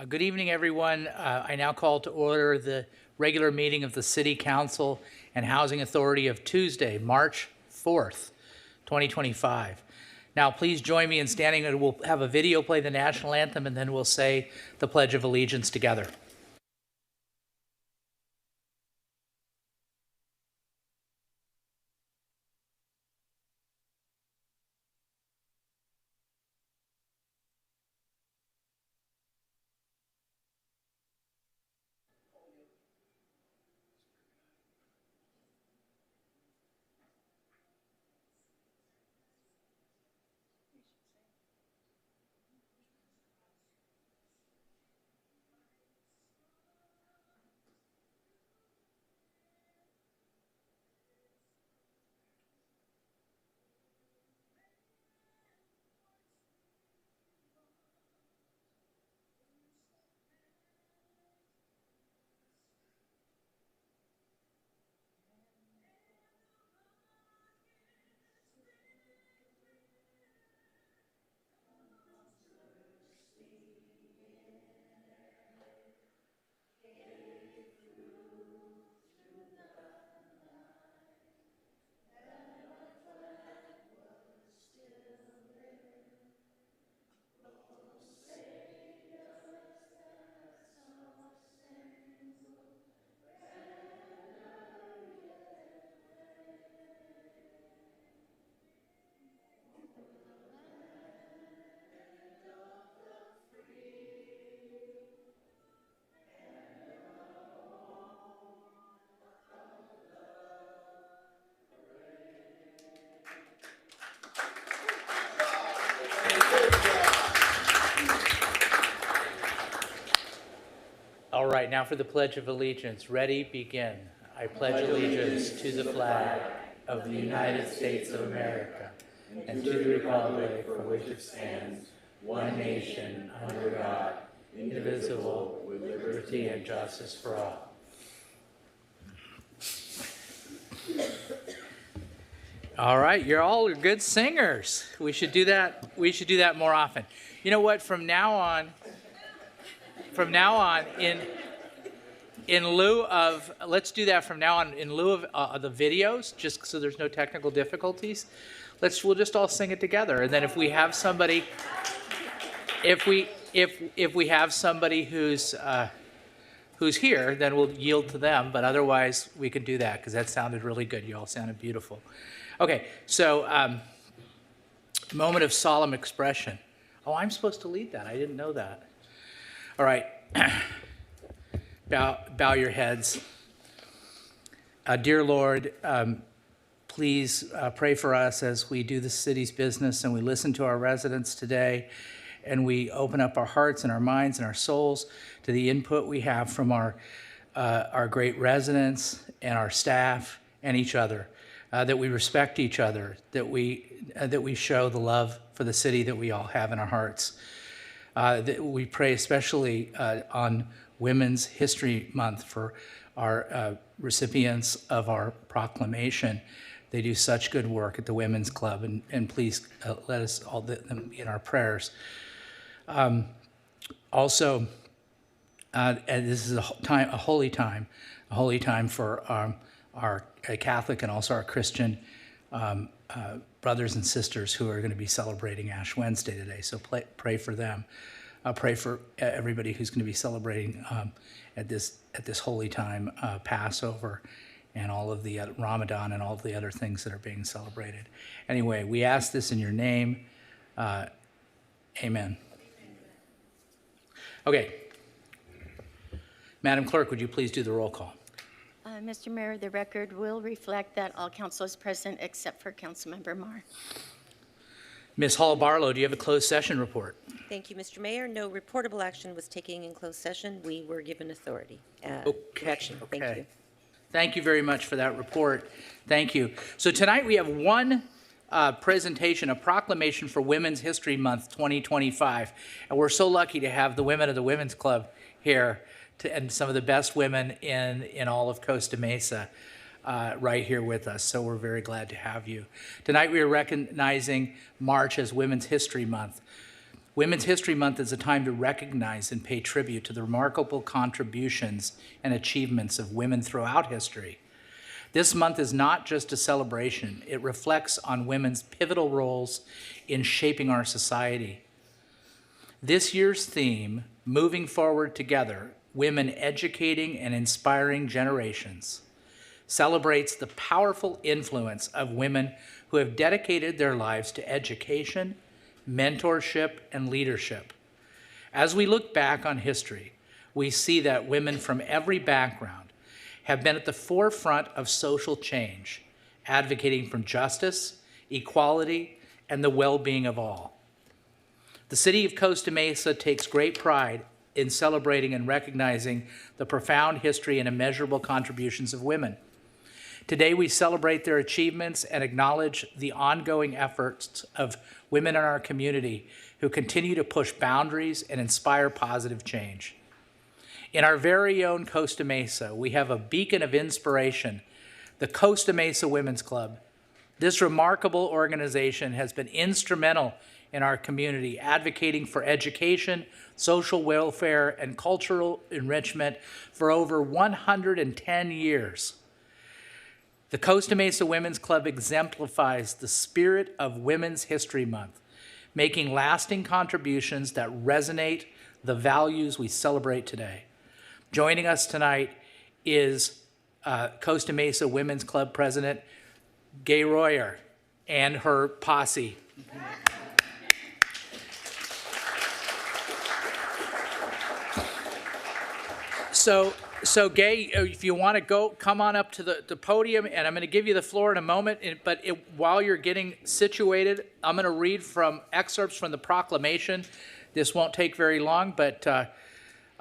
Good evening, everyone. I now call to order the regular meeting of the City Council and Housing Authority of Tuesday, March 4th, 2025. Now, please join me in standing, and we'll have a video play the national anthem, and then we'll say the Pledge of Allegiance together. All right, now for the Pledge of Allegiance. Ready, begin. I pledge allegiance to the flag of the United States of America and to the republic for which it stands, one nation, under God, indivisible, with liberty and justice for all. All right, you're all good singers. We should do that. We should do that more often. You know what? From now on, in lieu of, let's do that from now on, in lieu of the videos, just so there's no technical difficulties, we'll just all sing it together. And then if we have somebody, if we have somebody who's here, then we'll yield to them. But otherwise, we can do that because that sounded really good. You all sounded beautiful. Okay, so moment of solemn expression. Oh, I'm supposed to lead that. I didn't know that. All right, bow your heads. Dear Lord, please pray for us as we do the city's business and we listen to our residents today, and we open up our hearts and our minds and our souls to the input we have from our great residents and our staff and each other, that we respect each other, that we show the love for the city that we all have in our hearts. We pray especially on Women's History Month for our recipients of our proclamation. They do such good work at the Women's Club, and please let us all them in our prayers. Also, and this is a holy time for our Catholic and also our Christian brothers and sisters who are going to be celebrating Ash Wednesday today. So pray for them. Pray for everybody who's going to be celebrating at this holy time, Passover, and all of the Ramadan and all of the other things that are being celebrated. Anyway, we ask this in your name. Amen. Okay. Madam Clerk, would you please do the roll call? Mr. Mayor, the record will reflect that all council is present except for Councilmember Marr. Ms. Hall-Barlow, do you have a closed session report? Thank you, Mr. Mayor. No reportable action was taken in closed session. We were given authority. Correction. Okay. Thank you. Thank you very much for that report. Thank you. So tonight we have one presentation, a proclamation for Women's History Month 2025. And we're so lucky to have the women of the Women's Club here and some of the best women in all of Costa Mesa right here with us. So we're very glad to have you. Tonight we are recognizing March as Women's History Month. Women's History Month is a time to recognize and pay tribute to the remarkable contributions and achievements of women throughout history. This month is not just a celebration, it reflects on women's pivotal roles in shaping our society. This year's theme, Moving Forward Together, Women Educating and Inspiring Generations, celebrates the powerful influence of women who have dedicated their lives to education, mentorship, and leadership. As we look back on history, we see that women from every background have been at the forefront of social change, advocating for justice, equality, and the well-being of all. The city of Costa Mesa takes great pride in celebrating and recognizing the profound history and immeasurable contributions of women. Today, we celebrate their achievements and acknowledge the ongoing efforts of women in our community who continue to push boundaries and inspire positive change. In our very own Costa Mesa, we have a beacon of inspiration, the Costa Mesa Women's Club. This remarkable organization has been instrumental in our community, advocating for education, social welfare, and cultural enrichment for over 110 years. The Costa Mesa Women's Club exemplifies the spirit of Women's History Month, making lasting contributions that resonate the values we celebrate today. Joining us tonight is Costa Mesa Women's Club President Gay Royer and her posse. So Gay, if you want to come on up to the podium, and I'm going to give you the floor in a moment, but while you're getting situated, I'm going to read from excerpts from the proclamation. This won't take very long, but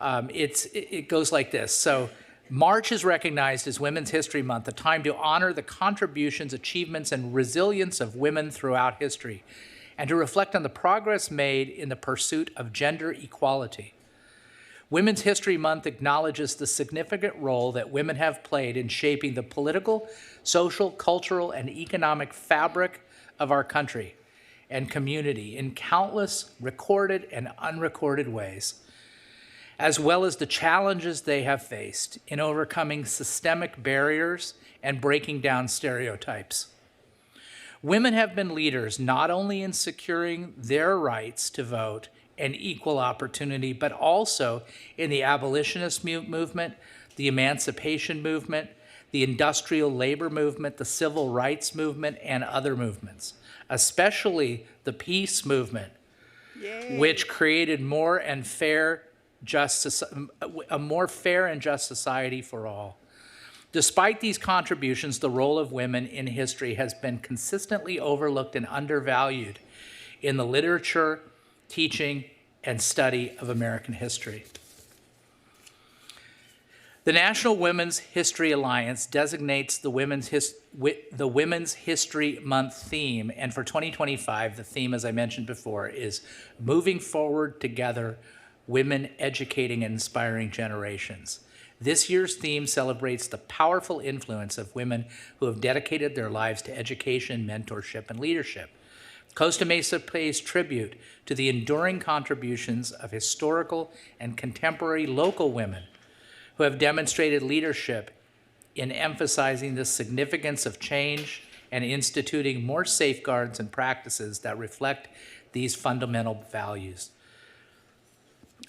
it goes like this. So, March is recognized as Women's History Month, a time to honor the contributions, achievements, and resilience of women throughout history, and to reflect on the progress made in the pursuit of gender equality. Women's History Month acknowledges the significant role that women have played in shaping the political, social, cultural, and economic fabric of our country and community in countless recorded and unrecorded ways, as well as the challenges they have faced in overcoming systemic barriers and breaking down stereotypes. Women have been leaders not only in securing their rights to vote and equal opportunity, but also in the abolitionist movement, the emancipation movement, the industrial labor movement, the civil rights movement, and other movements, especially the peace movement, which created a more fair and just society for all. Despite these contributions, the role of women in history has been consistently overlooked and undervalued in the literature, teaching, and study of American history. The National Women's History Alliance designates the Women's History Month theme, and for 2025, the theme, as I mentioned before, is Moving Forward Together, Women Educating and Inspiring Generations. This year's theme celebrates the powerful influence of women who have dedicated their lives to education, mentorship, and leadership. Costa Mesa pays tribute to the enduring contributions of historical and contemporary local women who have demonstrated leadership in emphasizing the significance of change and instituting more safeguards and practices that reflect these fundamental values.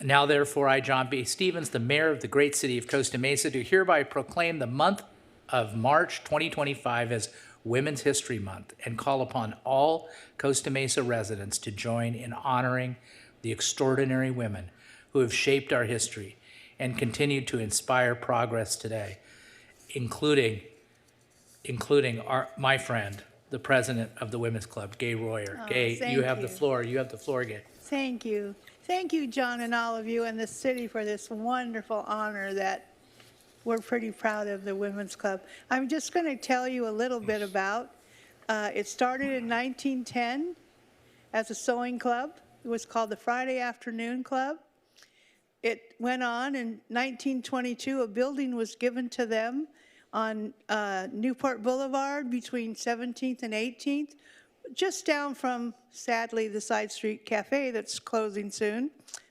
Now, therefore, I, John B. Stevens, the mayor of the great city of Costa Mesa, do hereby proclaim the month of March 2025 as Women's History Month and call upon all Costa Mesa residents to join in honoring the extraordinary women who have shaped our history and continue to inspire progress today, including my friend, the president of the Women's Club, Gay Royer. Gay, you have the floor. You have the floor, Gay. Thank you. Thank you, John, and all of you and the city for this wonderful honor that we're pretty proud of, the Women's Club. I'm just going to tell you a little bit about. It started in 1910 as a sewing club. It was called the Friday Afternoon Club. It went on in 1922. A building was given to them on Newport Boulevard between 17th and 18th. just down from, sadly, the Side Street Cafe that's closing soon,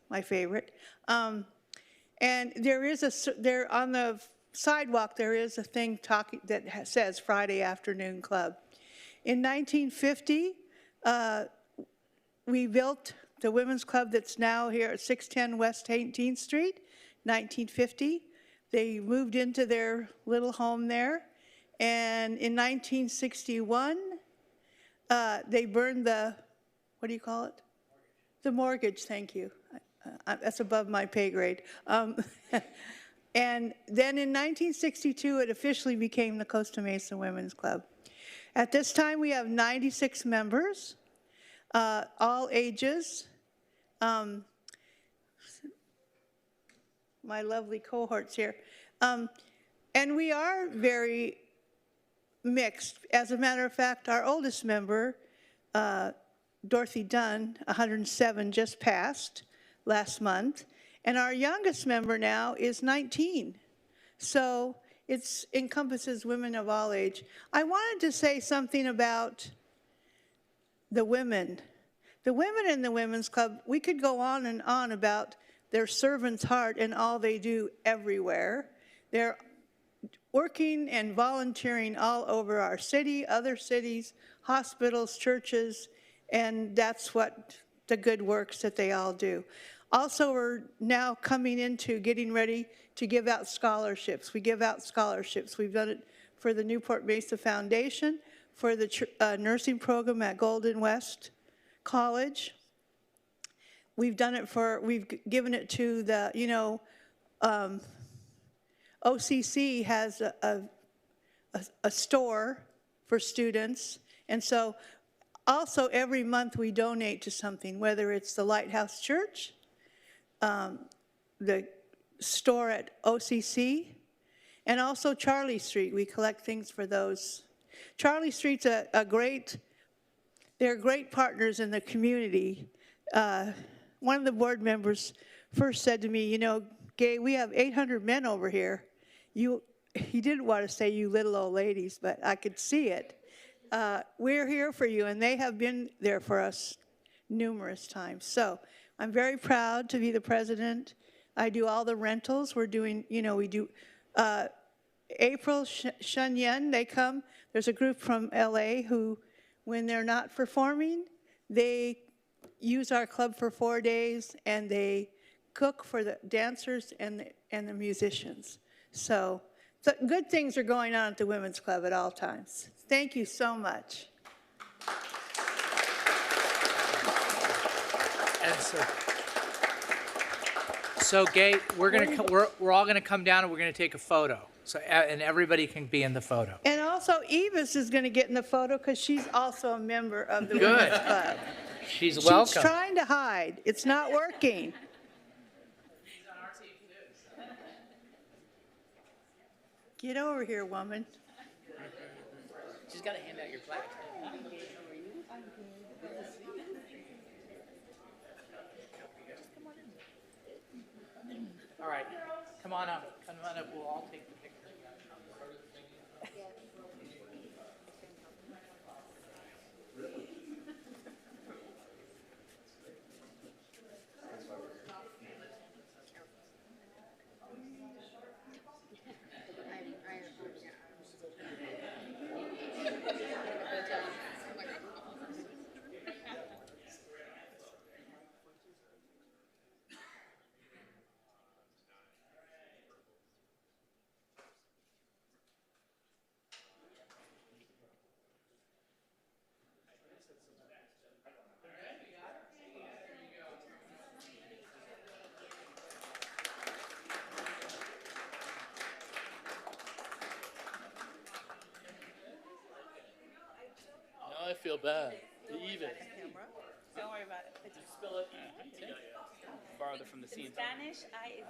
my favorite. And there is there on the sidewalk, there is a thing talking that says Friday Afternoon Club. In 1950, we built the women's club that's now here at 610 West 18th Street, 1950. They moved into their little home there. And in 1961, they burned the, what do you call it? The mortgage, thank you. That's above my pay grade. And then in 1962, it officially became the Costa Mesa Women's Club. At this time, we have 96 members, all ages. My lovely cohorts here. And we are very mixed. As a matter of fact, our oldest member, Dorothy Dunn, 107, just passed last month. And our youngest member now is 19. So it encompasses women of all age. I wanted to say something about the women. The women in the Women's Club, we could go on and on about their servant's heart and all they do everywhere. They're working and volunteering all over our city, other cities, hospitals, churches, and that's what the good works that they all do. Also, we're now coming into getting ready to give out scholarships. We give out scholarships. We've done it for the Newport Mesa Foundation, for the nursing program at Golden West College. We've done it we've given it to the, OCC has a store for students. And so also every month we donate to something, whether it's the Lighthouse Church, the store at OCC, and also Charlie Street. We collect things for those. Charlie Street's they're great partners in the community. One of the board members first said to me, Gay, we have 800 men over here. He didn't want to say you little old ladies, but I could see it. We're here for you, and they have been there for us numerous times. So I'm very proud to be the president. I do all the rentals. We're doing, we do April, Shunyan, they come. There's a group from LA who, when they're not performing, they use our club for 4 days, and they cook for the dancers and the musicians. So good things are going on at the Women's Club at all times. Thank you so much. And so Gay, we're all gonna come down and we're gonna take a photo. So, and everybody can be in the photo. And also, Eva's is going to get in the photo because she's also a member of the Women's Club. She's welcome. She's trying to hide. It's not working. She's on our team too. Get over here, woman. She's got to hand out your plaque. All right, come on up. Come on up. We'll all take the picture. I feel bad. Even. Don't worry about it. It's Spill it. farther from the scene. Spanish, I is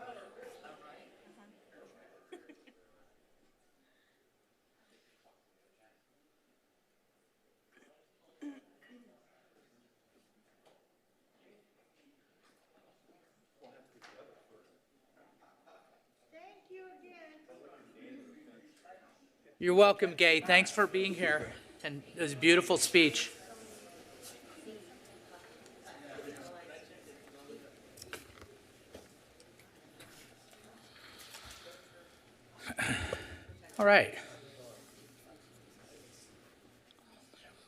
Thank you again. You're welcome, Gay. Thanks for being here. And it was a beautiful speech. All right.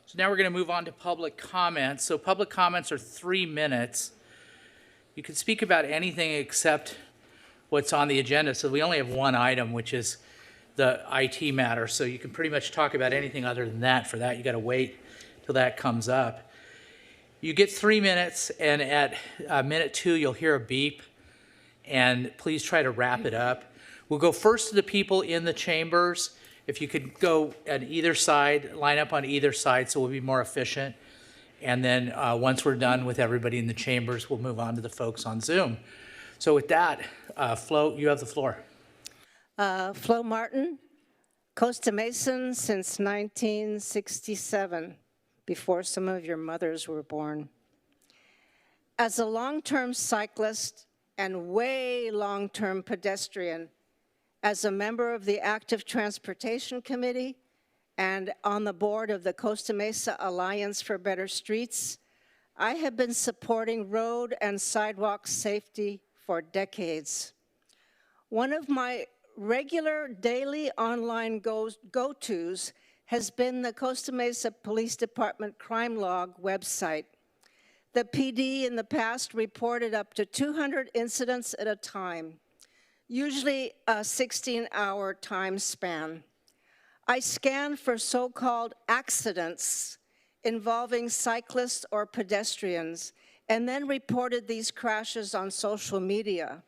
So now we're going to move on to public comments. So public comments are 3 minutes. You can speak about anything except what's on the agenda. So we only have one item, which is the IT matter. So you can pretty much talk about anything other than that. For that, you got to wait till that comes up. You get 3 minutes, and at minute 2, you'll hear a beep. And please try to wrap it up. We'll go first to the people in the chambers. If you could go at either side, line up on either side so we'll be more efficient. And then once we're done with everybody in the chambers, we'll move on to the folks on Zoom. So with that, Flo, you have the floor. Flo Martin, Costa Mesa since 1967, before some of your mothers were born. As a long-term cyclist and way long-term pedestrian, as a member of the Active Transportation Committee and on the board of the Costa Mesa Alliance for Better Streets, I have been supporting road and sidewalk safety for decades. One of my regular daily online go-tos has been the Costa Mesa Police Department crime log website. The PD in the past reported up to 200 incidents at a time, usually a 16-hour time span. I scan for so-called accidents involving cyclists or pedestrians, and then reported these crashes on social media.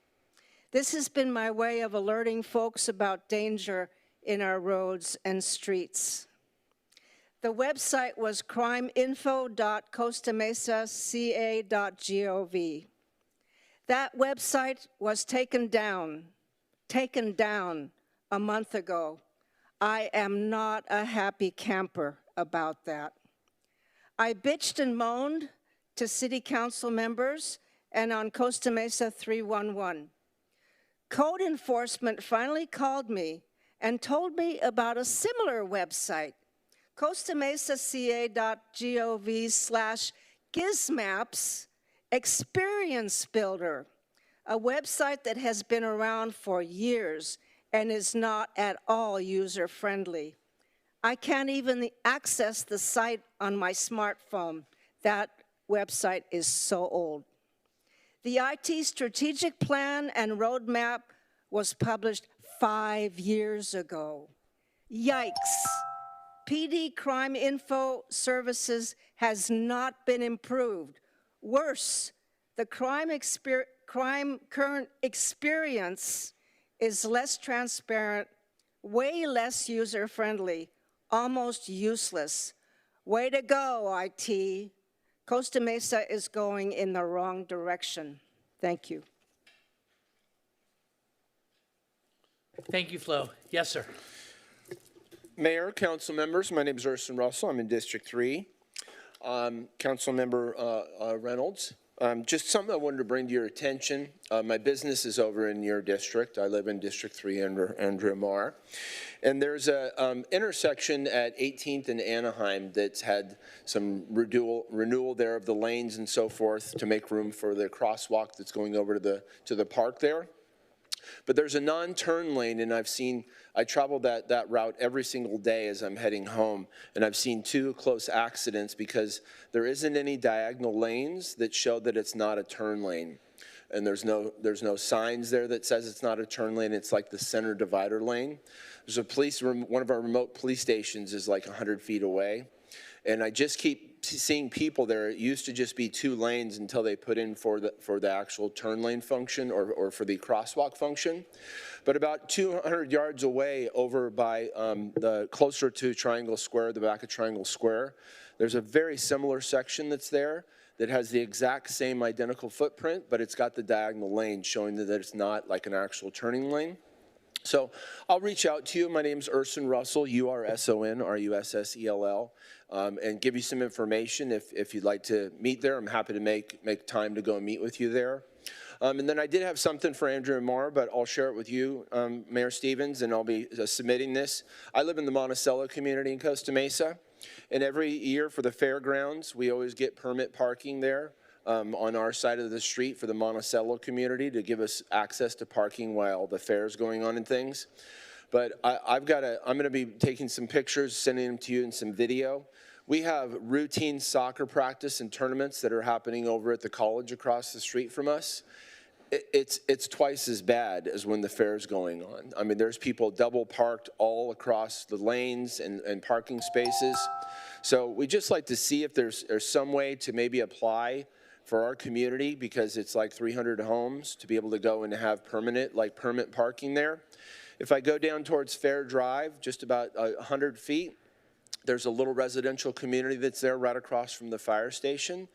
This has been my way of alerting folks about danger in our roads and streets. The website was crimeinfo.costamesaca.gov. That website was taken down a month ago. I am not a happy camper about that. I bitched and moaned to city council members and on Costa Mesa 311. Code enforcement finally called me and told me about a similar website, costamesaca.gov/gizmaps Experience Builder, a website that has been around for years and is not at all user-friendly. I can't even access the site on my smartphone. That website is so old. The IT strategic plan and roadmap was published 5 years ago. Yikes. PD crime info services has not been improved. Worse, the crime current experience is less transparent, way less user-friendly, almost useless. Way to go, IT. Costa Mesa is going in the wrong direction. Thank you. Thank you, Flo. Yes, sir. Mayor, council members, my name is Urson Russell. I'm in District 3. Council member Reynolds, just something I wanted to bring to your attention. My business is over in your district. I live in District 3 under Andrea Marr. And there's a intersection at 18th and Anaheim that's had some renewal there of the lanes and so forth to make room for the crosswalk that's going over to the park there. But there's a non-turn lane, and I travel that route every single day as I'm heading home, and I've seen 2 close accidents because there isn't any diagonal lanes that show that it's not a turn lane. And there's no signs there that says it's not a turn lane. It's like the center divider lane. There's one of our remote police stations is like 100 feet away. And I just keep seeing people there. It used to just be 2 lanes until they put in for the actual turn lane function or for the crosswalk function. But about 200 yards away over by closer to Triangle Square, the back of Triangle Square, there's a very similar section that's there that has the exact same identical footprint, but it's got the diagonal lane showing that it's not like an actual turning lane. So I'll reach out to you. My name's Urson Russell, U-R-S-O-N, R-U-S-S-E-L-L, and give you some information if you'd like to meet there. I'm happy to make time to go meet with you there. And then I did have something for Andrea Marr, but I'll share it with you, Mayor Stevens, and I'll be submitting this. I live in the Monticello community in Costa Mesa, and every year for the fairgrounds, we always get permit parking there. On our side of the street for the Monticello community to give us access to parking while the fair is going on and things. but I'm going to be taking some pictures, sending them to you and some video. We have routine soccer practice and tournaments that are happening over at the college across the street from us. It's twice as bad as when the fair's going on. I mean, there's people double parked all across the lanes and parking spaces. So we just like to see if there's some way to maybe apply for our community, because it's like 300 homes, to be able to go and have permit parking there. If I go down towards Fair Drive, just about 100 feet, there's a little residential community that's there right across from the fire station.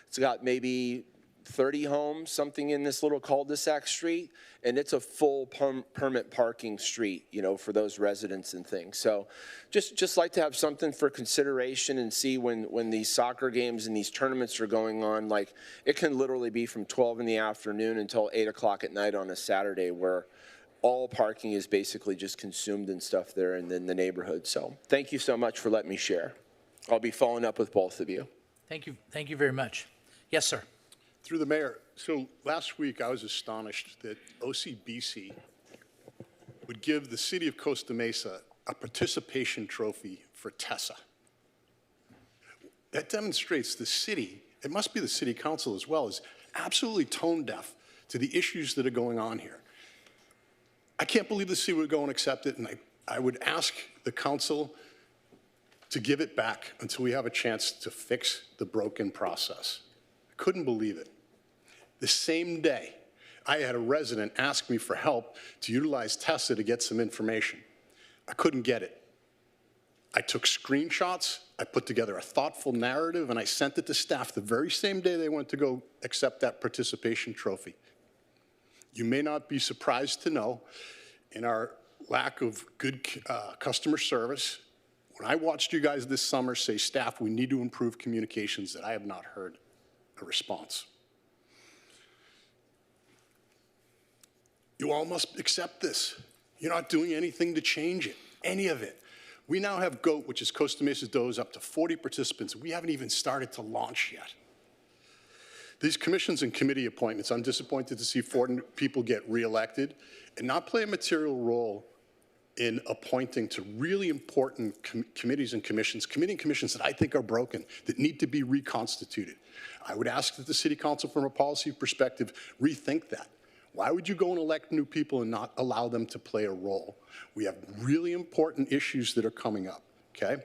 It's got maybe 30 homes, something in this little cul-de-sac street, and it's a full permit parking street, you know, for those residents and things. So just like to have something for consideration and see when these soccer games and these tournaments are going on, like it can literally be from 12 in the afternoon until 8 o'clock at night on a Saturday, where all parking is basically just consumed and stuff there and in the neighborhood. So thank you so much for letting me share. I'll be following up with both of you. Thank you. Thank you very much. Yes, sir. Through the mayor, so last week I was astonished that OCBC would give the city of Costa Mesa a participation trophy for Tessa. That demonstrates the city, it must be the city council as well, is absolutely tone deaf to the issues that are going on here. I can't believe the city would go and accept it, and I would ask the council to give it back until we have a chance to fix the broken process. Couldn't believe it. The same day, I had a resident ask me for help to utilize Tessa to get some information. I couldn't get it. I took screenshots, I put together a thoughtful narrative, and I sent it to staff the very same day they went to go accept that participation trophy. You may not be surprised to know, in our lack of good customer service, when I watched you guys this summer say, staff, we need to improve communications, that I have not heard a response. You all must accept this. You're not doing anything to change it, any of it. We now have GOAT, which is Costa Mesa Does, up to 40 participants. We haven't even started to launch yet. These commissions and committee appointments, I'm disappointed to see 4 people get reelected and not play a material role in appointing to really important committees and commissions that I think are broken, that need to be reconstituted. I would ask that the city council, from a policy perspective, rethink that. Why would you go and elect new people and not allow them to play a role? We have really important issues that are coming up, okay?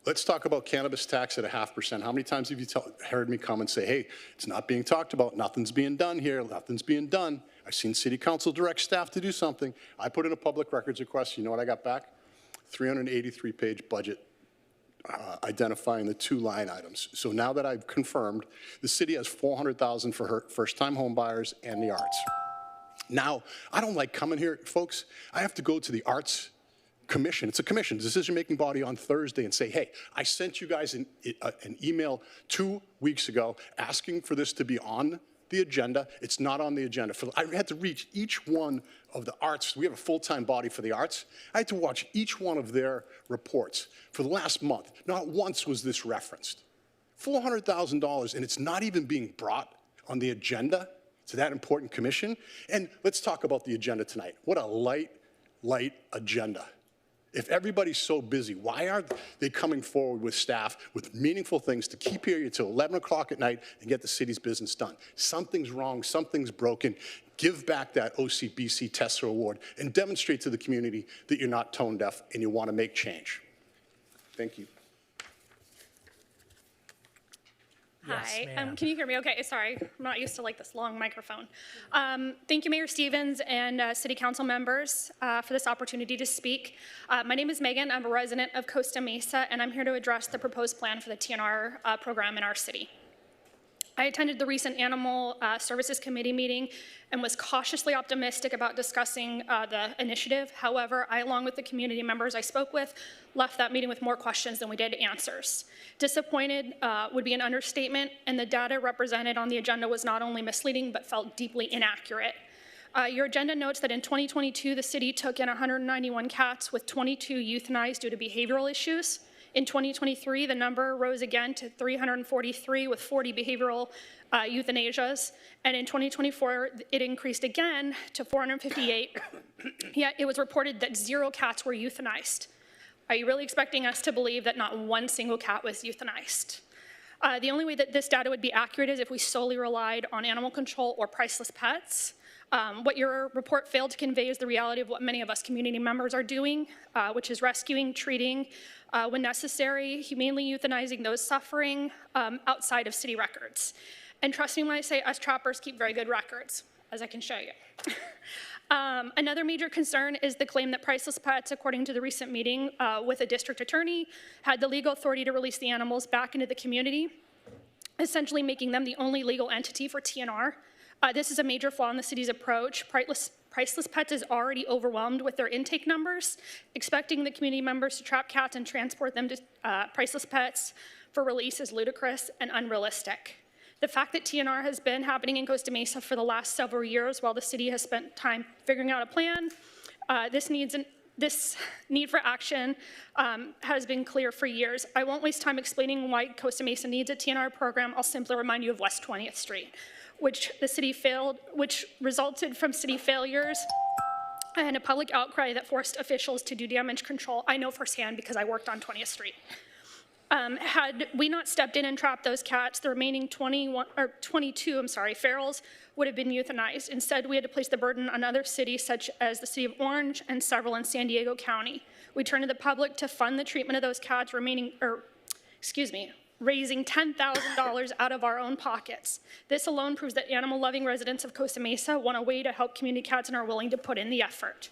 Let's talk about cannabis tax at 0.5%. How many times have you heard me come and say, hey, it's not being talked about, nothing's being done here, nothing's being done. I've seen city council direct staff to do something. I put in a public records request. You know what I got back? 383-page budget identifying the 2 line items. So now that I've confirmed, the city has $400,000 for her first-time home buyers and the arts. Now, I don't like coming here, folks. I have to go to the arts commission. It's a commission, decision-making body, on Thursday and say, hey, I sent you guys an email 2 weeks ago asking for this to be on the agenda. It's not on the agenda. I had to reach each one of the arts. We have a full-time body for the arts. I had to watch each one of their reports for the last month. Not once was this referenced. $400,000, and it's not even being brought on the agenda to that important commission. And let's talk about the agenda tonight. What a light agenda. If everybody's so busy, why aren't they coming forward with staff with meaningful things to keep here until 11 o'clock at night and get the city's business done? Something's wrong, something's broken. Give back that OCBC Tessa Award and demonstrate to the community that you're not tone deaf and you want to make change. Thank you. Yes, Hi, ma'am. can you hear me? Okay, sorry, I'm not used to like this long microphone. Thank you, Mayor Stevens and City Council members for this opportunity to speak. My name is Megan. I'm a resident of Costa Mesa, and I'm here to address the proposed plan for the TNR program in our city. I attended the recent Animal Services Committee meeting and was cautiously optimistic about discussing the initiative. However, I, along with the community members I spoke with, left that meeting with more questions than we did answers. Disappointed would be an understatement, and the data represented on the agenda was not only misleading, but felt deeply inaccurate. Your agenda notes that in 2022, the city took in 191 cats, with 22 euthanized due to behavioral issues. In 2023, the number rose again to 343 with 40 behavioral euthanasias. And in 2024, it increased again to 458. Yet it was reported that 0 cats were euthanized. Are you really expecting us to believe that not one single cat was euthanized? The only way that this data would be accurate is if we solely relied on animal control or priceless pets. What your report failed to convey is the reality of what many of us community members are doing, which is rescuing, treating, when necessary, humanely euthanizing those suffering outside of city records. And trust me when I say us trappers keep very good records, as I can show you. Another major concern is the claim that priceless pets, according to the recent meeting with a district attorney, had the legal authority to release the animals back into the community, essentially making them the only legal entity for TNR. This is a major flaw in the city's approach. Priceless Pets is already overwhelmed with their intake numbers. Expecting the community members to trap cats and transport them to Priceless Pets for release is ludicrous and unrealistic. The fact that TNR has been happening in Costa Mesa for the last several years while the city has spent time figuring out a plan, this need for action has been clear for years. I won't waste time explaining why Costa Mesa needs a TNR program. I'll simply remind you of West 20th Street, which resulted from city failures and a public outcry that forced officials to do damage control. I know firsthand because I worked on 20th Street. Had we not stepped in and trapped those cats, the remaining 22 ferals would have been euthanized. Instead, we had to place the burden on other cities such as the city of Orange and several in San Diego County. We turned to the public to fund the treatment of those cats, raising $10,000 out of our own pockets. This alone proves that animal-loving residents of Costa Mesa want a way to help community cats and are willing to put in the effort.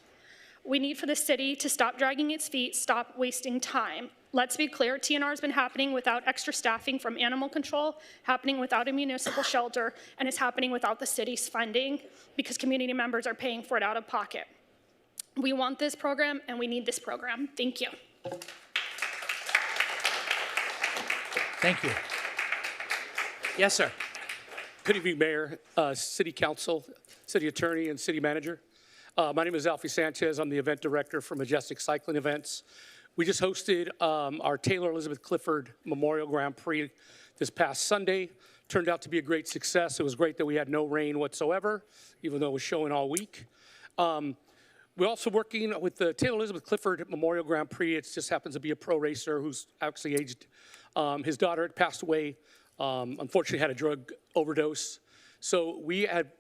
We need for the city to stop dragging its feet, stop wasting time. Let's be clear, TNR has been happening without extra staffing from animal control, happening without a municipal shelter, and is happening without the city's funding because community members are paying for it out of pocket. We want this program and we need this program. Thank you. Thank you. Yes, sir. Good evening, Mayor, City Council, City Attorney, and City Manager. My name is Alfie Sanchez. I'm the event director for Majestic Cycling Events. We just hosted our Taylor Elizabeth Clifford Memorial Grand Prix this past Sunday. Turned out to be a great success. It was great that we had no rain whatsoever, even though it was showing all week. We're also working with the Taylor Elizabeth Clifford Memorial Grand Prix. It just happens to be a pro racer who's actually aged. His daughter had passed away, unfortunately had a drug overdose. So we had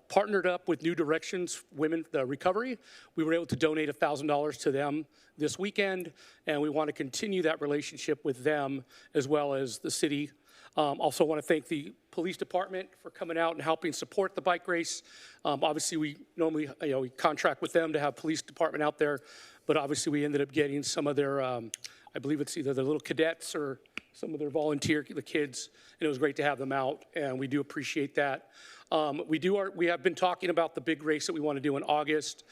partnered up with New Directions Women the Recovery. We were able to donate $1,000 to them this weekend, and we want to continue that relationship with them as well as the city. Also want to thank the police department for coming out and helping support the bike race. Obviously, we normally we contract with them to have police department out there, but obviously we ended up getting some of their, I believe it's either the little cadets or some of their the kids, and it was great to have them out, and we do appreciate that. We have been talking about the big race that we want to do in August.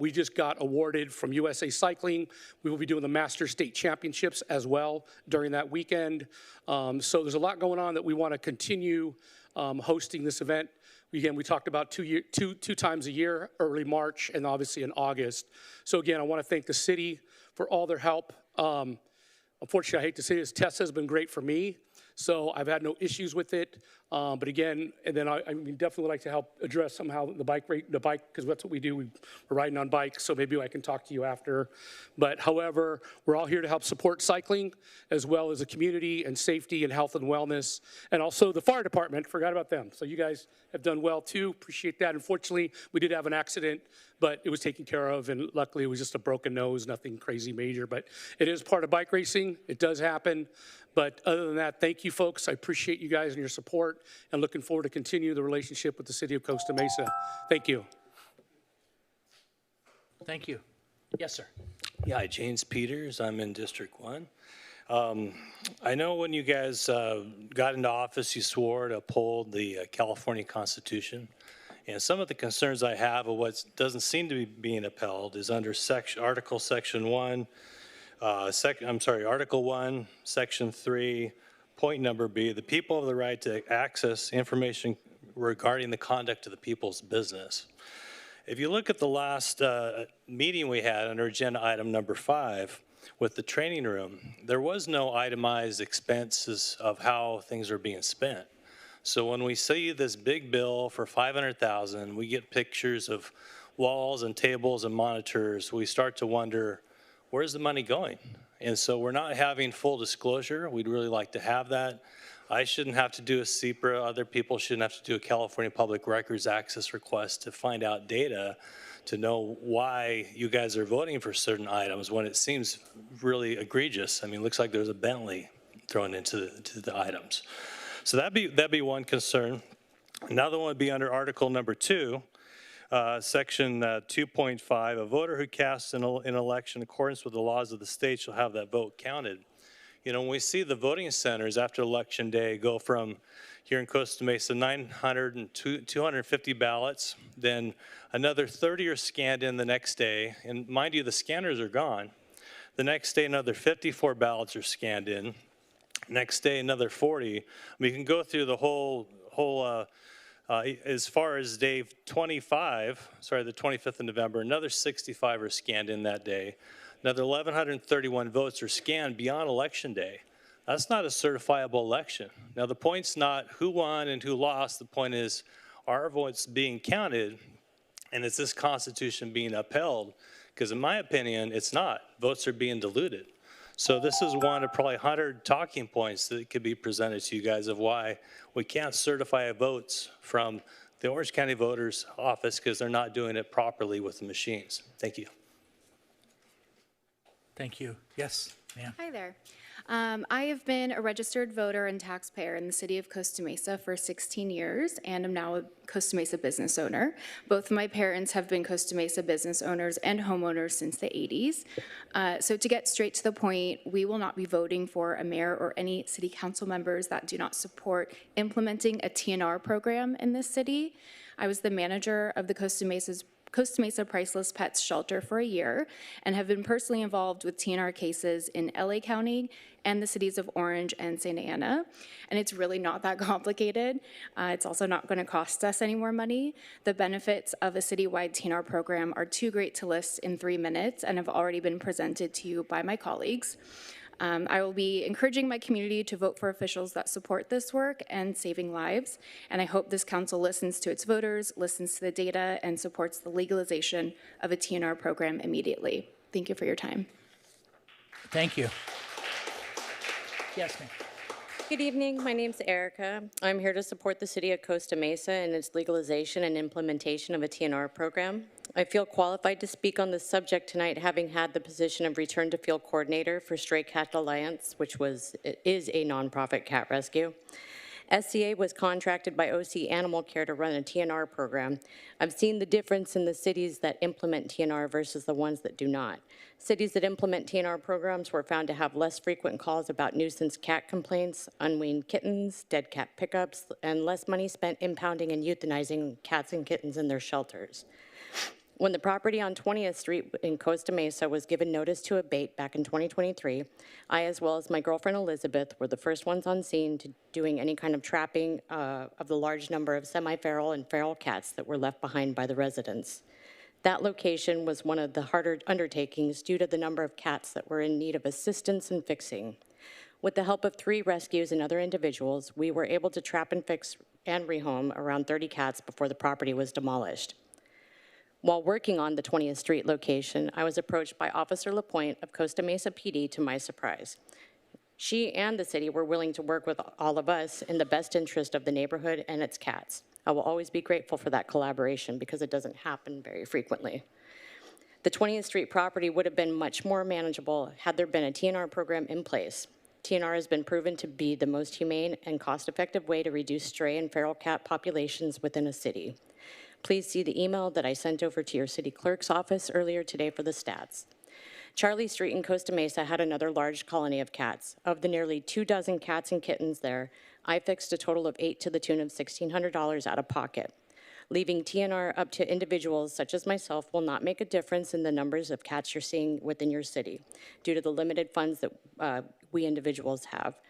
We just got awarded from USA Cycling. We will be doing the Master State Championships as well during that weekend. So there's a lot going on that we want to continue hosting this event. Again, we talked about two times a year, early March and obviously in August. So again, I want to thank the city for all their help. Unfortunately, I hate to say this, Tessa has been great for me. So I've had no issues with it. But again, and then I definitely would like to help address somehow the bike, because that's what we do. We're riding on bikes, so maybe I can talk to you after. But however, we're all here to help support cycling, as well as the community and safety and health and wellness. And also the fire department, forgot about them. So you guys have done well too, appreciate that. Unfortunately, we did have an accident, but it was taken care of, and luckily it was just a broken nose, nothing crazy major. But it is part of bike racing, it does happen. But other than that, thank you, folks. I appreciate you guys and your support, and looking forward to continue the relationship with the city of Costa Mesa. Thank you. Thank you. Yes, sir. Yeah, James Peters. I'm in District 1. I know when you guys got into office, you swore to uphold the California Constitution. And some of the concerns I have of what doesn't seem to be being upheld is under Article 1, Section 3, point number B, the people have the right to access information regarding the conduct of the people's business. If you look at the last meeting we had under agenda item number 5, with the training room, there was no itemized expenses of how things are being spent. So when we see this big bill for $500,000, we get pictures of walls and tables and monitors, we start to wonder, where's the money going? And so we're not having full disclosure. We'd really like to have that. I shouldn't have to do a CPRA. Other people shouldn't have to do a California Public Records Access request to find out data to know why you guys are voting for certain items when it seems really egregious. I mean, it looks like there's a Bentley thrown into the items. So that'd be one concern. Another one would be under Article number 2, Section 2.5. A voter who casts an election in accordance with the laws of the state shall have that vote counted. You know, when we see the voting centers after Election Day go from here in Costa Mesa, 900 and 250 ballots, then another 30 are scanned in the next day. And mind you, the scanners are gone. The next day, another 54 ballots are scanned in. Next day, another 40. We can go through the whole as far as day 25, sorry, the 25th of November, another 65 are scanned in that day. Another 1,131 votes are scanned beyond Election Day. That's not a certifiable election. Now, the point's not who won and who lost. The point is, are votes being counted, and is this Constitution being upheld? Because in my opinion, it's not. Votes are being diluted. So this is one of probably 100 talking points that could be presented to you guys of why we can't certify votes from the Orange County Voters Office because they're not doing it properly with the machines. Thank you. Thank you. Yes, ma'am. Hi there. I have been a registered voter and taxpayer in the city of Costa Mesa for 16 years and am now a Costa Mesa business owner. Both of my parents have been Costa Mesa business owners and homeowners since the 80s. So to get straight to the point, we will not be voting for a mayor or any city council members that do not support implementing a TNR program in this city. I was the manager of the Costa Mesa Priceless Pets Shelter for a year and have been personally involved with TNR cases in LA County and the cities of Orange and Santa Ana. And it's really not that complicated. It's also not going to cost us any more money. The benefits of a citywide TNR program are too great to list in 3 minutes and have already been presented to you by my colleagues. I will be encouraging my community to vote for officials that support this work and saving lives, and I hope this council listens to its voters, listens to the data, and supports the legalization of a TNR program immediately. Thank you for your time. Thank you. Yes, ma'am. Good evening. My name's Erica. I'm here to support the city of Costa Mesa in its legalization and implementation of a TNR program. I feel qualified to speak on this subject tonight, having had the position of Return to Field Coordinator for Stray Cat Alliance, which is a nonprofit cat rescue. SCA was contracted by OC Animal Care to run a TNR program. I've seen the difference in the cities that implement TNR versus the ones that do not. Cities that implement TNR programs were found to have less frequent calls about nuisance cat complaints, unweaned kittens, dead cat pickups, and less money spent impounding and euthanizing cats and kittens in their shelters. When the property on 20th Street in Costa Mesa was given notice to abate back in 2023, I, as well as my girlfriend Elizabeth, were the first ones on scene to doing any kind of trapping of the large number of semi-feral and feral cats that were left behind by the residents. That location was one of the harder undertakings due to the number of cats that were in need of assistance and fixing. With the help of 3 rescues and other individuals, we were able to trap and fix and rehome around 30 cats before the property was demolished. While working on the 20th Street location, I was approached by Officer LaPointe of Costa Mesa PD to my surprise. She and the city were willing to work with all of us in the best interest of the neighborhood and its cats. I will always be grateful for that collaboration because it doesn't happen very frequently. The 20th Street property would have been much more manageable had there been a TNR program in place. TNR has been proven to be the most humane and cost-effective way to reduce stray and feral cat populations within a city. Please see the email that I sent over to your city clerk's office earlier today for the stats. Charlie Street in Costa Mesa had another large colony of cats. Of the nearly 24 cats and kittens there, I fixed a total of 8 to the tune of $1,600 out of pocket. Leaving TNR up to individuals such as myself will not make a difference in the numbers of cats you're seeing within your city due to the limited funds that we individuals have.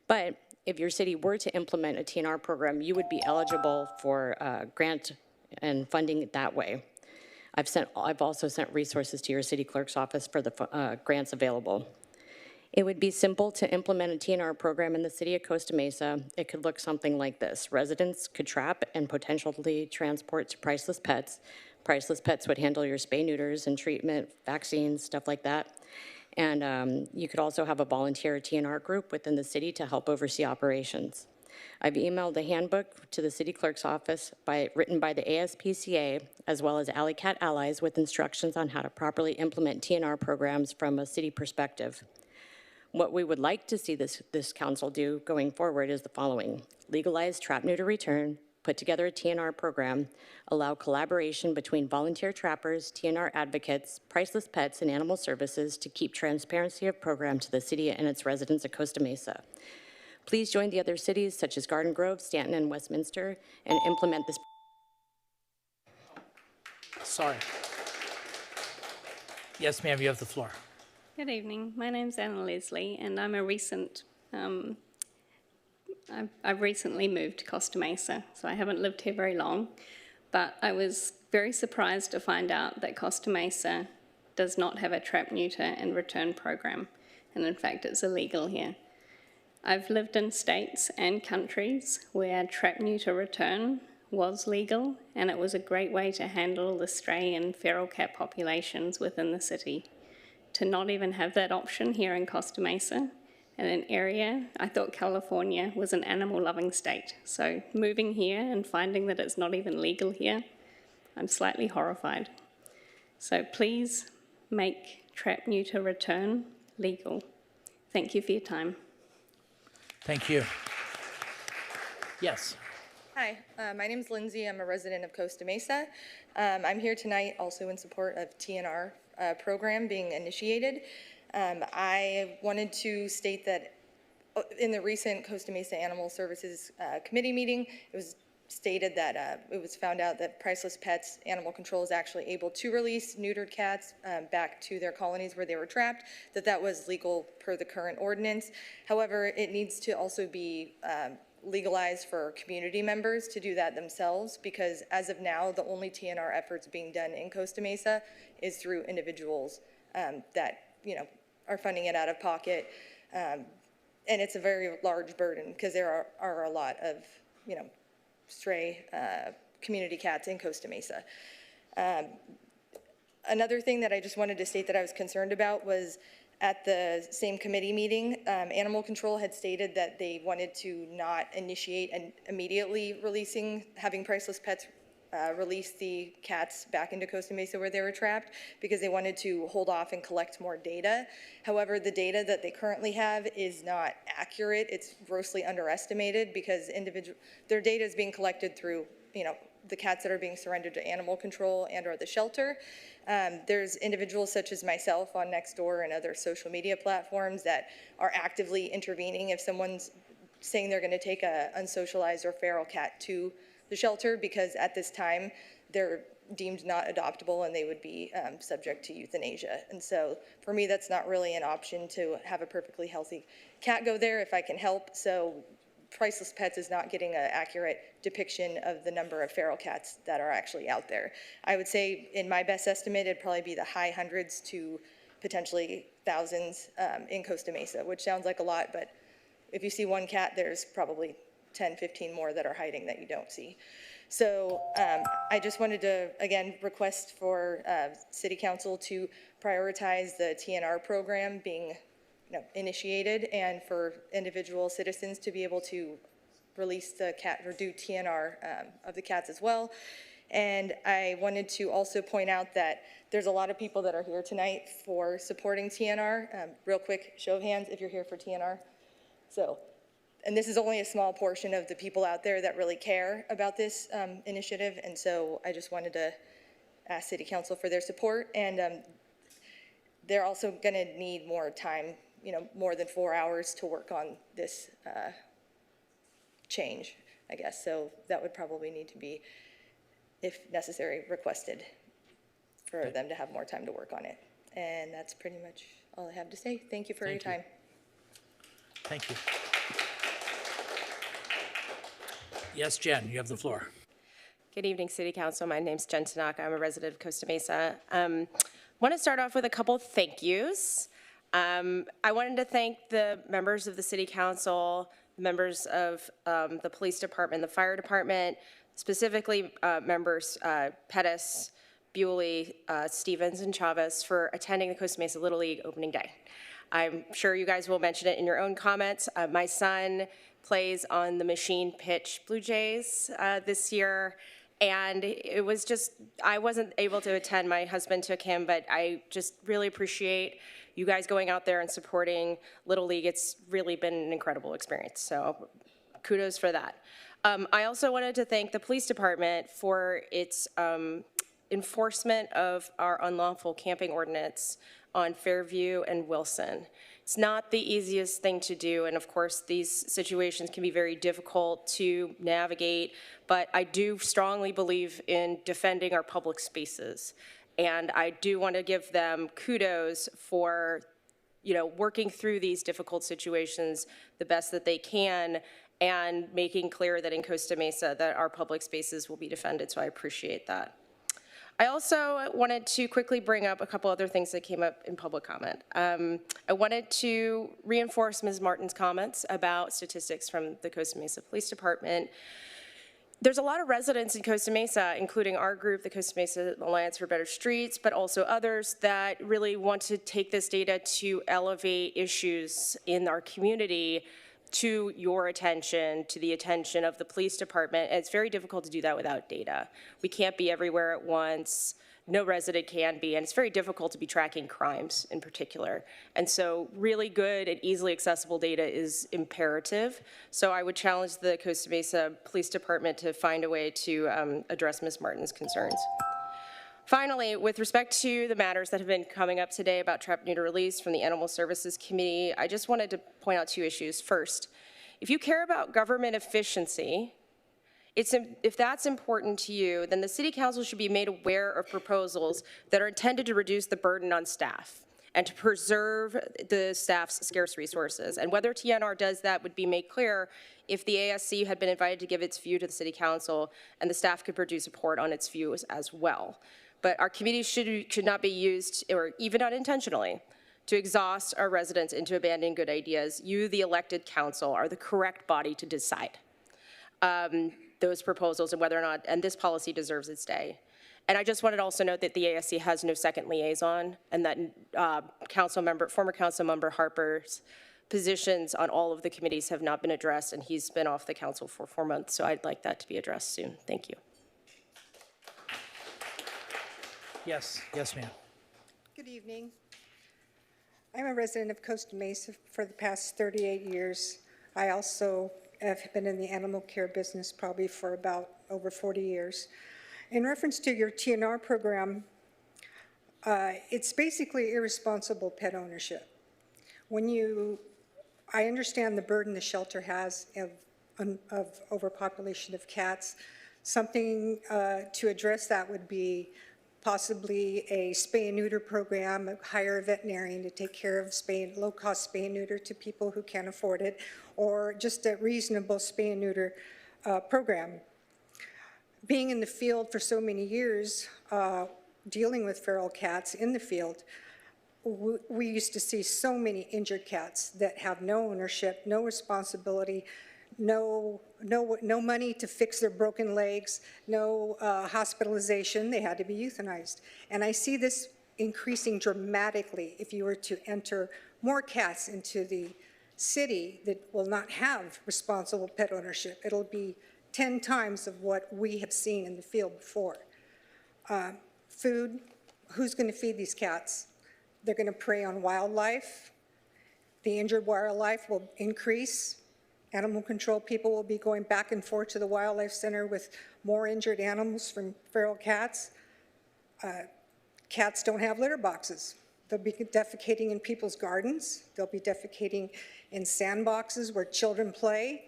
But if your city were to implement a TNR program, you would be eligible for grant and funding that way. I've also sent resources to your city clerk's office for the grants available. It would be simple to implement a TNR program in the city of Costa Mesa. It could look something like this. Residents could trap and potentially transport to Priceless Pets. Priceless Pets would handle your spay neuters and treatment, vaccines, stuff like that. And you could also have a volunteer TNR group within the city to help oversee operations. I've emailed the handbook to the city clerk's office written by the ASPCA, as well as Alley Cat Allies, with instructions on how to properly implement TNR programs from a city perspective. What we would like to see this council do going forward is the following: legalize trap, neuter, return, put together a TNR program, allow collaboration between volunteer trappers, TNR advocates, Priceless Pets, and animal services to keep transparency of program to the city and its residents of Costa Mesa. Please join the other cities such as Garden Grove, Stanton, and Westminster and implement this. Sorry. Yes, ma'am, you have the floor. Good evening. My name's Anna Leslie, and I'm a recent, I've recently moved to Costa Mesa, so I haven't lived here very long, but I was very surprised to find out that Costa Mesa does not have a trap, neuter, and return program, and in fact, it's illegal here. I've lived in states and countries where trap, neuter, return was legal, and it was a great way to handle the stray and feral cat populations within the city. To not even have that option here in Costa Mesa, in an area, I thought California was an animal-loving state. So moving here and finding that it's not even legal here, I'm slightly horrified. So please make trap, neuter, return legal. Thank you for your time. Thank you. Yes. Hi, my name is Lindsay. I'm a resident of Costa Mesa. I'm here tonight also in support of TNR program being initiated. I wanted to state that in the recent Costa Mesa Animal Services Committee meeting, it was stated that it was found out that Priceless Pets Animal Control is actually able to release neutered cats back to their colonies where they were trapped, that was legal per the current ordinance. However, it needs to also be legalized for community members to do that themselves, because as of now, the only TNR efforts being done in Costa Mesa is through individuals that, are funding it out of pocket. And it's a very large burden because there are a lot of, stray community cats in Costa Mesa. Another thing that I just wanted to state that I was concerned about was at the same committee meeting, Animal Control had stated that they wanted to not initiate and immediately having Priceless Pets release the cats back into Costa Mesa where they were trapped, because they wanted to hold off and collect more data. However, the data that they currently have is not accurate. It's grossly underestimated because their data is being collected through, the cats that are being surrendered to Animal Control and or the shelter. There's individuals such as myself on Nextdoor and other social media platforms that are actively intervening if someone's saying they're going to take a unsocialized or feral cat to the shelter, because at this time they're deemed not adoptable and they would be subject to euthanasia. And so for me, that's not really an option to have a perfectly healthy cat go there if I can help. So Priceless Pets is not getting an accurate depiction of the number of feral cats that are actually out there. I would say, in my best estimate, it'd probably be the high hundreds to potentially thousands in Costa Mesa, which sounds like a lot, but if you see one cat, there's probably 10, 15 more that are hiding that you don't see. So I just wanted to, again, request for City Council to prioritize the TNR program being initiated, and for individual citizens to be able to release the cat or do TNR of the cats as well. And I wanted to also point out that there's a lot of people that are here tonight for supporting TNR. Real quick, show of hands if you're here for TNR. So, and this is only a small portion of the people out there that really care about this initiative. And so I just wanted to ask City Council for their support. And they're also going to need more time, more than 4 hours to work on this change, I guess. So that would probably need to be, if necessary, requested for them to have more time to work on it. And that's pretty much all I have to say. Thank you for your time. Thank you. Yes, Jen, you have the floor. Good evening, City Council. My name's Jen Tanaka. I'm a resident of Costa Mesa. Want to start off with a couple of thank yous. I wanted to thank the members of the City Council, members of the Police Department, the Fire Department, specifically members Pettis, Bewley, Stevens, and Chavez for attending the Costa Mesa Little League opening day. I'm sure you guys will mention it in your own comments. My son plays on the machine pitch Blue Jays this year. And it was just, I wasn't able to attend, my husband took him, but I just really appreciate you guys going out there and supporting Little League. It's really been an incredible experience, so kudos for that. I also wanted to thank the police department for its enforcement of our unlawful camping ordinance on Fairview and Wilson. It's not the easiest thing to do, and of course these situations can be very difficult to navigate, but I do strongly believe in defending our public spaces. And I do want to give them kudos for, working through these difficult situations the best that they can and making clear that in Costa Mesa that our public spaces will be defended, so I appreciate that. I also wanted to quickly bring up a couple other things that came up in public comment. I wanted to reinforce Ms. Martin's comments about statistics from the Costa Mesa Police Department. There's a lot of residents in Costa Mesa, including our group, the Costa Mesa Alliance for Better Streets, but also others that really want to take this data to elevate issues in our community to your attention, to the attention of the police department. And it's very difficult to do that without data. We can't be everywhere at once. No resident can be, and it's very difficult to be tracking crimes in particular. And so really good and easily accessible data is imperative. So I would challenge the Costa Mesa Police Department to find a way to address Ms. Martin's concerns. Finally, with respect to the matters that have been coming up today about trap neuter release from the Animal Services Committee, I just wanted to point out two issues. First, if you care about government efficiency, if that's important to you, then the City Council should be made aware of proposals that are intended to reduce the burden on staff and to preserve the staff's scarce resources. And whether TNR does that would be made clear if the ASC had been invited to give its view to the City Council and the staff could produce a report on its views as well. But our committee should not be used, or even unintentionally, to exhaust our residents into abandoning good ideas. You, the elected council, are the correct body to decide those proposals and whether or not, and this policy deserves its day. And I just wanted to also note that the ASC has no second liaison, and that former council member Harper's positions on all of the committees have not been addressed, and he's been off the council for 4 months, so I'd like that to be addressed soon. Thank you. Yes, ma'am. Good evening. I'm a resident of Costa Mesa for the past 38 years. I also have been in the animal care business probably for about over 40 years. In reference to your TNR program, it's basically irresponsible pet ownership. I understand the burden the shelter has of overpopulation of cats. Something to address that would be possibly a spay and neuter program, hire a veterinarian to take care of low-cost spay and neuter to people who can't afford it, or just a reasonable spay and neuter program. Being in the field for so many years, dealing with feral cats in the field, we used to see so many injured cats that have no ownership, no responsibility, no money to fix their broken legs, no hospitalization. They had to be euthanized. And I see this increasing dramatically if you were to enter more cats into the city that will not have responsible pet ownership. It'll be 10 times of what we have seen in the field before. Food, who's going to feed these cats? They're going to prey on wildlife. The injured wildlife will increase. Animal control people will be going back and forth to the wildlife center with more injured animals from feral cats. Cats don't have litter boxes. They'll be defecating in people's gardens. They'll be defecating in sandboxes where children play.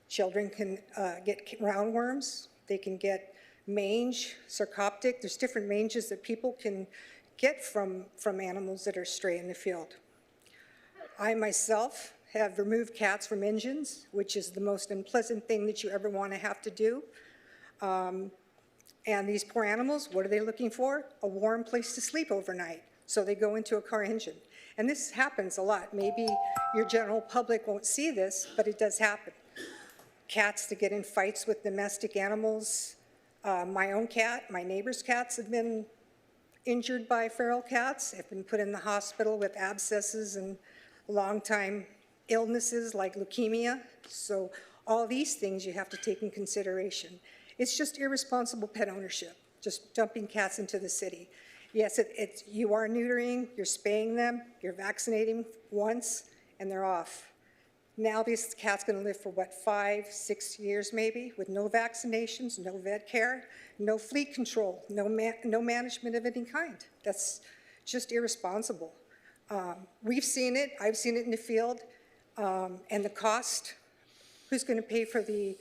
Children can get roundworms. They can get mange, sarcoptic. There's different manges that people can get from animals that are stray in the field. I myself have removed cats from engines, which is the most unpleasant thing that you ever want to have to do. And these poor animals, what are they looking for? A warm place to sleep overnight. So they go into a car engine. And this happens a lot. Maybe your general public won't see this, but it does happen. Cats that get in fights with domestic animals. My own cat, my neighbor's cats have been injured by feral cats, have been put in the hospital with abscesses and long-time illnesses like leukemia. So all these things you have to take in consideration. It's just irresponsible pet ownership, just dumping cats into the city. Yes, you are neutering, you're spaying them, you're vaccinating once, and they're off. Now this cat's going to live for, what, 5, 6 years maybe, with no vaccinations, no vet care, no fleet control, no management of any kind. That's just irresponsible. We've seen it. I've seen it in the field. And the cost, who's going to pay for the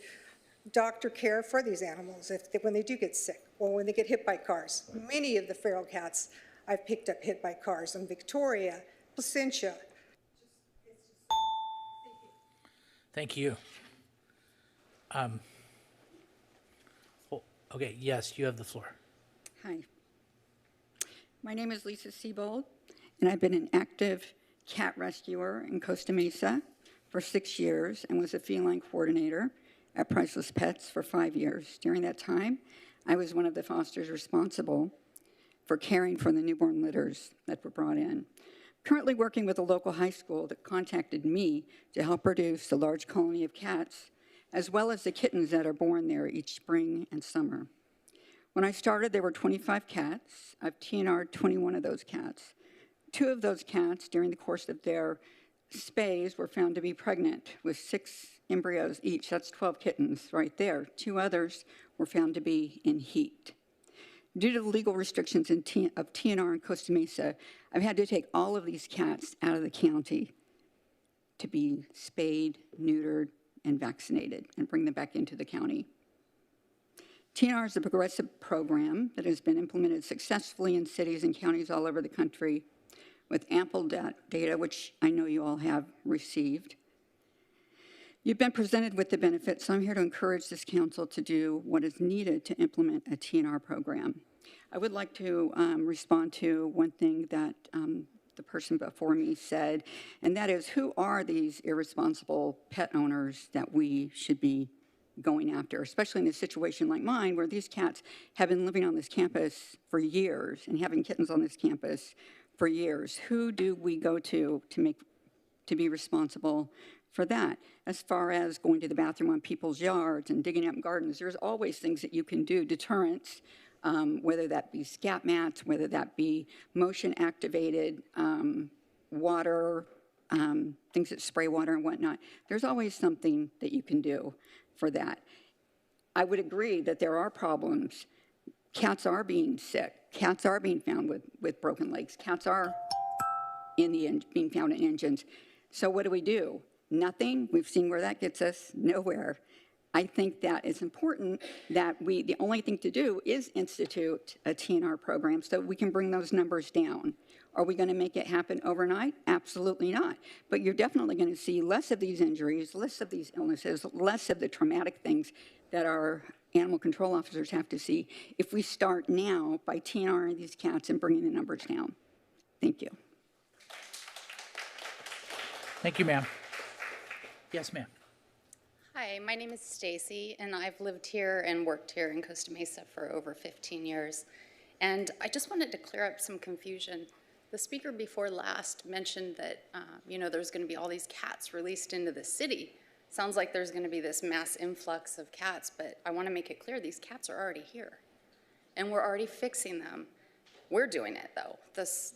doctor care for these animals when they do get sick or when they get hit by cars? Many of the feral cats I've picked up hit by cars in Victoria, Placentia. Thank you. Okay, yes, you have the floor. Hi. My name is Lisa Siebold, and I've been an active cat rescuer in Costa Mesa for 6 years and was a feline coordinator at Priceless Pets for 5 years. During that time, I was one of the fosters responsible for caring for the newborn litters that were brought in. Currently working with a local high school that contacted me to help produce a large colony of cats, as well as the kittens that are born there each spring and summer. When I started, there were 25 cats. I've TNR'd 21 of those cats. 2 of those cats, during the course of their spays, were found to be pregnant with 6 embryos each. That's 12 kittens right there. 2 others were found to be in heat. Due to the legal restrictions of TNR in Costa Mesa, I've had to take all of these cats out of the county to be spayed, neutered, and vaccinated and bring them back into the county. TNR is a progressive program that has been implemented successfully in cities and counties all over the country with ample data, which I know you all have received. You've been presented with the benefits, so I'm here to encourage this council to do what is needed to implement a TNR program. I would like to respond to one thing that the person before me said, and that is, who are these irresponsible pet owners that we should be going after, especially in a situation like mine where these cats have been living on this campus for years and having kittens on this campus for years. Who do we go to be responsible for that? As far as going to the bathroom on people's yards and digging up gardens, there's always things that you can do, deterrents, whether that be scat mats, whether that be motion-activated water, things that spray water and whatnot. There's always something that you can do for that. I would agree that there are problems. Cats are being sick. Cats are being found with broken legs. Cats are being found in engines. So what do? Nothing. We've seen where that gets us. Nowhere. I think that it's important that the only thing to do is institute a TNR program so we can bring those numbers down. Are we going to make it happen overnight? Absolutely not. But you're definitely going to see less of these injuries, less of these illnesses, less of the traumatic things that our animal control officers have to see if we start now by TNRing these cats and bringing the numbers down. Thank you. Thank you, ma'am. Yes, ma'am. Hi, my name is Stacy, and I've lived here and worked here in Costa Mesa for over 15 years. And I just wanted to clear up some confusion. The speaker before last mentioned that, there's going to be all these cats released into the city. Sounds like there's going to be this mass influx of cats, but I want to make it clear these cats are already here, and we're already fixing them. We're doing it, though. This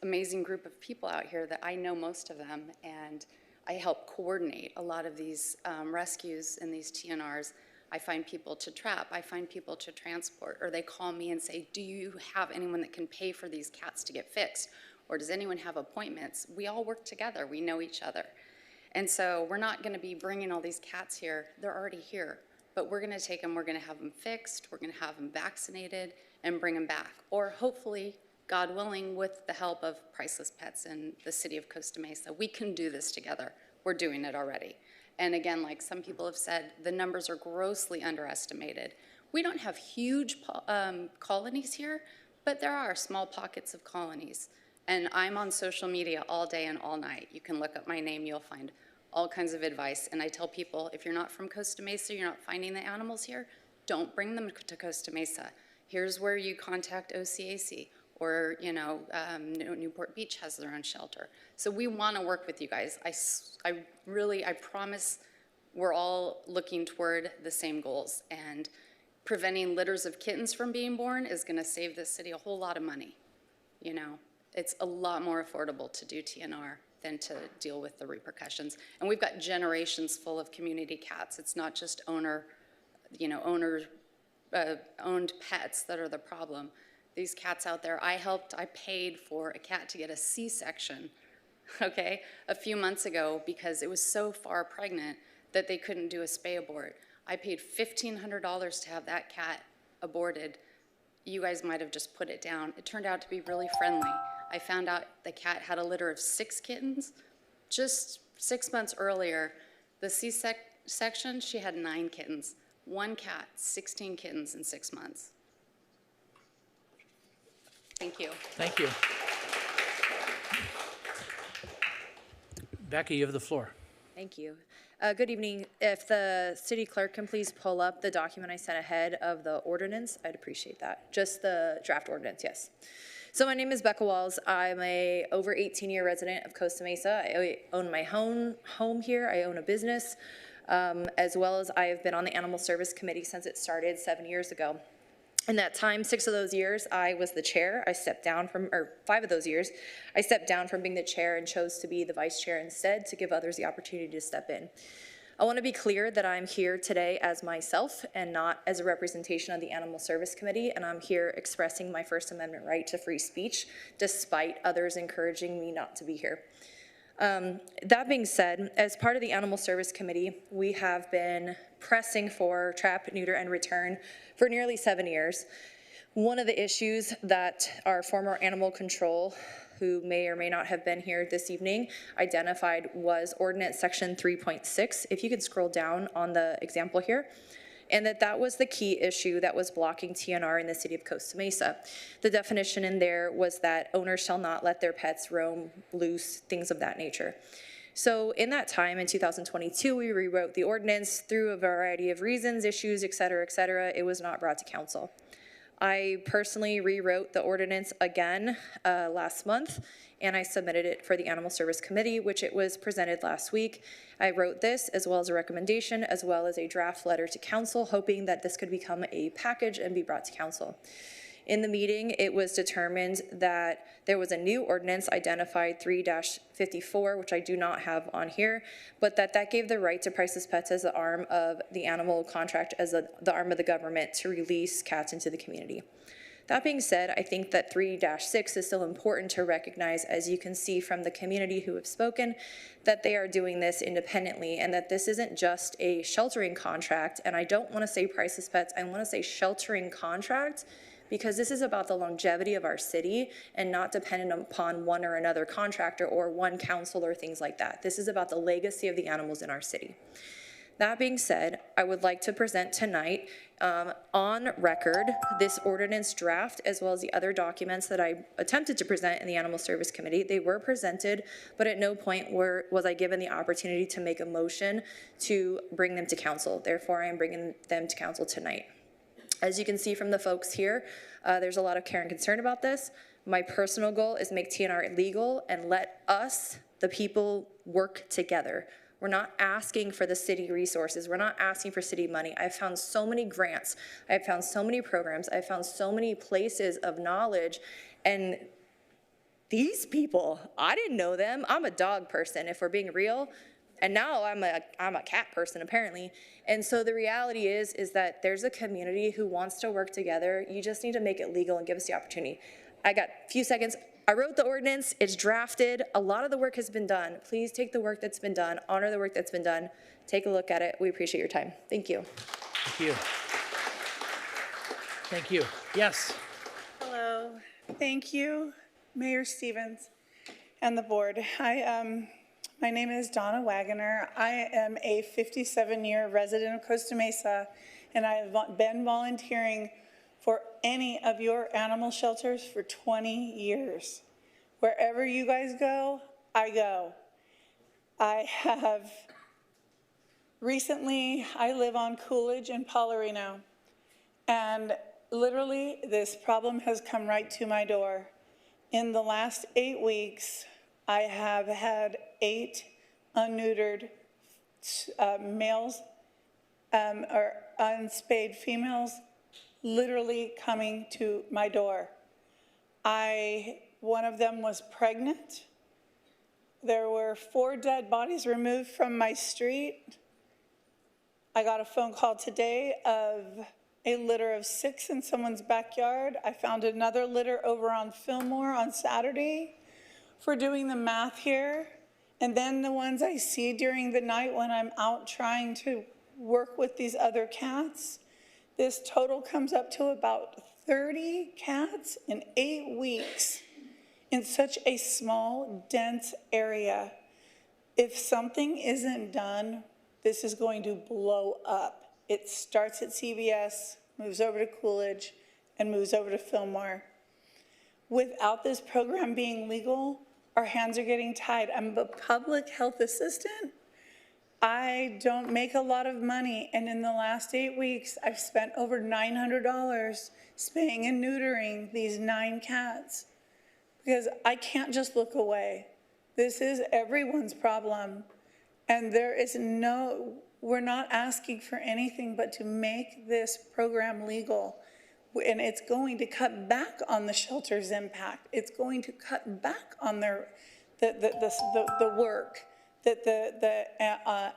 amazing group of people out here that I know most of them, and I help coordinate a lot of these rescues and these TNRs. I find people to trap, I find people to transport, or they call me and say, do you have anyone that can pay for these cats to get fixed? Or does anyone have appointments? We all work together, we know each other. And so we're not gonna be bringing all these cats here, they're already here. But we're gonna take them, we're gonna have them fixed, we're gonna have them vaccinated, and bring them back. Or hopefully, God willing, with the help of Priceless Pets and the city of Costa Mesa, we can do this together. We're doing it already. And again, like some people have said, the numbers are grossly underestimated. We don't have huge colonies here, but there are small pockets of colonies. And I'm on social media all day and all night. You can look up my name, you'll find all kinds of advice. And I tell people, if you're not from Costa Mesa, you're not finding the animals here, don't bring them to Costa Mesa. Here's where you contact OCAC, or Newport Beach has their own shelter. So we want to work with you guys. I promise we're all looking toward the same goals, and preventing litters of kittens from being born is going to save this city a whole lot of money. You know, it's a lot more affordable to do TNR than to deal with the repercussions. And we've got generations full of community cats. It's not just owned pets that are the problem. These cats out there, I paid for a cat to get a C-section, okay, a few months ago because it was so far pregnant that they couldn't do a spay abort. I paid $1,500 to have that cat aborted. You guys might have just put it down. It turned out to be really friendly. I found out the cat had a litter of 6 kittens. Just 6 months earlier, the C-section, she had 9 kittens. 1 cat, 16 kittens in 6 months. Thank you. Thank you. Becky, you have the floor. Thank you. Good evening. If the city clerk can please pull up the document I sent ahead of the ordinance, I'd appreciate that. Just the draft ordinance, yes. So my name is Becca Walls. I'm a over 18-year resident of Costa Mesa. I own my home here. I own a business, as well as I have been on the Animal Service Committee since it started 7 years ago. In that time, 6 of those years, I was the chair. I stepped down from, or 5 of those years, I stepped down from being the chair and chose to be the vice chair instead to give others the opportunity to step in. I want to be clear that I'm here today as myself and not as a representation of the Animal Service Committee, and I'm here expressing my First Amendment right to free speech, despite others encouraging me not to be here. That being said, as part of the Animal Service Committee, we have been pressing for trap, neuter, and return for nearly 7 years. One of the issues that our former animal control, who may or may not have been here this evening, identified was Ordinance Section 3.6. If you could scroll down on the example here. And that was the key issue that was blocking TNR in the city of Costa Mesa. The definition in there was that owners shall not let their pets roam loose, things of that nature. So in that time, in 2022, we rewrote the ordinance through a variety of reasons, issues, et cetera, et cetera. It was not brought to council. I personally rewrote the ordinance again last month, and I submitted it for the Animal Service Committee, which it was presented last week. I wrote this as well as a recommendation, as well as a draft letter to council, hoping that this could become a package and be brought to council. In the meeting, it was determined that there was a new ordinance identified 3-54, which I do not have on here, but that gave the right to Priceless Pets as the arm of the animal contract, as the arm of the government to release cats into the community. That being said, I think that 3-6 is still important to recognize, as you can see from the community who have spoken, that they are doing this independently and that this isn't just a sheltering contract. And I don't want to say Priceless Pets, I want to say sheltering contract, because this is about the longevity of our city and not dependent upon one or another contractor or one council or things like that. This is about the legacy of the animals in our city. That being said, I would like to present tonight on record this ordinance draft, as well as the other documents that I attempted to present in the Animal Service Committee. They were presented, but at no point was I given the opportunity to make a motion to bring them to council. Therefore, I am bringing them to council tonight. As you can see from the folks here, there's a lot of care and concern about this. My personal goal is make TNR illegal and let us, the people, work together. We're not asking for the city resources. We're not asking for city money. I've found so many grants. I've found so many programs. I've found so many places of knowledge. And these people, I didn't know them. I'm a dog person, if we're being real. And now I'm a cat person, apparently. And so the reality is that there's a community who wants to work together. You just need to make it legal and give us the opportunity. I got a few seconds. I wrote the ordinance, it's drafted. A lot of the work has been done. Please take the work that's been done, honor the work that's been done. Take a look at it. We appreciate your time. Thank you. Thank you. Thank you. Yes. Hello. Thank you, Mayor Stevens and the board. My name is Donna Wagoner. I am a 57-year resident of Costa Mesa and I have been volunteering for any of your animal shelters for 20 years. Wherever you guys go, I go. I have recently, I live on Coolidge in Paularino, and literally this problem has come right to my door. In the last 8 weeks, I have had 8 unneutered males or unspayed females literally coming to my door. One of them was pregnant. There were 4 dead bodies removed from my street. I got a phone call today of a litter of 6 in someone's backyard. I found another litter over on Fillmore on Saturday. For doing the math here, and then the ones I see during the night when I'm out trying to work with these other cats, this total comes up to about 30 cats in 8 weeks in such a small, dense area. If something isn't done, this is going to blow up. It starts at CVS, moves over to Coolidge, and moves over to Fillmore. Without this program being legal, our hands are getting tied. I'm a public health assistant. I don't make a lot of money, and in the last 8 weeks, I've spent over $900 spaying and neutering these 9 cats because I can't just look away. This is everyone's problem, and we're not asking for anything but to make this program legal. And it's going to cut back on the shelter's impact. It's going to cut back on the work that the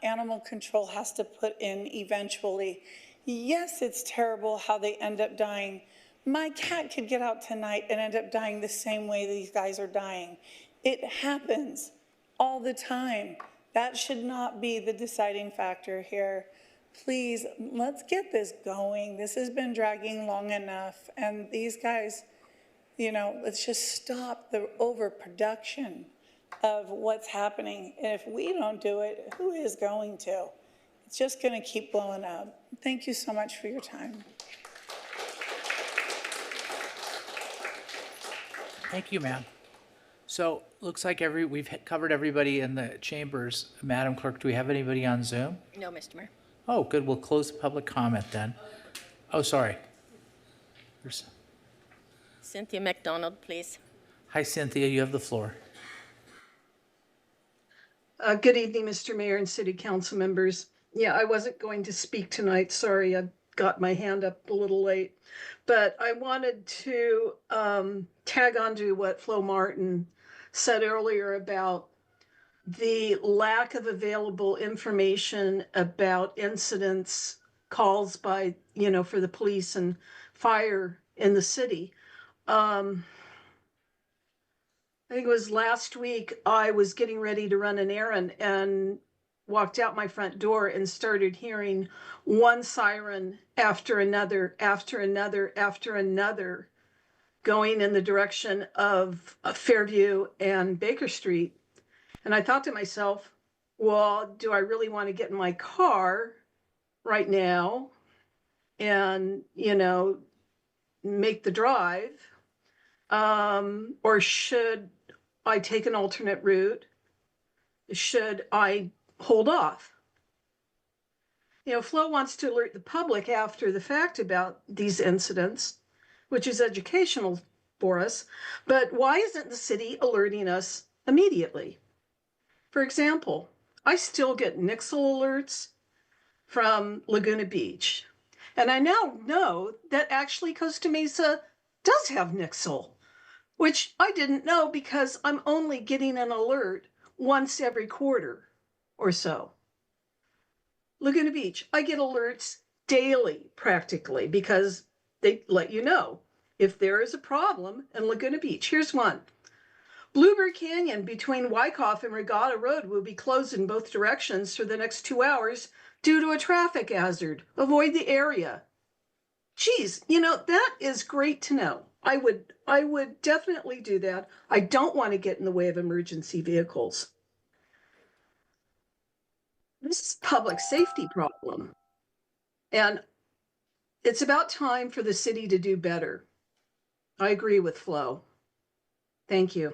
animal control has to put in eventually. Yes, it's terrible how they end up dying. My cat could get out tonight and end up dying the same way these guys are dying. It happens all the time. That should not be the deciding factor here. Please, let's get this going. This has been dragging long enough. And these guys, let's just stop the overproduction of what's happening. And if we don't do it, who is going to? It's just going to keep blowing up. Thank you so much for your time. Thank you, ma'am. So looks like we've covered everybody in the chambers. Madam Clerk, do we have anybody on Zoom? No, Mr. Mayor. Oh, good. We'll close the public comment then. Oh, sorry. Cynthia McDonald, please. Hi, Cynthia. You have the floor. Good evening, Mr. Mayor and City Council members. Yeah, I wasn't going to speak tonight. Sorry, I got my hand up a little late. But I wanted to tag on to what Flo Martin said earlier about the lack of available information about incidents, calls by, for the police and fire in the city. I think it was last week, I was getting ready to run an errand and walked out my front door and started hearing one siren after another, after another, after another, going in the direction of Fairview and Baker Street. And I thought to myself, well, do I really want to get in my car right now and, make the drive? Or should I take an alternate route? Should I hold off? Flo wants to alert the public after the fact about these incidents, which is educational for us. But why isn't the city alerting us immediately? For example, I still get Nixle alerts from Laguna Beach. And I now know that actually Costa Mesa does have Nixle, which I didn't know because I'm only getting an alert once every quarter or so. Laguna Beach, I get alerts daily practically because they let you know if there is a problem in Laguna Beach. Here's one. Bluebird Canyon between Wyckoff and Regatta Road will be closed in both directions for the next 2 hours due to a traffic hazard. Avoid the area. Geez, that is great to know. I would definitely do that. I don't want to get in the way of emergency vehicles. This is a public safety problem. And It's about time for the city to do better. I agree with Flo. Thank you.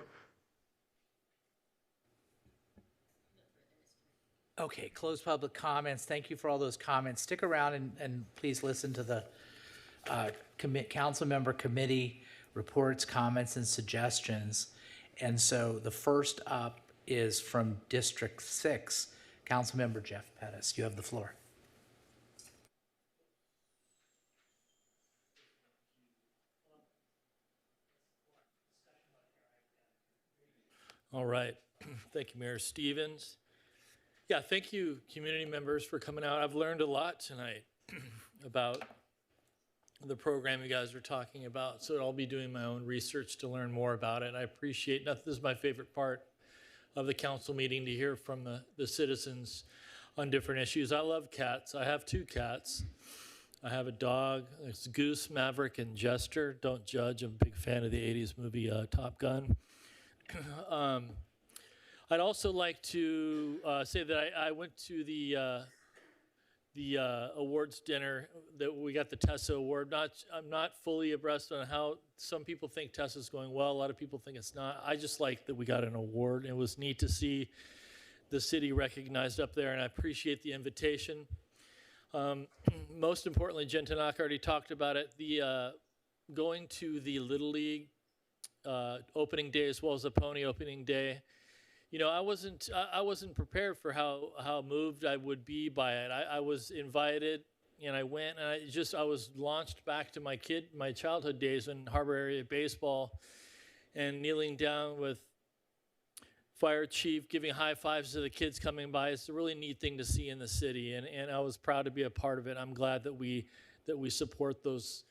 Okay, closed public comments. Thank you for all those comments. Stick around and please listen to the council member committee reports, comments, and suggestions. And so the first up is from District 6, Councilmember Jeff Pettis. You have the floor. All right. Thank you, Mayor Stevens. Yeah, thank you, community members, for coming out. I've learned a lot tonight about the program you guys are talking about, so I'll be doing my own research to learn more about it. I appreciate that. This is my favorite part of the council meeting, to hear from the citizens on different issues. I love cats. I have 2 cats. I have a dog. It's Goose, Maverick, and Jester. Don't judge. I'm a big fan of the 80s movie Top Gun. I'd also like to say that I went to the awards dinner that we got the Tessa Award. I'm not fully abreast on how some people think Tessa's going well. A lot of people think it's not. I just like that we got an award. It was neat to see the city recognized up there, and I appreciate the invitation. Most importantly, Jen Tanaka already talked about it. The going to the Little League opening day as well as the pony opening day. You know, I wasn't prepared for how moved I would be by it. I was invited and I went, and I was launched back to my childhood days in Harbor Area baseball, and kneeling down with Fire Chief, giving high fives to the kids coming by. It's a really neat thing to see in the city, and I was proud to be a part of it. I'm glad that we support those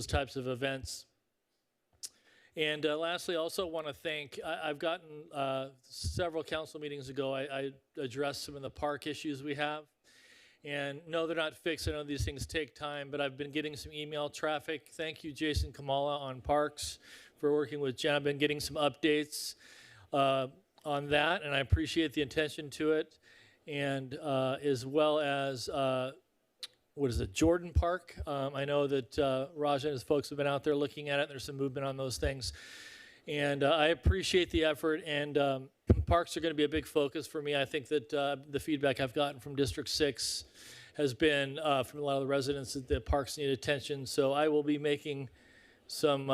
types of events. And lastly, I also want to thank, I've gotten several council meetings ago, I addressed some of the park issues we have. And no, they're not fixed. I know these things take time, but I've been getting some email traffic. Thank you, Jason Kamala on parks, for working with Jen. I've been getting some updates on that, and I appreciate the attention to it. And as well as Jordan Park. I know that Raja and his folks have been out there looking at it. There's some movement on those things. And I appreciate the effort, and parks are going to be a big focus for me. I think that the feedback I've gotten from District 6 has been from a lot of the residents that the parks need attention. So I will be making some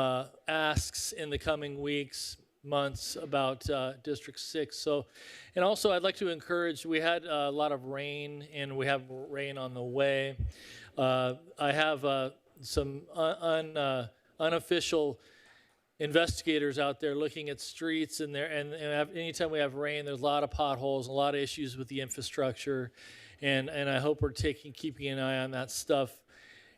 asks in the coming weeks, months about District 6. So, and also I'd like to encourage, we had a lot of rain, and we have rain on the way. I have some unofficial investigators out there looking at streets, and anytime we have rain, there's a lot of potholes, a lot of issues with the infrastructure, and I hope we're keeping an eye on that stuff.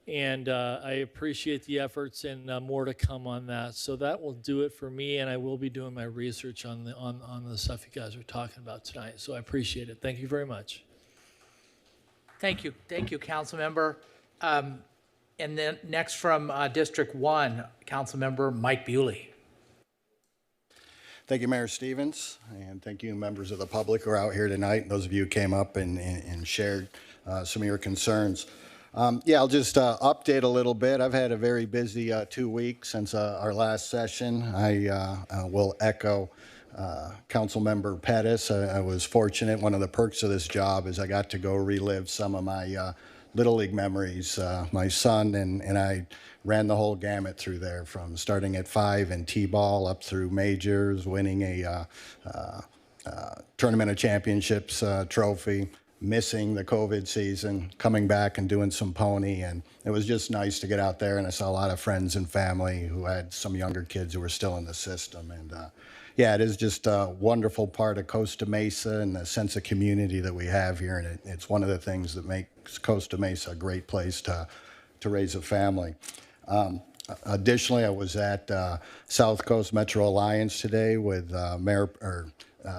And I appreciate the efforts, and more to come on that. So that will do it for me, and I will be doing my research on the stuff you guys are talking about tonight. So I appreciate it. Thank you very much. Thank you, council member. And then next from District 1, Councilmember Mike Bewley. Thank you, Mayor Stevens, and thank you, members of the public who are out here tonight, those of you who came up and shared some of your concerns. Yeah, I'll just update a little bit. I've had a very busy 2 weeks since our last session. I will echo Councilmember Pettis. I was fortunate. One of the perks of this job is I got to go relive some of my Little League memories. My son and I ran the whole gamut through there, from starting at 5 in T-ball up through majors, winning a Tournament of Championships trophy, missing the COVID season, coming back and doing some pony. And it was just nice to get out there, and I saw a lot of friends and family who had some younger kids who were still in the system. And yeah, it is just a wonderful part of Costa Mesa and the sense of community that we have here. And it's one of the things that makes Costa Mesa a great place to raise a family. Additionally, I was at South Coast Metro Alliance today with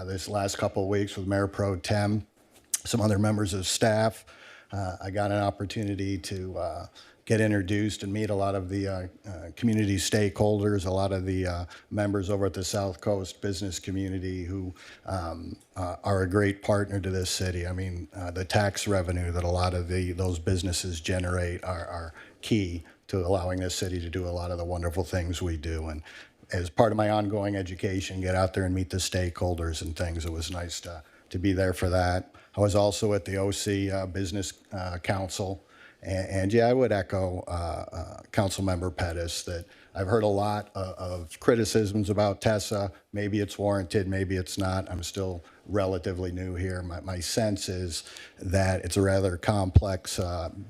this last couple of weeks with Mayor Pro Tem, some other members of staff. I got an opportunity to get introduced and meet a lot of the community stakeholders, a lot of the members over at the South Coast business community who are a great partner to this city. I mean, the tax revenue that a lot of those businesses generate are key to allowing this city to do a lot of the wonderful things we do. And as part of my ongoing education, get out there and meet the stakeholders and things. It was nice to be there for that. I was also at the OC Business Council. And yeah, I would echo Councilmember Pettis that I've heard a lot of criticisms about Tessa. Maybe it's warranted, maybe it's not. I'm still relatively new here. My sense is that it's a rather complex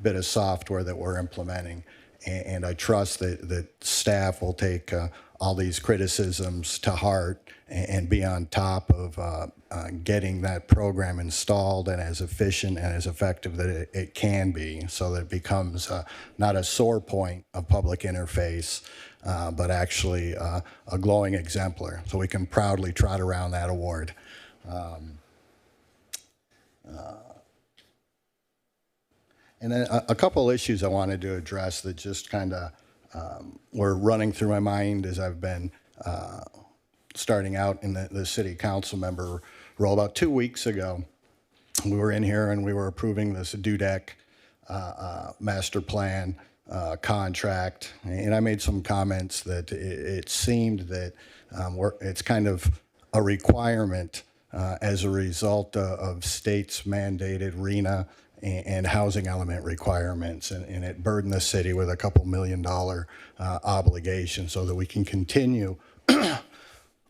bit of software that we're implementing. And I trust that staff will take all these criticisms to heart and be on top of getting that program installed and as efficient and as effective that it can be, so that it becomes not a sore point of public interface, but actually a glowing exemplar, so we can proudly trot around that award. And then a couple issues I wanted to address that just kind of were running through my mind as I've been starting out in the city council member role. About 2 weeks ago, we were in here and we were approving this DUDEC master plan contract, and I made some comments that it seemed that it's kind of a requirement as a result of states mandated RENA and housing element requirements, and it burdened the city with a couple $1 million obligation so that we can continue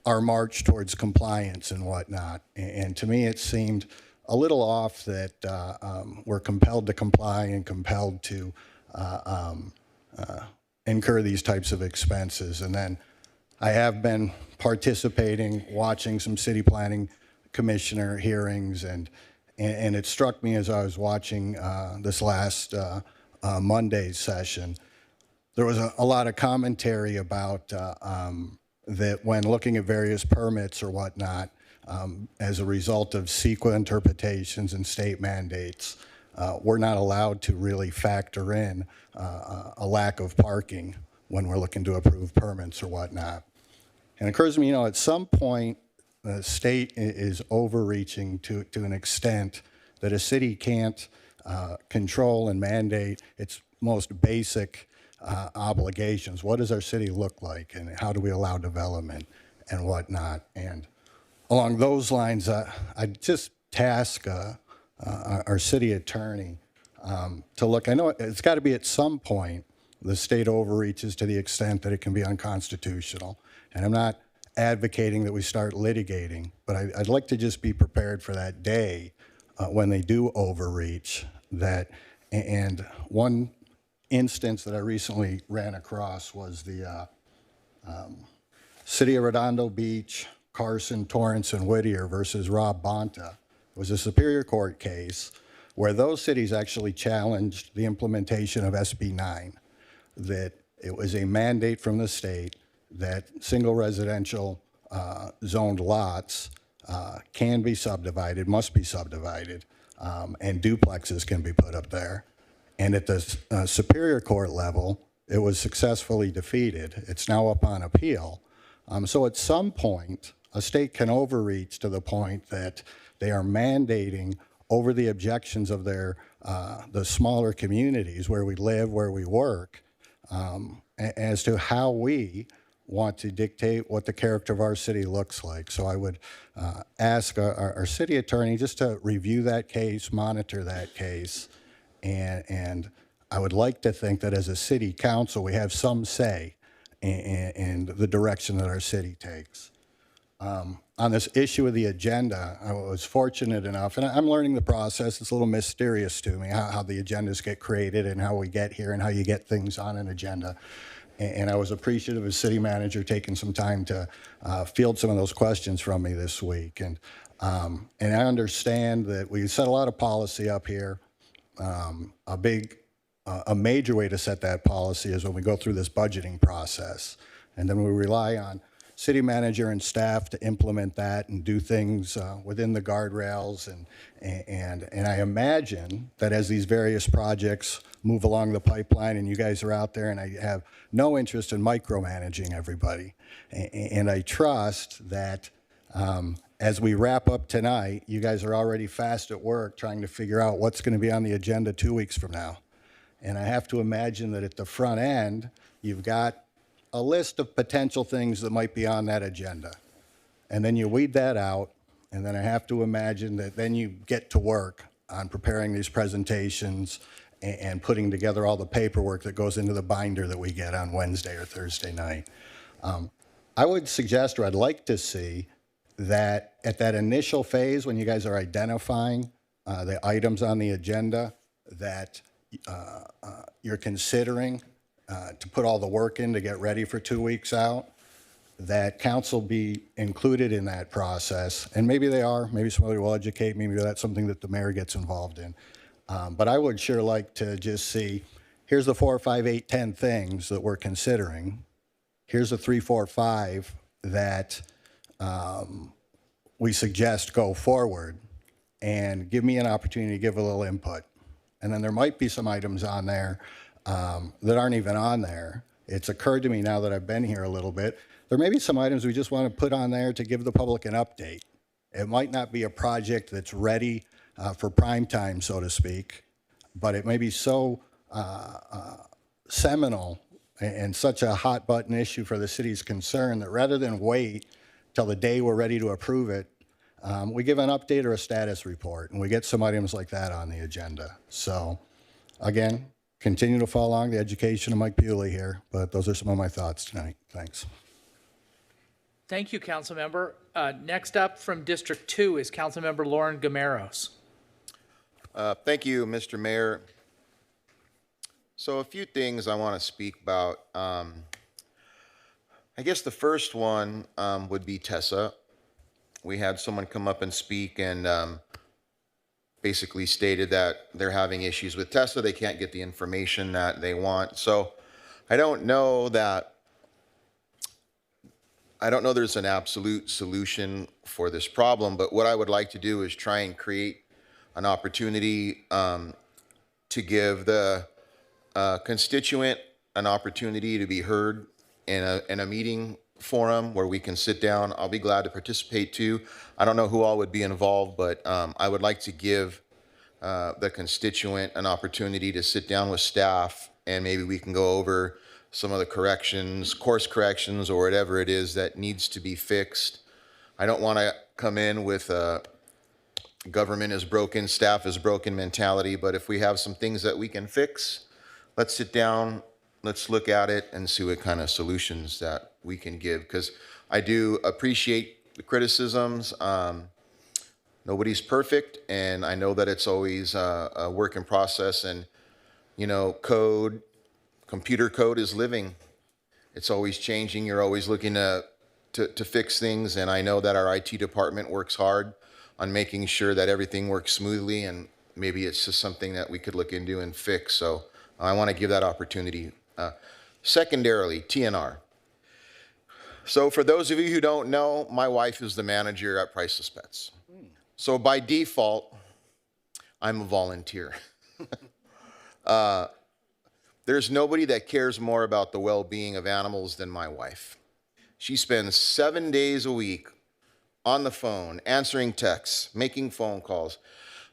our march towards compliance and whatnot. And to me, it seemed a little off that we're compelled to comply and compelled to incur these types of expenses. And then I have been participating, watching some city planning commissioner hearings, and it struck me as I was watching this last Monday's session, there was a lot of commentary about that when looking at various permits or whatnot, as a result of CEQA interpretations and state mandates, we're not allowed to really factor in a lack of parking when we're looking to approve permits or whatnot. And it occurs to me, at some point, the state is overreaching to an extent that a city can't control and mandate its most basic obligations. What does our city look like, and how do we allow development and whatnot? And along those lines, I just task our city attorney to look. I know it's got to be at some point the state overreaches to the extent that it can be unconstitutional. And I'm not advocating that we start litigating, but I'd like to just be prepared for that day when they do overreach. And one instance that I recently ran across was the City of Redondo Beach, Carson, Torrance, and Whittier versus Rob Bonta. It was a Superior Court case where those cities actually challenged the implementation of SB 9, that it was a mandate from the state that single residential zoned lots can be subdivided, must be subdivided, and duplexes can be put up there. And at the Superior Court level, it was successfully defeated. It's now up on appeal. So at some point, a state can overreach to the point that they are mandating over the objections of the smaller communities where we live, where we work, as to how we want to dictate what the character of our city looks like. So I would ask our city attorney just to review that case, monitor that case, and I would like to think that as a city council, we have some say in the direction that our city takes. On this issue of the agenda, I was fortunate enough, and I'm learning the process. It's a little mysterious to me how the agendas get created and how we get here and how you get things on an agenda. And I was appreciative of city manager taking some time to field some of those questions from me this week. And I understand that we set a lot of policy up here. A major way to set that policy is when we go through this budgeting process. And then we rely on city manager and staff to implement that and do things within the guardrails. And I imagine that as these various projects move along the pipeline and you guys are out there, and I have no interest in micromanaging everybody. And I trust that as we wrap up tonight, you guys are already fast at work trying to figure out what's going to be on the agenda 2 weeks from now. And I have to imagine that at the front end, you've got a list of potential things that might be on that agenda. And then you weed that out, and then I have to imagine that then you get to work on preparing these presentations and putting together all the paperwork that goes into the binder that we get on Wednesday or Thursday night. I would suggest, or I'd like to see, that at that initial phase when you guys are identifying the items on the agenda that you're considering to put all the work in to get ready for 2 weeks out, that council be included in that process. And maybe they are, maybe somebody will educate me, maybe that's something that the mayor gets involved in. But I would sure like to just see, here's the 4, 5, 8, 10 things that we're considering. Here's the 3, 4, 5 that we suggest go forward, and give me an opportunity to give a little input. And then there might be some items on there that aren't even on there. It's occurred to me now that I've been here a little bit, there may be some items we just want to put on there to give the public an update. It might not be a project that's ready for prime time, so to speak, but it may be so seminal and such a hot button issue for the city's concern that rather than wait till the day we're ready to approve it, we give an update or a status report, and we get some items like that on the agenda. So again, continue to follow along the education of Mike Bewley here, but those are some of my thoughts tonight. Thanks. Thank you, Councilmember. Next up from District 2 is Councilmember Lauren Gameros. Thank you, Mr. Mayor. So a few things I want to speak about. I guess the first one would be Tessa. We had someone come up and speak and basically stated that they're having issues with Tessa. They can't get the information that they want. So I don't know there's an absolute solution for this problem, but what I would like to do is try and create an opportunity to give the constituent an opportunity to be heard in a meeting forum where we can sit down. I'll be glad to participate too. I don't know who all would be involved, but I would like to give the constituent an opportunity to sit down with staff, and maybe we can go over some of the corrections, course corrections, or whatever it is that needs to be fixed. I don't want to come in with a government is broken, staff is broken mentality, but if we have some things that we can fix, let's sit down, let's look at it and see what kind of solutions that we can give, because I do appreciate the criticisms. Nobody's perfect, and I know that it's always a work in process, and you know, computer code is living. It's always changing. You're always looking to fix things, and I know that our IT department works hard on making sure that everything works smoothly, and maybe it's just something that we could look into and fix. So I want to give that opportunity. Secondarily, TNR. So for those of you who don't know, my wife is the manager at Priceless Pets. So by default, I'm a volunteer. There's nobody that cares more about the well-being of animals than my wife. She spends 7 days a week on the phone, answering texts, making phone calls,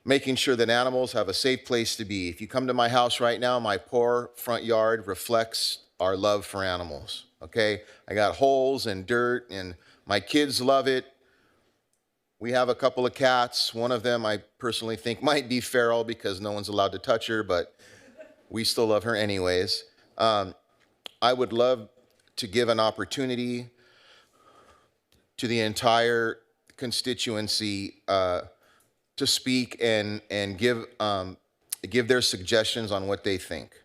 making sure that animals have a safe place to be. If you come to my house right now, my poor front yard reflects our love for animals, okay? I got holes and dirt, and my kids love it. We have a couple of cats. One of them I personally think might be feral because no one's allowed to touch her, but we still love her anyways. I would love to give an opportunity to the entire constituency to speak and give their suggestions on what they think.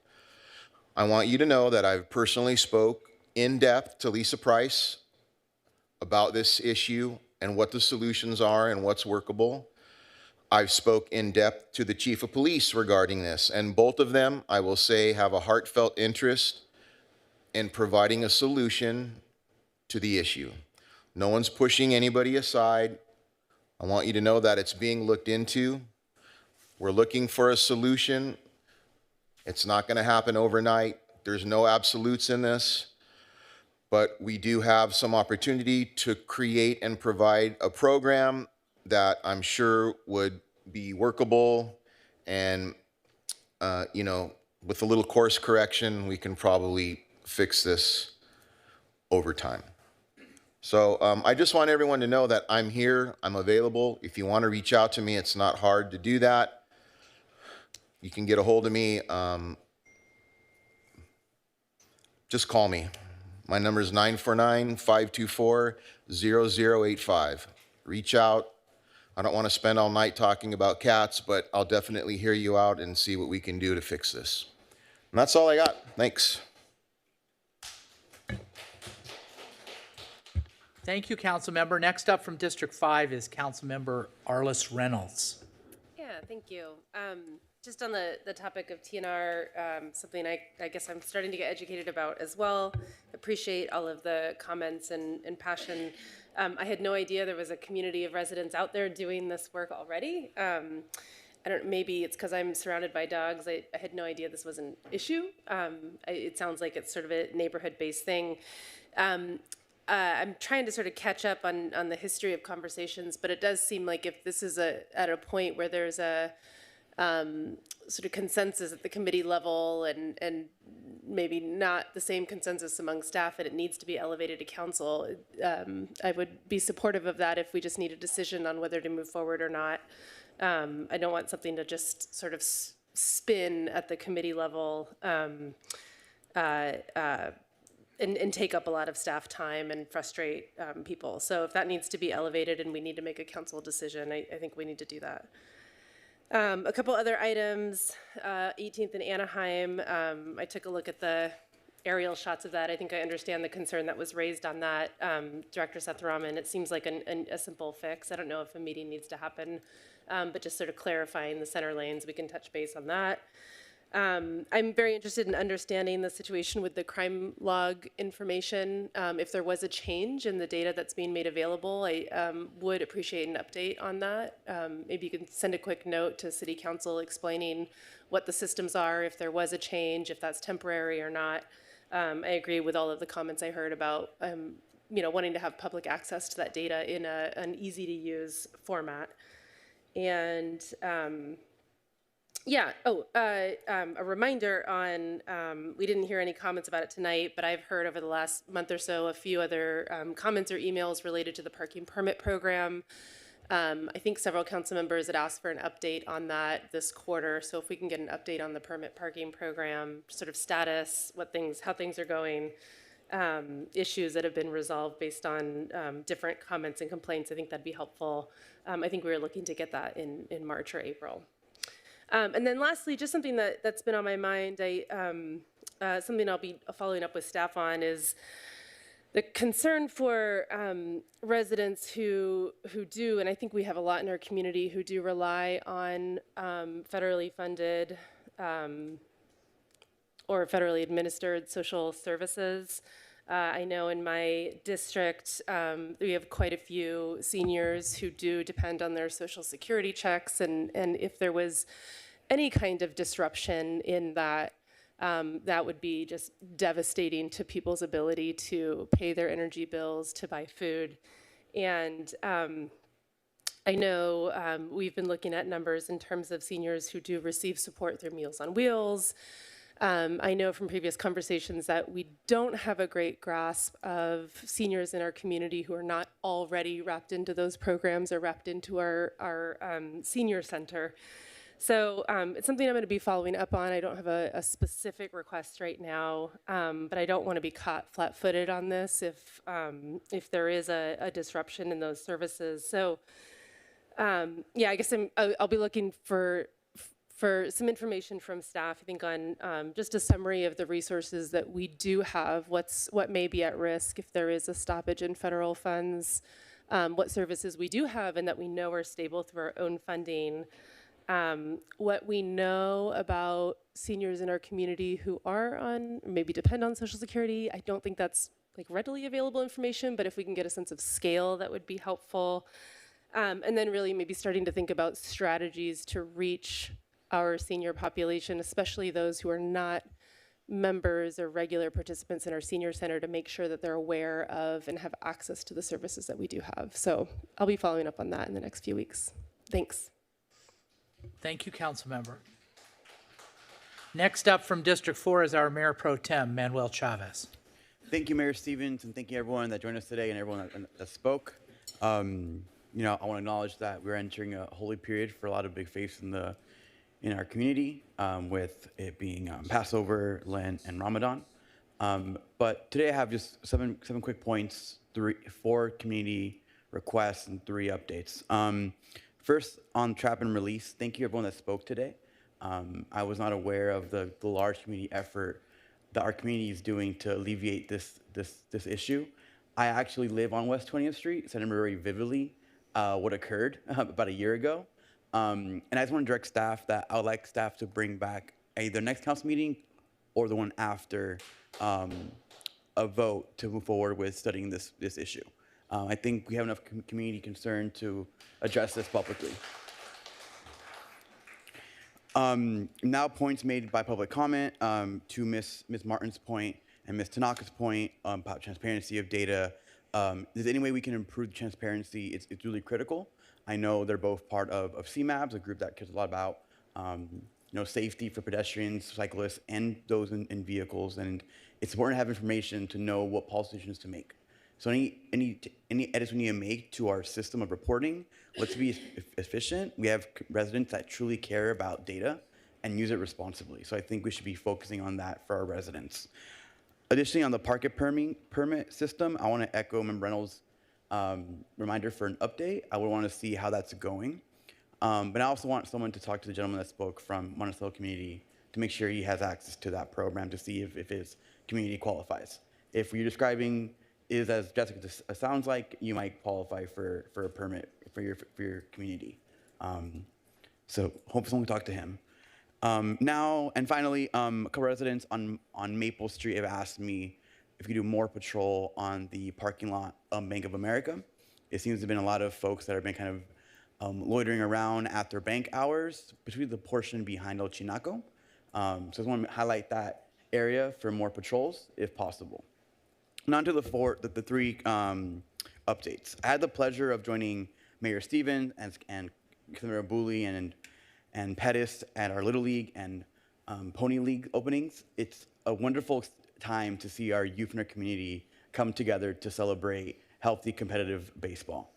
I want you to know that I've personally spoke in depth to Lisa Price about this issue and what the solutions are and what's workable. I've spoke in depth to the chief of police regarding this, and both of them, I will say, have a heartfelt interest in providing a solution to the issue. No one's pushing anybody aside. I want you to know that it's being looked into. We're looking for a solution. It's not going to happen overnight. There's no absolutes in this, but we do have some opportunity to create and provide a program that I'm sure would be workable, and with a little course correction, we can probably fix this over time. So I just want everyone to know that I'm here, I'm available. If you want to reach out to me, it's not hard to do that. You can get a hold of me. Just call me. My number is 949-524-0085. Reach out. I don't want to spend all night talking about cats, but I'll definitely hear you out and see what we can do to fix this. And that's all I got. Thanks. Thank you, Councilmember. Next up from District 5 is Councilmember Arliss Reynolds. Yeah, thank you. Just on the topic of TNR, something I guess I'm starting to get educated about as well. Appreciate all of the comments and passion. I had no idea there was a community of residents out there doing this work already. Maybe it's because I'm surrounded by dogs. I had no idea this was an issue. It sounds like it's sort of a neighborhood-based thing. I'm trying to sort of catch up on the history of conversations, but it does seem like if this is at a point where there's a sort of consensus at the committee level and maybe not the same consensus among staff that it needs to be elevated to council, I would be supportive of that if we just need a decision on whether to move forward or not. I don't want something to just sort of spin at the committee level and take up a lot of staff time and frustrate people. So if that needs to be elevated and we need to make a council decision, I think we need to do that. A couple other items, 18th and Anaheim, I took a look at the aerial shots of that. I think I understand the concern that was raised on that. Director Seth Rahman, it seems like a simple fix. I don't know if a meeting needs to happen, but just sort of clarifying the center lanes, we can touch base on that. I'm very interested in understanding the situation with the crime log information. If there was a change in the data that's being made available, I would appreciate an update on that. Maybe you can send a quick note to City Council explaining what the systems are, if there was a change, if that's temporary or not. I agree with all of the comments I heard about wanting to have public access to that data in an easy-to-use format. And a reminder on, we didn't hear any comments about it tonight, but I've heard over the last month or so a few other comments or emails related to the parking permit program. I think several council members had asked for an update on that this quarter, so if we can get an update on the permit parking program, sort of status, how things are going, issues that have been resolved based on different comments and complaints, I think that'd be helpful. I think we were looking to get that in March or April. And then lastly, just something that's been on my mind, something I'll be following up with staff on is the concern for residents who do, and I think we have a lot in our community, who do rely on federally funded or federally administered social services. I know in my district, we have quite a few seniors who do depend on their Social Security checks, and if there was any kind of disruption in that, that would be just devastating to people's ability to pay their energy bills, to buy food. And I know we've been looking at numbers in terms of seniors who do receive support through Meals on Wheels. I know from previous conversations that we don't have a great grasp of seniors in our community who are not already wrapped into those programs or wrapped into our senior center. So it's something I'm going to be following up on. I don't have a specific request right now, but I don't want to be caught flat-footed on this if there is a disruption in those services. So yeah, I guess I'll be looking for some information from staff, I think, on just a summary of the resources that we do have, what may be at risk if there is a stoppage in federal funds, what services we do have and that we know are stable through our own funding, what we know about seniors in our community who are on, maybe depend on Social Security. I don't think that's like readily available information, but if we can get a sense of scale, that would be helpful. And then really maybe starting to think about strategies to reach our senior population, especially those who are not members or regular participants in our senior center, to make sure that they're aware of and have access to the services that we do have. So I'll be following up on that in the next few weeks. Thanks. Thank you, Councilmember. Next up from District 4 is our Mayor Pro Tem, Manuel Chavez. Thank you, Mayor Stevens, and thank you everyone that joined us today and everyone that spoke. I want to acknowledge that we're entering a holy period for a lot of big faiths in our community, with it being Passover, Lent, and Ramadan. But today I have just seven quick points, 4 community requests, and 3 updates. First, on trap and release, thank you everyone that spoke today. I was not aware of the large community effort that our community is doing to alleviate this issue. I actually live on West 20th Street, so I remember very vividly what occurred about a year ago. And I just want to direct staff that I would like staff to bring back either next council meeting or the one after a vote to move forward with studying this issue. I think we have enough community concern to address this publicly. Now points made by public comment, to Ms. Martin's point and Ms. Tanaka's point about transparency of data. Is there any way we can improve transparency? It's really critical. I know they're both part of CMABS, a group that cares a lot about safety for pedestrians, cyclists, and those in vehicles. And it's important to have information to know what policy decisions to make. So any edits we need to make to our system of reporting, let's be efficient. We have residents that truly care about data and use it responsibly. So I think we should be focusing on that for our residents. Additionally, on the parking permit system, I want to echo Member Reynolds' reminder for an update. I would want to see how that's going. But I also want someone to talk to the gentleman that spoke from Monticello community to make sure he has access to that program to see if his community qualifies. If you're describing is as Jessica sounds like, you might qualify for a permit for your community. So hope someone can talk to him. Now, and finally, a couple residents on Maple Street have asked me if we could do more patrol on the parking lot of Bank of America. It seems to have been a lot of folks that have been kind of loitering around after bank hours, particularly the portion behind El Chinaco. So I just want to highlight that area for more patrols if possible. And on to the 3 updates. I had the pleasure of joining Mayor Stevens and Senator Booley and Pettis at our Little League and Pony League openings. It's a wonderful time to see our youth in our community come together to celebrate healthy, competitive baseball.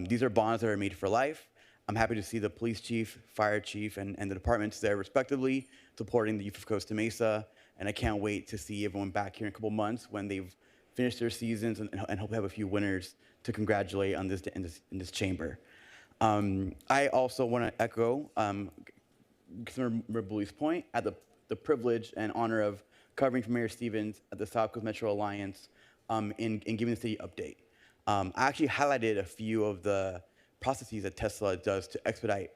These are bonds that are made for life. I'm happy to see the police chief, fire chief, and the departments there respectively supporting the youth of Costa Mesa. And I can't wait to see everyone back here in a couple months when they've finished their seasons and hope to have a few winners to congratulate on in this chamber. I also want to echo Senator Booley's point at the privilege and honor of covering for Mayor Stevens at the South Coast Metro Alliance in giving the city update. I actually highlighted a few of the processes that Tesla does to expedite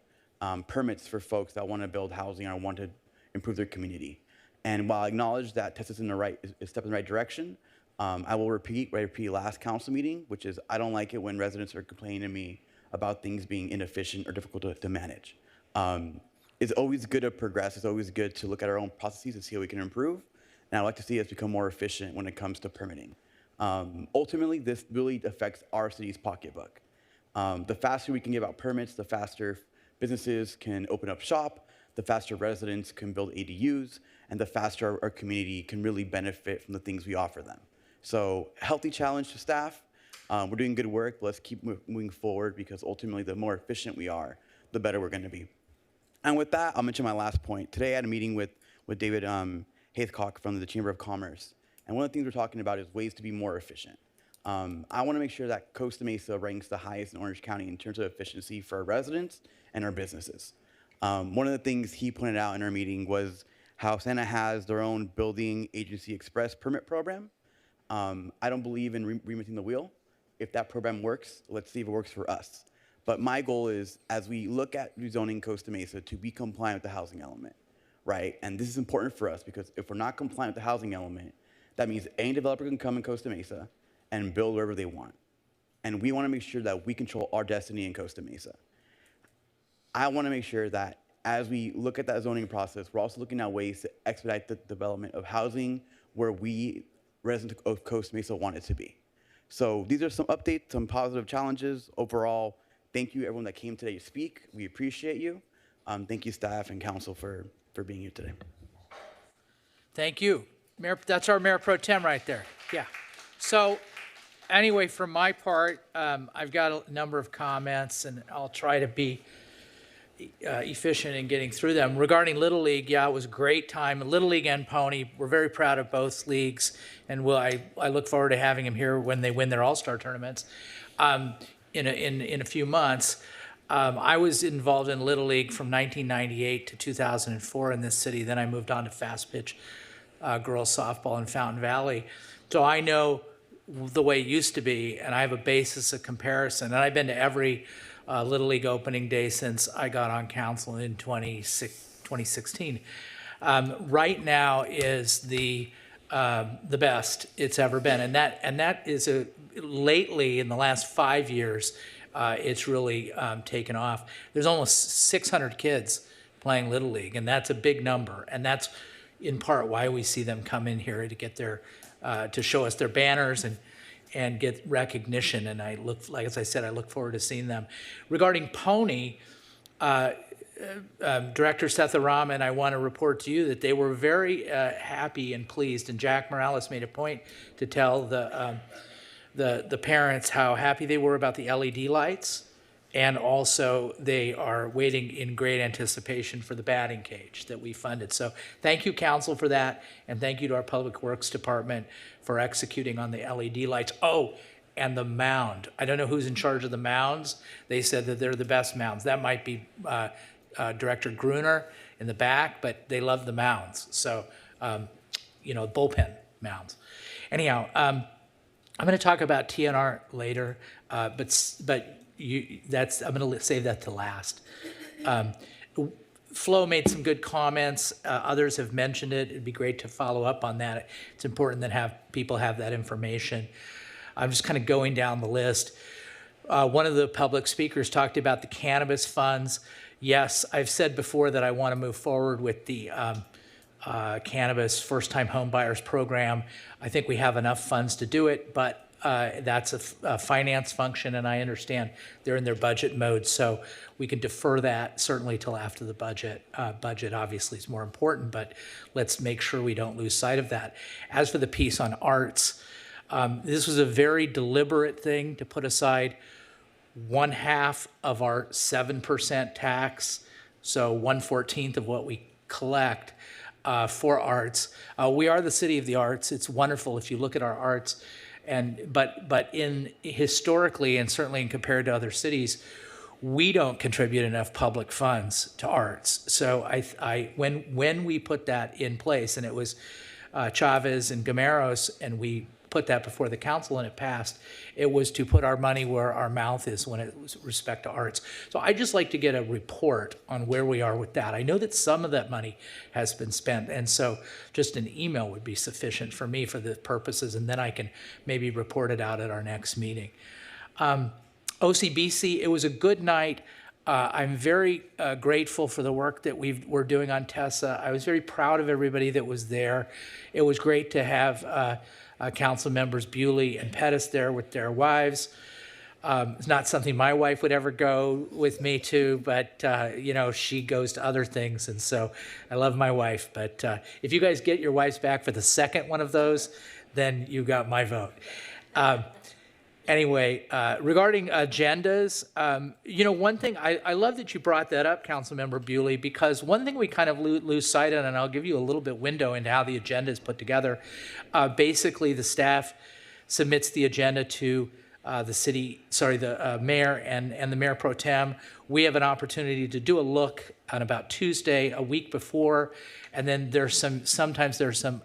permits for folks that want to build housing or want to improve their community. And while I acknowledge that Tesla's is a step in the right direction, I will repeat what I repeated last council meeting, which is I don't like it when residents are complaining to me about things being inefficient or difficult to manage. It's always good to progress. It's always good to look at our own processes and see how we can improve. And I'd like to see us become more efficient when it comes to permitting. Ultimately, this really affects our city's pocketbook. The faster we can give out permits, the faster businesses can open up shop, the faster residents can build ADUs, and the faster our community can really benefit from the things we offer them. So healthy challenge to staff. We're doing good work. Let's keep moving forward because ultimately the more efficient we are, the better we're going to be. And with that, I'll mention my last point. Today I had a meeting with David Haithcock from the Chamber of Commerce. And one of the things we're talking about is ways to be more efficient. I want to make sure that Costa Mesa ranks the highest in Orange County in terms of efficiency for our residents and our businesses. One of the things he pointed out in our meeting was how Santa has their own Building Agency Express permit program. I don't believe in reinventing the wheel. If that program works, let's see if it works for us. But my goal is, as we look at rezoning Costa Mesa, to be compliant with the housing element, right? And this is important for us because if we're not compliant with the housing element, That means any developer can come in Costa Mesa and build wherever they want. And we want to make sure that we control our destiny in Costa Mesa. I want to make sure that as we look at that zoning process, we're also looking at ways to expedite the development of housing where we, residents of Costa Mesa, want it to be. So these are some updates, some positive challenges. Overall, thank you everyone that came today to speak. We appreciate you. Thank you staff and council for being here today. Thank you. Mayor, that's our Mayor Pro Tem right there. Yeah. So anyway, for my part, I've got a number of comments, and I'll try to be efficient in getting through them. Regarding Little League, yeah, it was a great time. Little League and Pony, we're very proud of both leagues, and I look forward to having them here when they win their All-Star tournaments in a few months. I was involved in Little League from 1998 to 2004 in this city. Then I moved on to fast pitch girls softball in Fountain Valley. So I know the way it used to be, and I have a basis of comparison. And I've been to every Little League opening day since I got on council in 2016. Right now is the best it's ever been, and that is lately in the last 5 years, it's really taken off. There's almost 600 kids playing Little League, and that's a big number, and that's in part why we see them come in here to get their to show us their banners and get recognition. And like as I said, I look forward to seeing them. Regarding Pony, Director Setharaman, I want to report to you that they were very happy and pleased, and Jack Morales made a point to tell the parents how happy they were about the LED lights, and also they are waiting in great anticipation for the batting cage that we funded. So thank you, council, for that, and thank you to our Public Works Department for executing on the LED lights. Oh, and the mound. I don't know who's in charge of the mounds. They said that they're the best mounds. That might be Director Gruner in the back, but they love the mounds. So, bullpen mounds. Anyhow, I'm going to talk about TNR later, but I'm going to save that to last. Flo made some good comments. Others have mentioned it. It'd be great to follow up on that. It's important that people have that information. I'm just kind of going down the list. One of the public speakers talked about the cannabis funds. Yes, I've said before that I want to move forward with the cannabis first-time home buyers program. I think we have enough funds to do it, but that's a finance function, and I understand they're in their budget mode, so we can defer that certainly till after the budget. Budget obviously is more important, but let's make sure we don't lose sight of that. As for the piece on arts, this was a very deliberate thing to put aside 1/2 of our 7% tax, so 1/14 of what we collect for arts. We are the city of the arts. It's wonderful if you look at our arts. But historically, and certainly compared to other cities, we don't contribute enough public funds to arts. So when we put that in place, and it was Chavez and Gameros, and we put that before the council and it passed, it was to put our money where our mouth is when it was respect to arts. So I'd just like to get a report on where we are with that. I know that some of that money has been spent, and so just an email would be sufficient for me for the purposes, and then I can maybe report it out at our next meeting. OCBC, it was a good night. I'm very grateful for the work that we're doing on Tessa. I was very proud of everybody that was there. It was great to have council members Bewley and Pettis there with their wives. It's not something my wife would ever go with me to, but she goes to other things, and so I love my wife. But if you guys get your wives back for the second one of those, then you got my vote. Anyway, regarding agendas, one thing, I love that you brought that up, Councilmember Bewley, because one thing we kind of lose sight of, and I'll give you a little bit window into how the agenda is put together. Basically, the staff submits the agenda to the mayor and the mayor pro tem. We have an opportunity to do a look on about Tuesday, a week before, and then sometimes there's some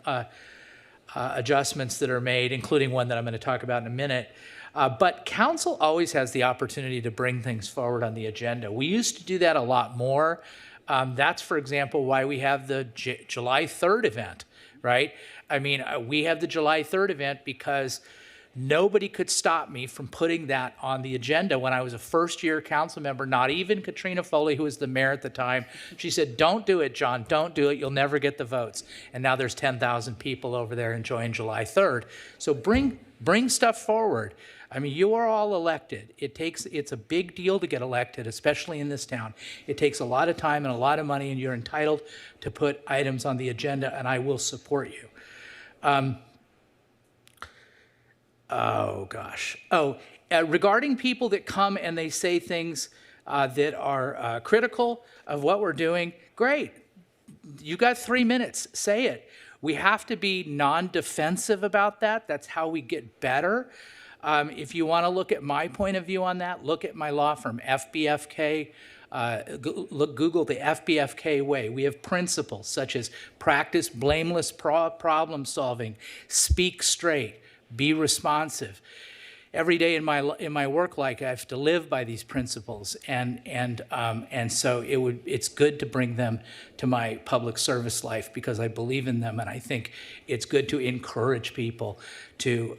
adjustments that are made, including one that I'm going to talk about in a minute. But council always has the opportunity to bring things forward on the agenda. We used to do that a lot more. That's, for example, why we have the July 3rd event, right? I mean, we have the July 3rd event because nobody could stop me from putting that on the agenda when I was a first-year council member, not even Katrina Foley, who was the mayor at the time. She said, don't do it, John, don't do it. You'll never get the votes. And now there's 10,000 people over there enjoying July 3rd. So bring stuff forward. I mean, you are all elected. It's a big deal to get elected, especially in this town. It takes a lot of time and a lot of money, and you're entitled to put items on the agenda, and I will support you. Oh, gosh. Regarding people that come and they say things that are critical of what we're doing, great. You got 3 minutes. Say it. We have to be non-defensive about that. That's how we get better. If you want to look at my point of view on that, look at my law firm, FBFK. Google the FBFK way. We have principles such as practice blameless problem solving, speak straight, be responsive. Every day in my work life, I have to live by these principles, and so it's good to bring them to my public service life because I believe in them, and I think it's good to encourage people to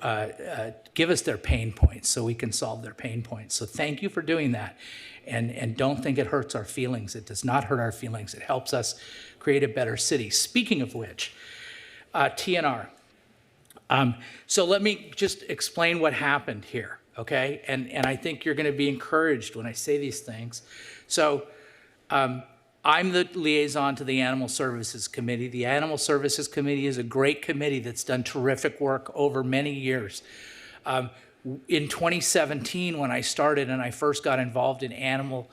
give us their pain points so we can solve their pain points. So thank you for doing that, and don't think it hurts our feelings. It does not hurt our feelings. It helps us create a better city. Speaking of which, TNR. So let me just explain what happened here, okay? And I think you're going to be encouraged when I say these things. So I'm the liaison to the Animal Services Committee. The Animal Services Committee is a great committee that's done terrific work over many years. In 2017, when I started and I first got involved in animal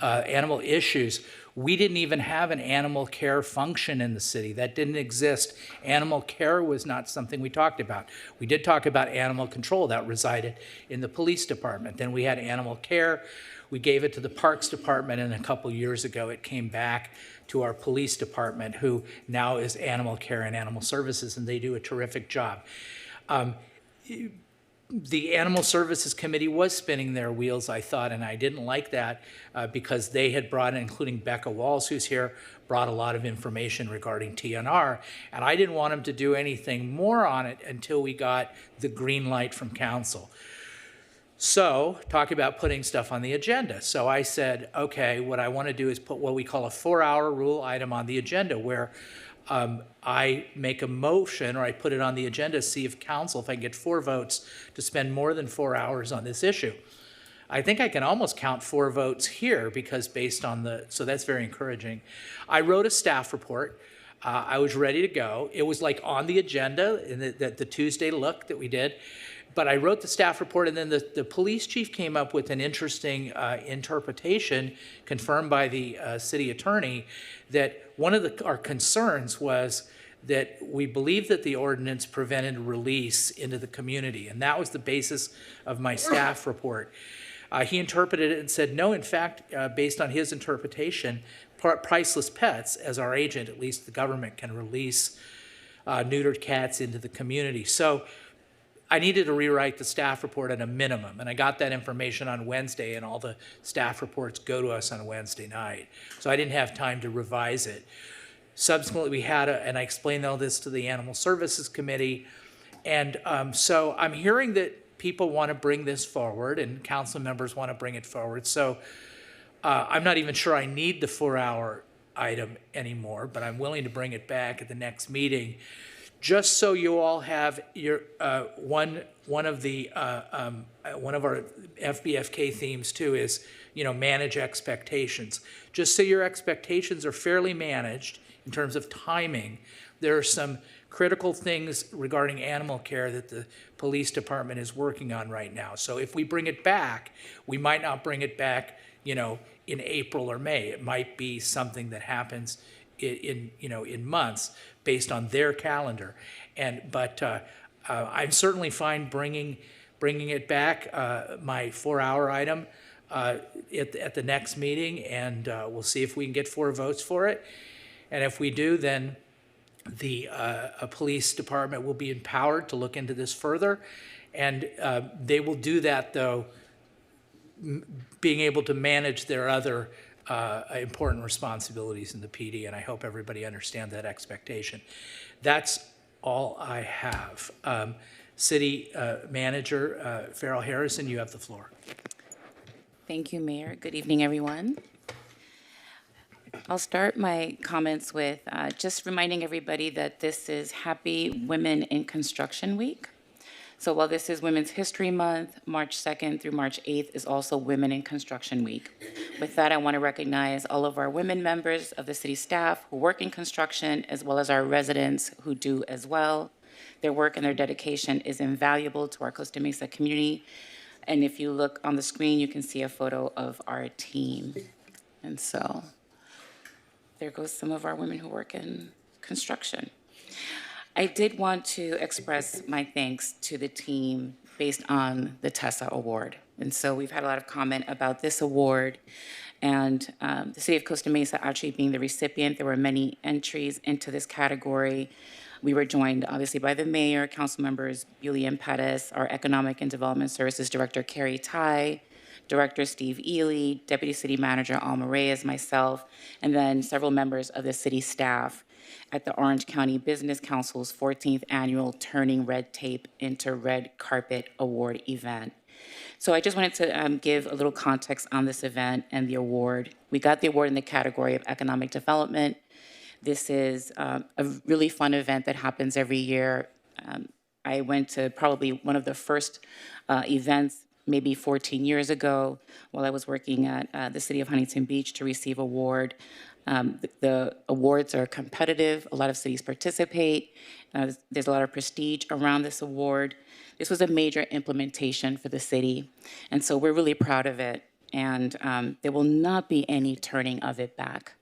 issues, we didn't even have an animal care function in the city. That didn't exist. Animal care was not something we talked about. We did talk about animal control. That resided in the police department. Then we had animal care. We gave it to the Parks Department, and a couple years ago it came back to our police department, who now is Animal Care and Animal Services, and they do a terrific job. The Animal Services Committee was spinning their wheels, I thought, and I didn't like that because they had brought in, including Becca Walls, who's here, brought a lot of information regarding TNR, and I didn't want them to do anything more on it until we got the green light from council. So, talk about putting stuff on the agenda. So I said, okay, what I want to do is put what we call a 4-hour rule item on the agenda, where I make a motion, or I put it on the agenda, see if council, if I can get 4 votes to spend more than 4 hours on this issue. I think I can almost count 4 votes here because based on so that's very encouraging. I wrote a staff report. I was ready to go. It was like on the agenda in the Tuesday look that we did. But I wrote the staff report, and then the police chief came up with an interesting interpretation confirmed by the city attorney that one of our concerns was that we believe that the ordinance prevented release into the community, and that was the basis of my staff report. He interpreted it and said, no, in fact, based on his interpretation, Priceless Pets, as our agent, at least the government, can release neutered cats into the community. So I needed to rewrite the staff report at a minimum, and I got that information on Wednesday, and all the staff reports go to us on Wednesday night. So I didn't have time to revise it. Subsequently, we had and I explained all this to the Animal Services Committee, and so I'm hearing that people want to bring this forward, and council members want to bring it forward. So I'm not even sure I need the 4-hour item anymore, but I'm willing to bring it back at the next meeting. Just so you all have your one of our FBFK themes too is, manage expectations. Just so your expectations are fairly managed in terms of timing, there are some critical things regarding animal care that the police department is working on right now. So if we bring it back, we might not bring it back, in April or May. It might be something that happens in months based on their calendar, but I'm certainly fine bringing it back, my 4-hour item at the next meeting, and we'll see if we can get 4 votes for it. And if we do, then the police department will be empowered to look into this further, and they will do that, though, being able to manage their other important responsibilities in the PD, and I hope everybody understands that expectation. That's all I have. City Manager Farrell Harrison, you have the floor. Thank you, Mayor. Good evening, everyone. I'll start my comments with just reminding everybody that this is Happy Women in Construction Week. So while this is Women's History Month, March 2nd through March 8th is also Women in Construction Week. With that, I want to recognize all of our women members of the city staff who work in construction, as well as our residents who do as well. Their work and their dedication is invaluable to our Costa Mesa community. And if you look on the screen, you can see a photo of our team. And so there goes some of our women who work in construction. I did want to express my thanks to the team based on the TESA award. And so we've had a lot of comment about this award and the city of Costa Mesa actually being the recipient. There were many entries into this category. We were joined obviously by the mayor, council members, Julian Pettis, our Economic and Development Services Director, Carrie Tai, Director Steve Ely, Deputy City Manager Alma Reyes, myself, and then several members of the city staff at the Orange County Business Council's 14th annual Turning Red Tape into Red Carpet Award event. So I just wanted to give a little context on this event and the award. We got the award in the category of economic development. This is a really fun event that happens every year. I went to probably one of the first events maybe 14 years ago while I was working at the city of Huntington Beach to receive award. The awards are competitive. A lot of cities participate. There's a lot of prestige around this award. This was a major implementation for the city, and so we're really proud of it. And there will not be any turning of it back.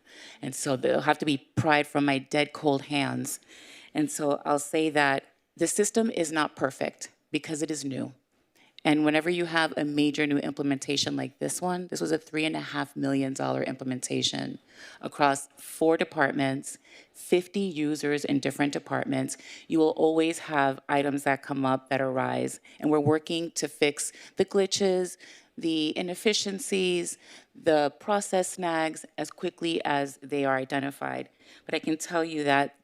And so there'll have to be pride from my dead cold hands. And so I'll say that the system is not perfect because it is new. And whenever you have a major new implementation like this one, this was a $3.5 million implementation across 4 departments, 50 users in different departments. You will always have items that come up that arise, and we're working to fix the glitches, the inefficiencies, the process snags as quickly as they are identified. But I can tell you that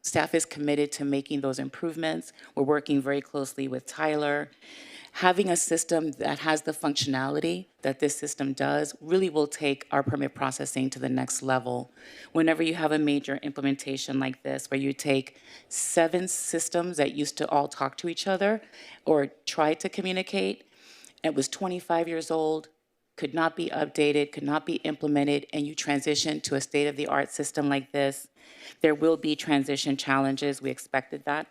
staff is committed to making those improvements. We're working very closely with Tyler. Having a system that has the functionality that this system does really will take our permit processing to the next level. Whenever you have a major implementation like this, where you take 7 systems that used to all talk to each other or try to communicate, it was 25 years old, could not be updated, could not be implemented, and you transition to a state-of-the-art system like this, there will be transition challenges. We expected that.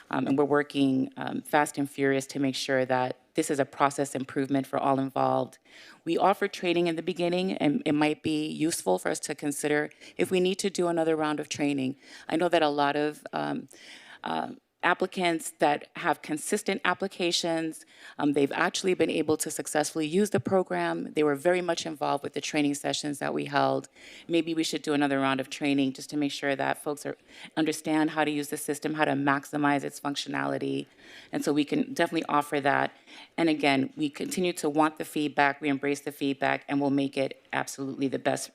And we're working fast and furious to make sure that this is a process improvement for all involved. We offer training in the beginning, and it might be useful for us to consider if we need to do another round of training. I know that a lot of applicants that have consistent applications, they've actually been able to successfully use the program. They were very much involved with the training sessions that we held. Maybe we should do another round of training just to make sure that folks understand how to use the system, how to maximize its functionality. And so we can definitely offer that. And again, we continue to want the feedback, we embrace the feedback, and we'll make it absolutely the best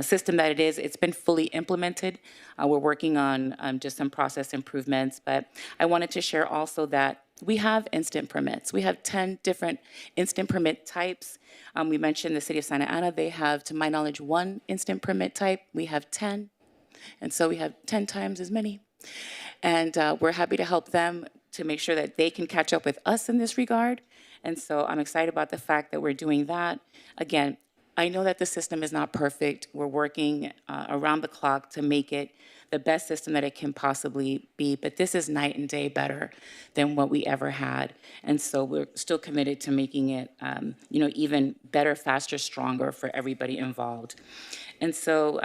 system that it is. It's been fully implemented. We're working on just some process improvements, but I wanted to share also that we have instant permits. We have 10 different instant permit types. We mentioned the city of Santa Ana. They have, to my knowledge, 1 instant permit type. We have 10, and so we have 10 times as many. And we're happy to help them to make sure that they can catch up with us in this regard. And so I'm excited about the fact that we're doing that. Again, I know that the system is not perfect. We're working around the clock to make it the best system that it can possibly be, but this is night and day better than what we ever had. And so we're still committed to making it even better, faster, stronger for everybody involved. And so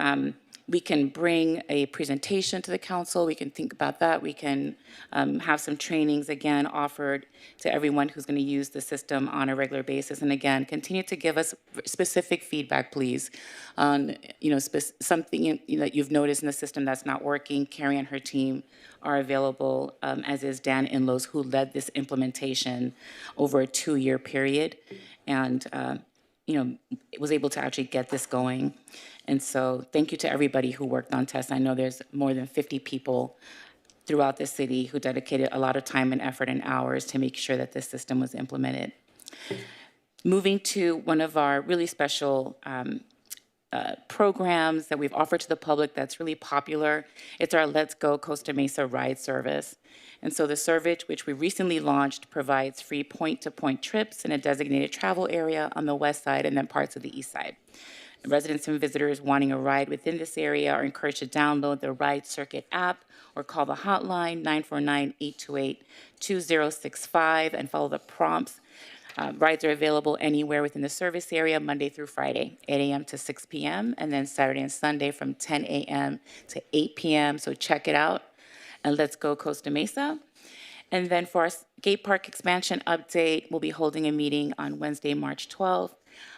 we can bring a presentation to the council. We can think about that. We can have some trainings, again, offered to everyone who's going to use the system on a regular basis. And again, continue to give us specific feedback, please, on something that you've noticed in the system that's not working. Carrie and her team are available, as is Dan Inlows, who led this implementation over a 2-year period, and was able to actually get this going. And so thank you to everybody who worked on tests. I know there's more than 50 people throughout the city who dedicated a lot of time and effort and hours to make sure that this system was implemented. Moving to one of our really special programs that we've offered to the public that's really popular. It's our Let's Go Costa Mesa ride service. And so the service, which we recently launched, provides free point-to-point trips in a designated travel area on the west side and then parts of the east side. Residents and visitors wanting a ride within this area are encouraged to download the Ride Circuit app or call the hotline 949-828-2065 and follow the prompts. Rides are available anywhere within the service area, Monday through Friday, 8 a.m. to 6 p.m., and then Saturday and Sunday from 10 a.m. to 8 p.m. So check it out, and let's go Costa Mesa. And then for our skate park expansion update, we'll be holding a meeting on Wednesday, March 12th.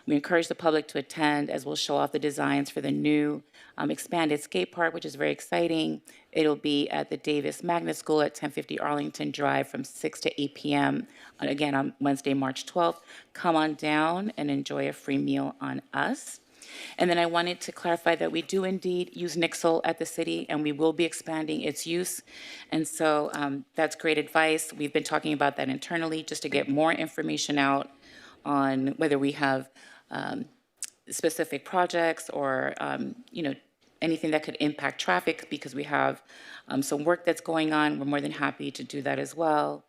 We encourage the public to attend as we'll show off the designs for the new expanded skate park, which is very exciting. It'll be at the Davis Magnet School at 1050 Arlington Drive from 6 to 8 p.m. Again, on Wednesday, March 12th. Come on down and enjoy a free meal on us. And then I wanted to clarify that we do indeed use Nixle at the city, and we will be expanding its use. And so that's great advice. We've been talking about that internally just to get more information out on whether we have specific projects or, anything that could impact traffic, because we have some work that's going on. We're more than happy to do that as well.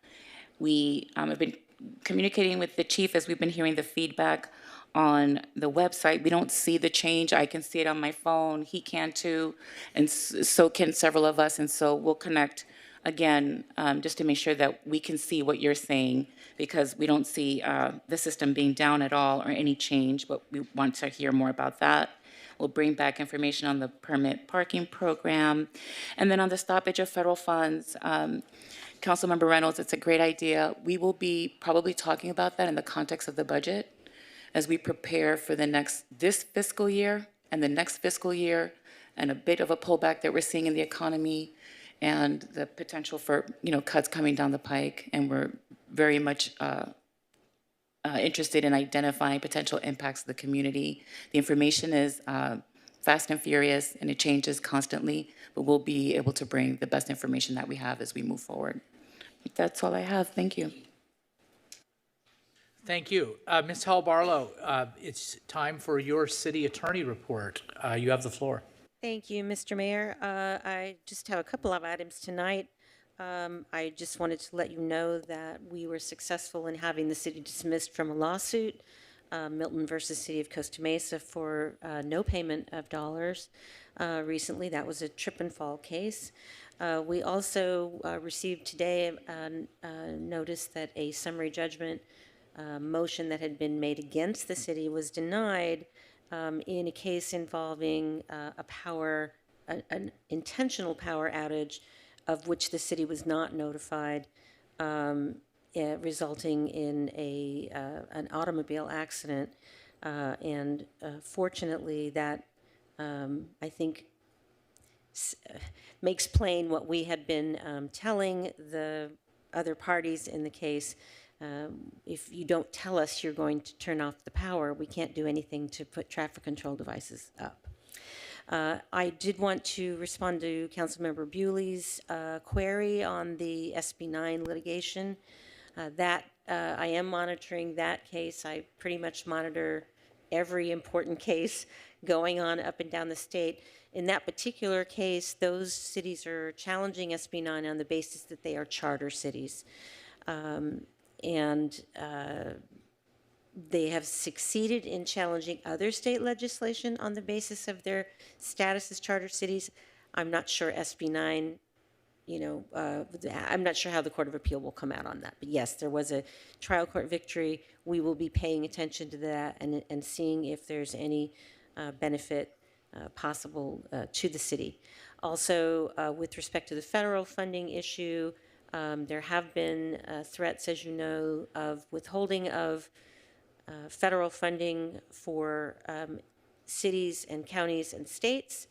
We have been communicating with the chief as we've been hearing the feedback on the website. We don't see the change. I can see it on my phone. He can too, and so can several of us. And so we'll connect again, just to make sure that we can see what you're saying, because we don't see the system being down at all or any change, but we want to hear more about that. We'll bring back information on the permit parking program. And then on the stoppage of federal funds, Councilmember Reynolds, it's a great idea. We will be probably talking about that in the context of the budget as we prepare for this fiscal year and the next fiscal year, and a bit of a pullback that we're seeing in the economy and the potential for cuts coming down the pike. And we're very much interested in identifying potential impacts to the community. The information is fast and furious, and it changes constantly, but we'll be able to bring the best information that we have as we move forward. That's all I have. Thank you. Thank you. Ms. Hall Barlow, it's time for your city attorney report. You have the floor. Thank you, Mr. Mayor. I just have a couple of items tonight. I just wanted to let you know that we were successful in having the city dismissed from a lawsuit, Milton versus City of Costa Mesa, for no payment of dollars. Recently, that was a trip and fall case. We also received today a notice that a summary judgment motion that had been made against the city was denied in a case involving an intentional power outage of which the city was not notified, resulting in an automobile accident. And fortunately, that I think makes plain what we had been telling the other parties in the case. If you don't tell us you're going to turn off the power, we can't do anything to put traffic control devices up. I did want to respond to Councilmember Bewley's query on the SB 9 litigation. I am monitoring that case. I pretty much monitor every important case going on up and down the state. In that particular case, those cities are challenging SB 9 on the basis that they are charter cities. And they have succeeded in challenging other state legislation on the basis of their status as charter cities. I'm not sure SB 9, I'm not sure how the Court of Appeal will come out on that. But yes, there was a trial court victory. We will be paying attention to that and seeing if there's any benefit possible to the city. Also, with respect to the federal funding issue, there have been threats, as you know, of withholding of federal funding for cities and counties and states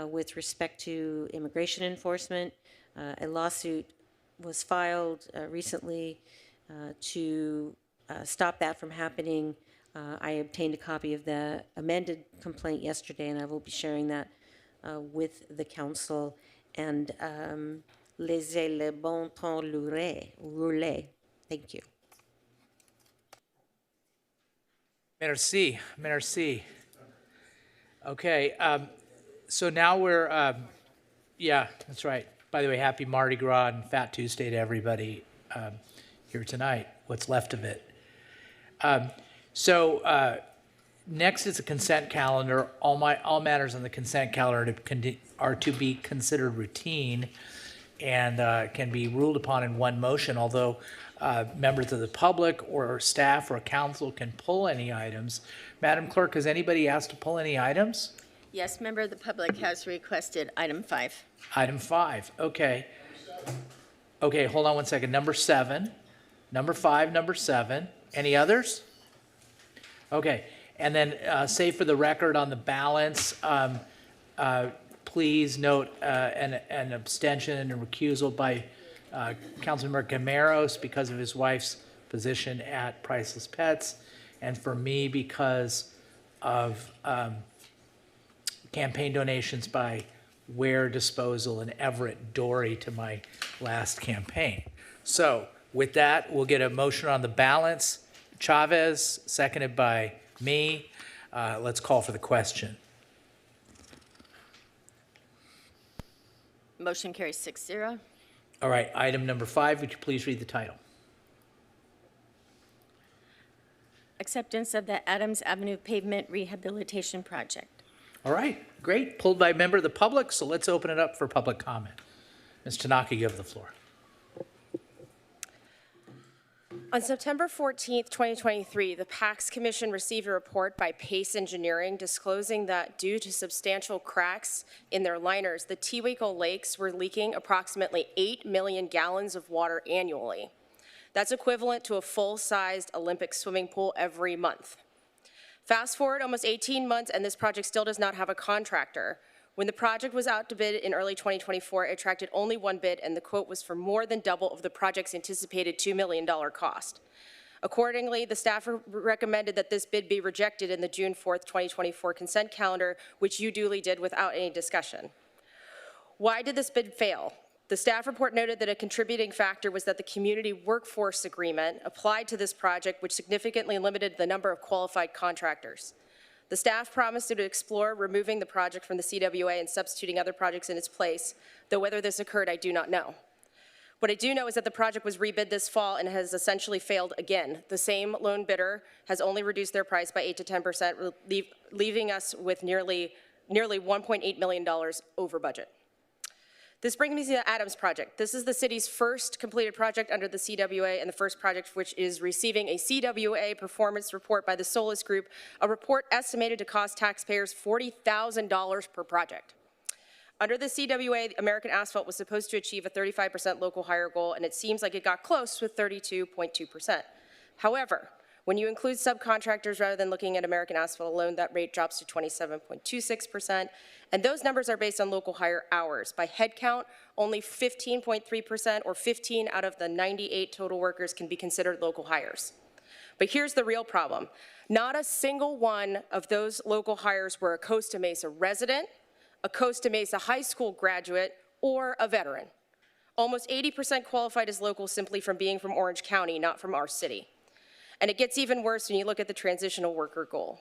with respect to immigration enforcement. A lawsuit was filed recently to stop that from happening. I obtained a copy of the amended complaint yesterday, and I will be sharing that with the council. And Laissez le bon temps rouler. Thank you. Merci, merci. Okay, so now we're, yeah, that's right. By the way, happy Mardi Gras and Fat Tuesday to everybody here tonight, what's left of it. Next is a consent calendar. All matters on the consent calendar are to be considered routine and can be ruled upon in one motion, although members of the public or staff or council can pull any items. Madam Clerk, has anybody asked to pull any items? Yes, member of the public has requested item 5. Item 5, okay. Okay, hold on one second. Number 7, number 5, number 7. Any others? Okay, and then say for the record on the balance, please note an abstention and a recusal by Councilmember Camaros because of his wife's position at Priceless Pets, and for me because of campaign donations by Ware Disposal and Everett Dory to my last campaign. So with that, we'll get a motion on the balance. Chavez, seconded by me. Let's call for the question. Motion carries 6-0. All right, item number 5, would you please read the title? Acceptance of the Adams Avenue Pavement Rehabilitation Project. All right, great. Pulled by a member of the public, so let's open it up for public comment. Ms. Tanaka, you have the floor. On September 14th, 2023, the PACS Commission received a report by Pace Engineering disclosing that due to substantial cracks in their liners, the Tewinkle Lakes were leaking approximately 8 million gallons of water annually. That's equivalent to a full-sized Olympic swimming pool every month. Fast forward almost 18 months, and this project still does not have a contractor. When the project was out to bid in early 2024, it attracted only one bid, and the quote was for more than double of the project's anticipated $2 million cost. Accordingly, the staff recommended that this bid be rejected in the June 4th, 2024 consent calendar, which you duly did without any discussion. Why did this bid fail? The staff report noted that a contributing factor was that the community workforce agreement applied to this project, which significantly limited the number of qualified contractors. The staff promised to explore removing the project from the CWA and substituting other projects in its place, though whether this occurred, I do not know. What I do know is that the project was rebid this fall and has essentially failed again. The same lone bidder has only reduced their price by 8 to 10%, leaving us with nearly $1.8 million over budget. This brings me to the Adams project. This is the city's first completed project under the CWA and the first project which is receiving a CWA performance report by the Solis Group, a report estimated to cost taxpayers $40,000 per project. Under the CWA, American Asphalt was supposed to achieve a 35% local hire goal, and it seems like it got close with 32.2%. However, when you include subcontractors rather than looking at American Asphalt alone, that rate drops to 27.26%, and those numbers are based on local hire hours. By head count, only 15.3% or 15 out of the 98 total workers can be considered local hires. But here's the real problem. Not a single one of those local hires were a Costa Mesa resident, a Costa Mesa high school graduate, or a veteran. Almost 80% qualified as local simply from being from Orange County, not from our city. And it gets even worse when you look at the transitional worker goal.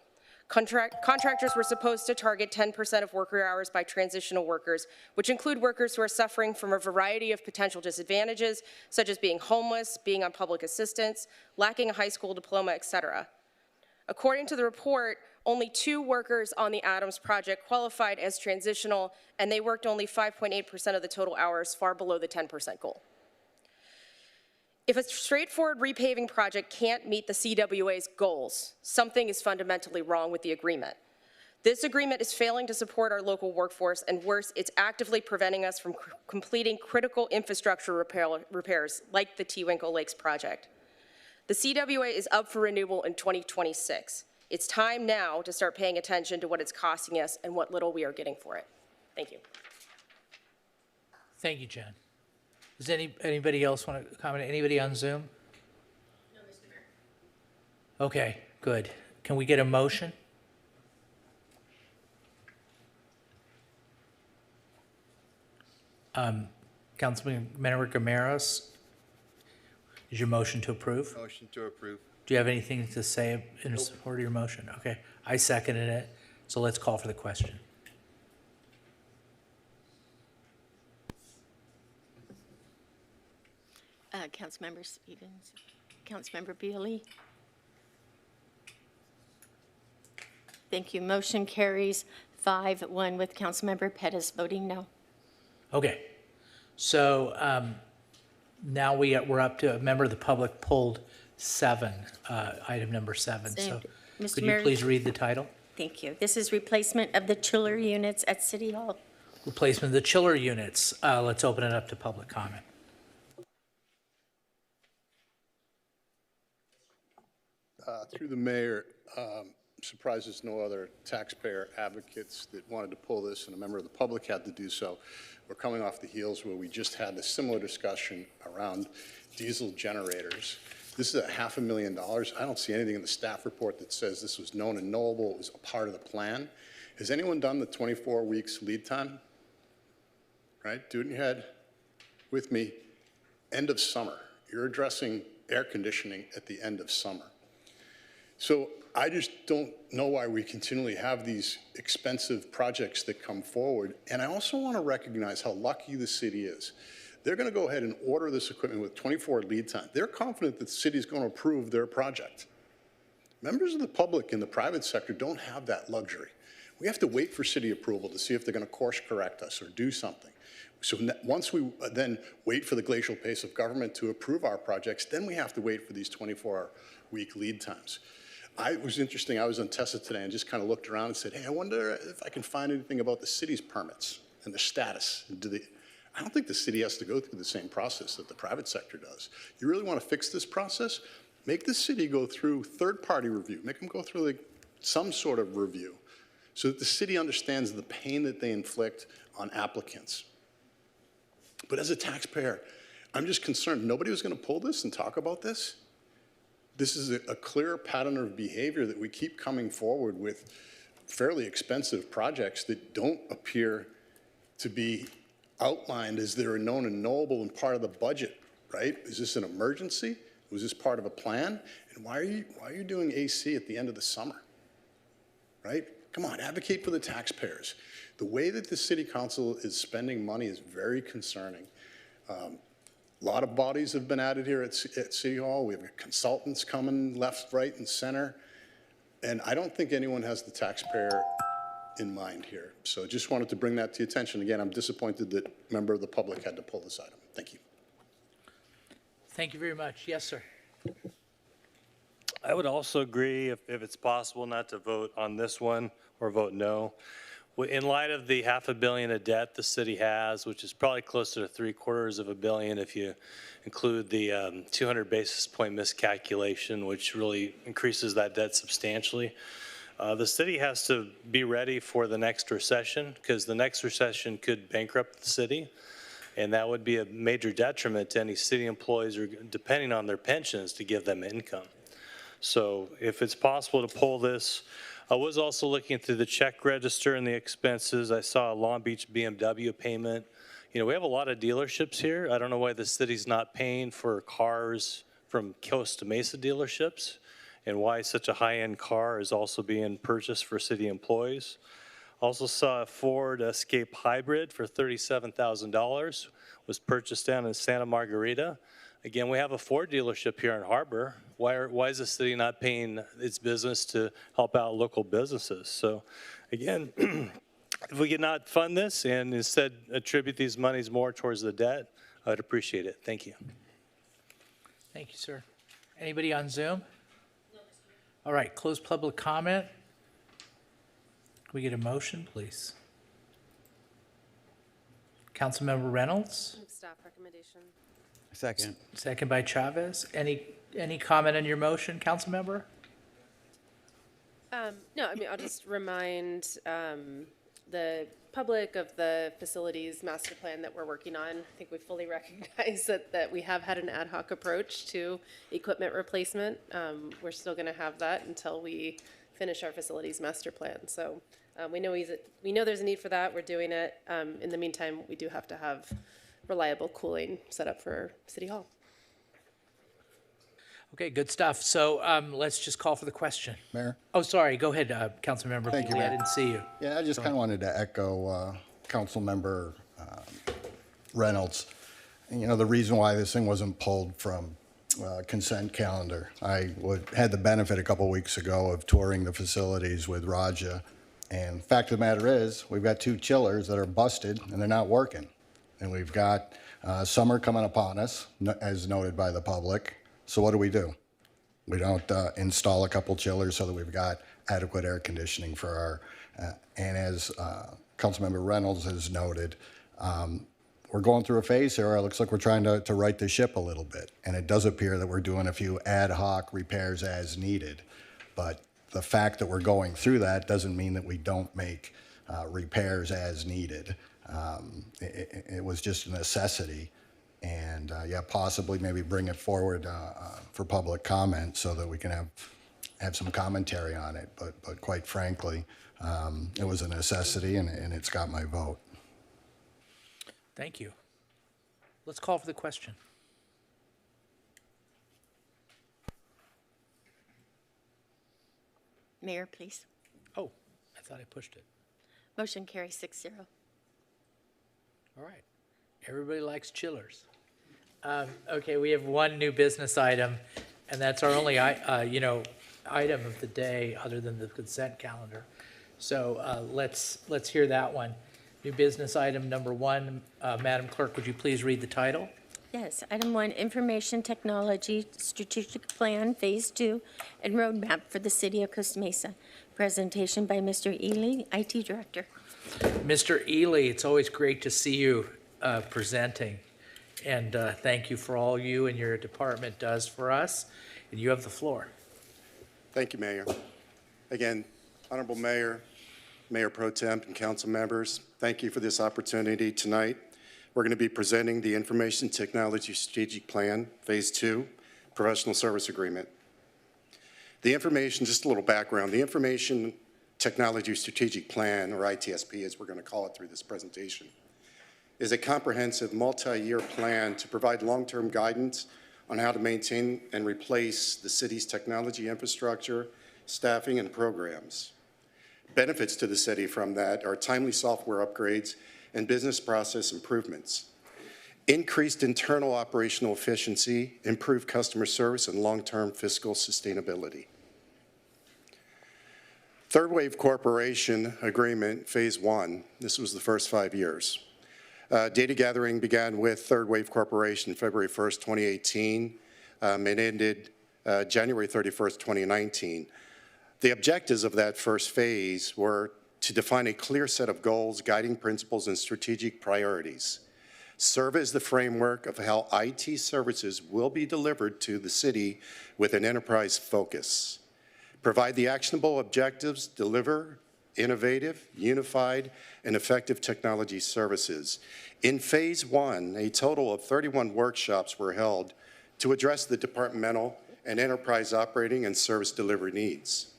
Contractors were supposed to target 10% of worker hours by transitional workers, which include workers who are suffering from a variety of potential disadvantages, such as being homeless, being on public assistance, lacking a high school diploma, etc. According to the report, only 2 workers on the Adams project qualified as transitional, and they worked only 5.8% of the total hours, far below the 10% goal. If a straightforward repaving project can't meet the CWA's goals, something is fundamentally wrong with the agreement. This agreement is failing to support our local workforce, and worse, it's actively preventing us from completing critical infrastructure repairs like the Tewinkle Lakes project. The CWA is up for renewal in 2026. It's time now to start paying attention to what it's costing us and what little we are getting for it. Thank you. Thank you, Jen. Does anybody else want to comment? Anybody on Zoom? No, Mr. Mayor. Okay, good. Can we get a motion? Councilmember Gameros, is your motion to approve? Motion to approve. Do you have anything to say in support of your motion? Okay, I seconded it, so let's call for the question. Councilmember Stevens, Councilmember Bealy. Thank you. Motion carries 5-1 with Councilmember Pettis voting no. Okay, so now we're up to a member of the public pulled 7, item number 7. So Mr. could you Mayor- please read the title? Thank you. This is replacement of the chiller units at City Hall. Replacement of the chiller units. Let's open it up to public comment. Through the mayor, surprised there's no other taxpayer advocates that wanted to pull this, and a member of the public had to do so. We're coming off the heels where we just had a similar discussion around diesel generators. This is $500,000. I don't see anything in the staff report that says this was known and knowable, it was a part of the plan. Has anyone done the 24 weeks lead time? Right, do it in your head with me. End of summer. You're addressing air conditioning at the end of summer. So I just don't know why we continually have these expensive projects that come forward. And I also want to recognize how lucky the city is. They're going to go ahead and order this equipment with 24 lead time. They're confident that the city is going to approve their project. Members of the public in the private sector don't have that luxury. We have to wait for city approval to see if they're going to course correct us or do something. So once we then wait for the glacial pace of government to approve our projects, then we have to wait for these 24-week lead times. It was interesting, I was on Tessa today and just kind of looked around and said, hey, I wonder if I can find anything about the city's permits and the status. I don't think the city has to go through the same process that the private sector does. You really want to fix this process? Make the city go through third-party review. Make them go through some sort of review so that the city understands the pain that they inflict on applicants. But as a taxpayer, I'm just concerned. Nobody was going to pull this and talk about this. This is a clear pattern of behavior that we keep coming forward with fairly expensive projects that don't appear to be outlined as they're known and knowable and part of the budget, right? Is this an emergency? Was this part of a plan? And why are you doing AC at the end of the summer, right? Come on, advocate for the taxpayers. The way that the city council is spending money is very concerning. A lot of bodies have been added here at City Hall. We have consultants coming left, right, and center. And I don't think anyone has the taxpayer in mind here. So just wanted to bring that to your attention. Again, I'm disappointed that a member of the public had to pull this item. Thank you. Thank you very much. Yes, sir. I would also agree if it's possible not to vote on this one or vote no. In light of the $500 million of debt the city has, which is probably closer to $750 million if you include the 200 basis point miscalculation, which really increases that debt substantially. The city has to be ready for the next recession because the next recession could bankrupt the city, and that would be a major detriment to any city employees or depending on their pensions to give them income. So if it's possible to pull this, I was also looking through the check register and the expenses. I saw a Long Beach BMW payment. You know, we have a lot of dealerships here. I don't know why the city's not paying for cars from Costa Mesa dealerships and why such a high-end car is also being purchased for city employees. Also saw a Ford Escape Hybrid for $37,000 was purchased down in Santa Margarita. Again, we have a Ford dealership here in Harbor. Why is the city not paying its business to help out local businesses? So again, if we could not fund this and instead attribute these monies more towards the debt, I'd appreciate it. Thank you. Thank you, sir. Anybody on Zoom? All right, close public comment. Can we get a motion, please? Councilmember Reynolds? Staff recommendation. Second. Second by Chavez. Any comment on your motion, Councilmember? No, I mean, I'll just remind the public of the facilities master plan that we're working on. I think we fully recognize that we have had an ad hoc approach to equipment replacement. We're still going to have that until we finish our facilities master plan. So we know there's a need for that. We're doing it. In the meantime, we do have to have reliable cooling setup for City Hall. Okay, good stuff. So let's just call for the question. Mayor? Oh, sorry. Go ahead, Councilmember. Thank you, Lee. I Mayor. didn't see you. Yeah, I just kind of wanted to echo Councilmember Reynolds. And, you know, the reason why this thing wasn't pulled from consent calendar. I had the benefit a couple weeks ago of touring the facilities with Raja. And fact of the matter is, we've got 2 chillers that are busted and they're not working. And we've got summer coming upon us, as noted by the public. So what do? We don't install a couple chillers so that we've got adequate air conditioning for our, and as Councilmember Reynolds has noted, we're going through a phase here where it looks like we're trying to right the ship a little bit. And it does appear that we're doing a few ad hoc repairs as needed. But the fact that we're going through that doesn't mean that we don't make repairs as needed. It was just a necessity. And yeah, possibly maybe bring it forward for public comment so that we can have some commentary on it. But quite frankly, it was a necessity and it's got my vote. Thank you. Let's call for the question. Mayor, please. Oh, I thought I pushed it. Motion carries 6-0. All right. Everybody likes chillers. Okay, we have one new business item, and that's our only, item of the day other than the consent calendar. So let's hear that one. New business item number 1. Madam Clerk, would you please read the title? Yes, item 1, Information Technology Strategic Plan, Phase 2, and Roadmap for the City of Costa Mesa. Presentation by Mr. Ely, IT Director. Mr. Ely, it's always great to see you presenting. And thank you for all you and your department does for us. And you have the floor. Thank you, Mayor. Again, Honorable Mayor, Mayor Pro Temp, and council members, thank you for this opportunity tonight. We're going to be presenting the Information Technology Strategic Plan, Phase 2, Professional Service Agreement. The information, just a little background, the Information Technology Strategic Plan, or ITSP as we're going to call it through this presentation, is a comprehensive multi-year plan to provide long-term guidance on how to maintain and replace the city's technology infrastructure, staffing, and programs. Benefits to the city from that are timely software upgrades and business process improvements, increased internal operational efficiency, improved customer service, and long-term fiscal sustainability. Third Wave Corporation Agreement, Phase 1, this was the first 5 years. Data gathering began with Third Wave Corporation February 1st, 2018, and ended January 31st, 2019. The objectives of that first phase were to define a clear set of goals, guiding principles, and strategic priorities, serve as the framework of how IT services will be delivered to the city with an enterprise focus, provide the actionable objectives, deliver innovative, unified, and effective technology services. In Phase 1, a total of 31 workshops were held to address the departmental and enterprise operating and service delivery needs.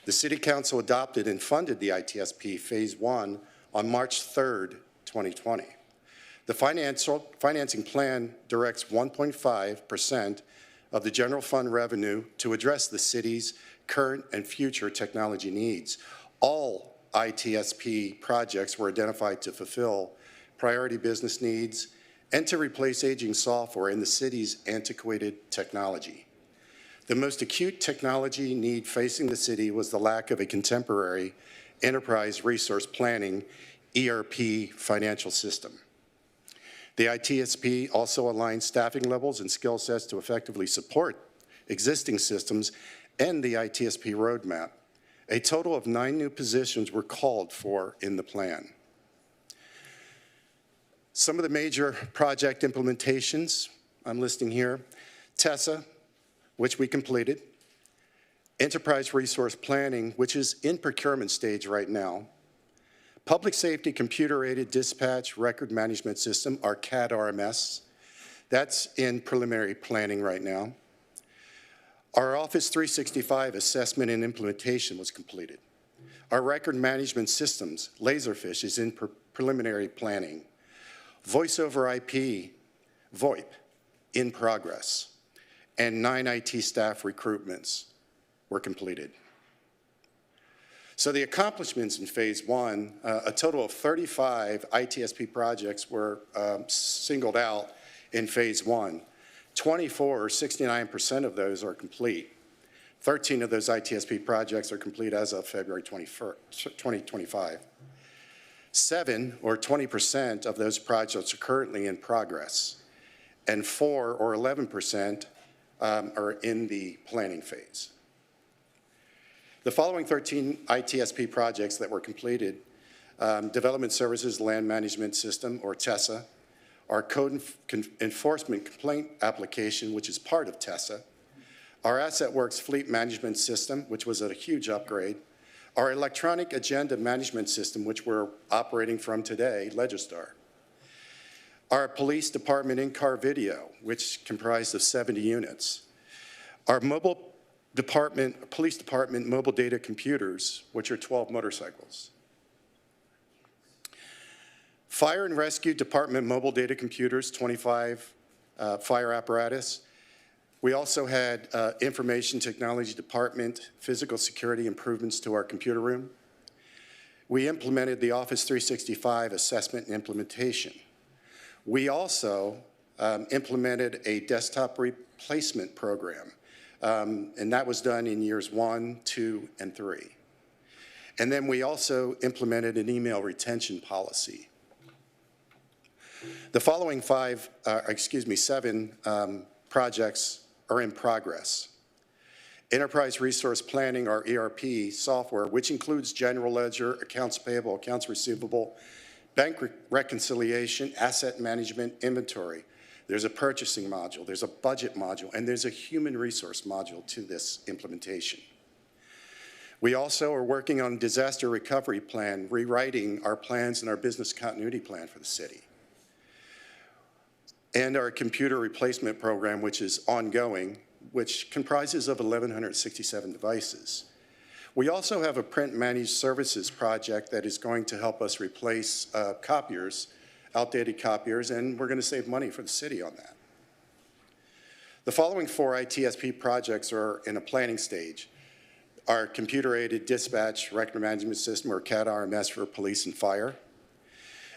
The City Council adopted and funded the ITSP Phase 1 on March 3rd, 2020. The financing plan directs 1.5% of the general fund revenue to address the city's current and future technology needs. All ITSP projects were identified to fulfill priority business needs and to replace aging software in the city's antiquated technology. The most acute technology need facing the city was the lack of a contemporary enterprise resource planning ERP financial system. The ITSP also aligns staffing levels and skill sets to effectively support existing systems and the ITSP roadmap. A total of 9 new positions were called for in the plan. Some of the major project implementations I'm listing here: TESA, which we completed; Enterprise Resource Planning, which is in procurement stage right now; Public Safety Computer-Aided Dispatch Record Management System, our CAD-RMS, that's in preliminary planning right now. Our Office 365 assessment and implementation was completed. Our record management systems, Laserfish, is in preliminary planning. Voice over IP, VoIP, in progress, and 9 IT staff recruitments were completed. So the accomplishments in phase one, a total of 35 ITSP projects were singled out in phase one. 24, or 69% of those are complete. 13 of those ITSP projects are complete as of February 21st, 2025. 7, or 20% of those projects are currently in progress, and 4, or 11%, are in the planning phase. The following 13 ITSP projects that were completed: Development Services Land Management System, or TESA, our Code Enforcement Complaint Application, which is part of TESA, our AssetWorks Fleet Management System, which was a huge upgrade, our Electronic Agenda Management System, which we're operating from today, Legistar, our Police Department in-car video, which comprised of 70 units, our Police Department mobile data computers, which are 12 motorcycles, Fire and Rescue Department mobile data computers, 25 fire apparatus. We also had Information Technology Department physical security improvements to our computer room. We implemented the Office 365 assessment and implementation. We also implemented a desktop replacement program, and that was done in years 1, 2, and 3. And then we also implemented an email retention policy. The following 7 projects are in progress. Enterprise Resource Planning, our ERP software, which includes general ledger, accounts payable, accounts receivable, bank reconciliation, asset management, inventory. There's a purchasing module, there's a budget module, and there's a human resource module to this implementation. We also are working on disaster recovery plan, rewriting our plans and our business continuity plan for the city, and our computer replacement program, which is ongoing, which comprises of 1,167 devices. We also have a print managed services project that is going to help us replace copiers, outdated copiers, and we're going to save money for the city on that. The following 4 ITSP projects are in a planning stage. Our computer-aided dispatch record management system, or CAD-RMS, for police and fire.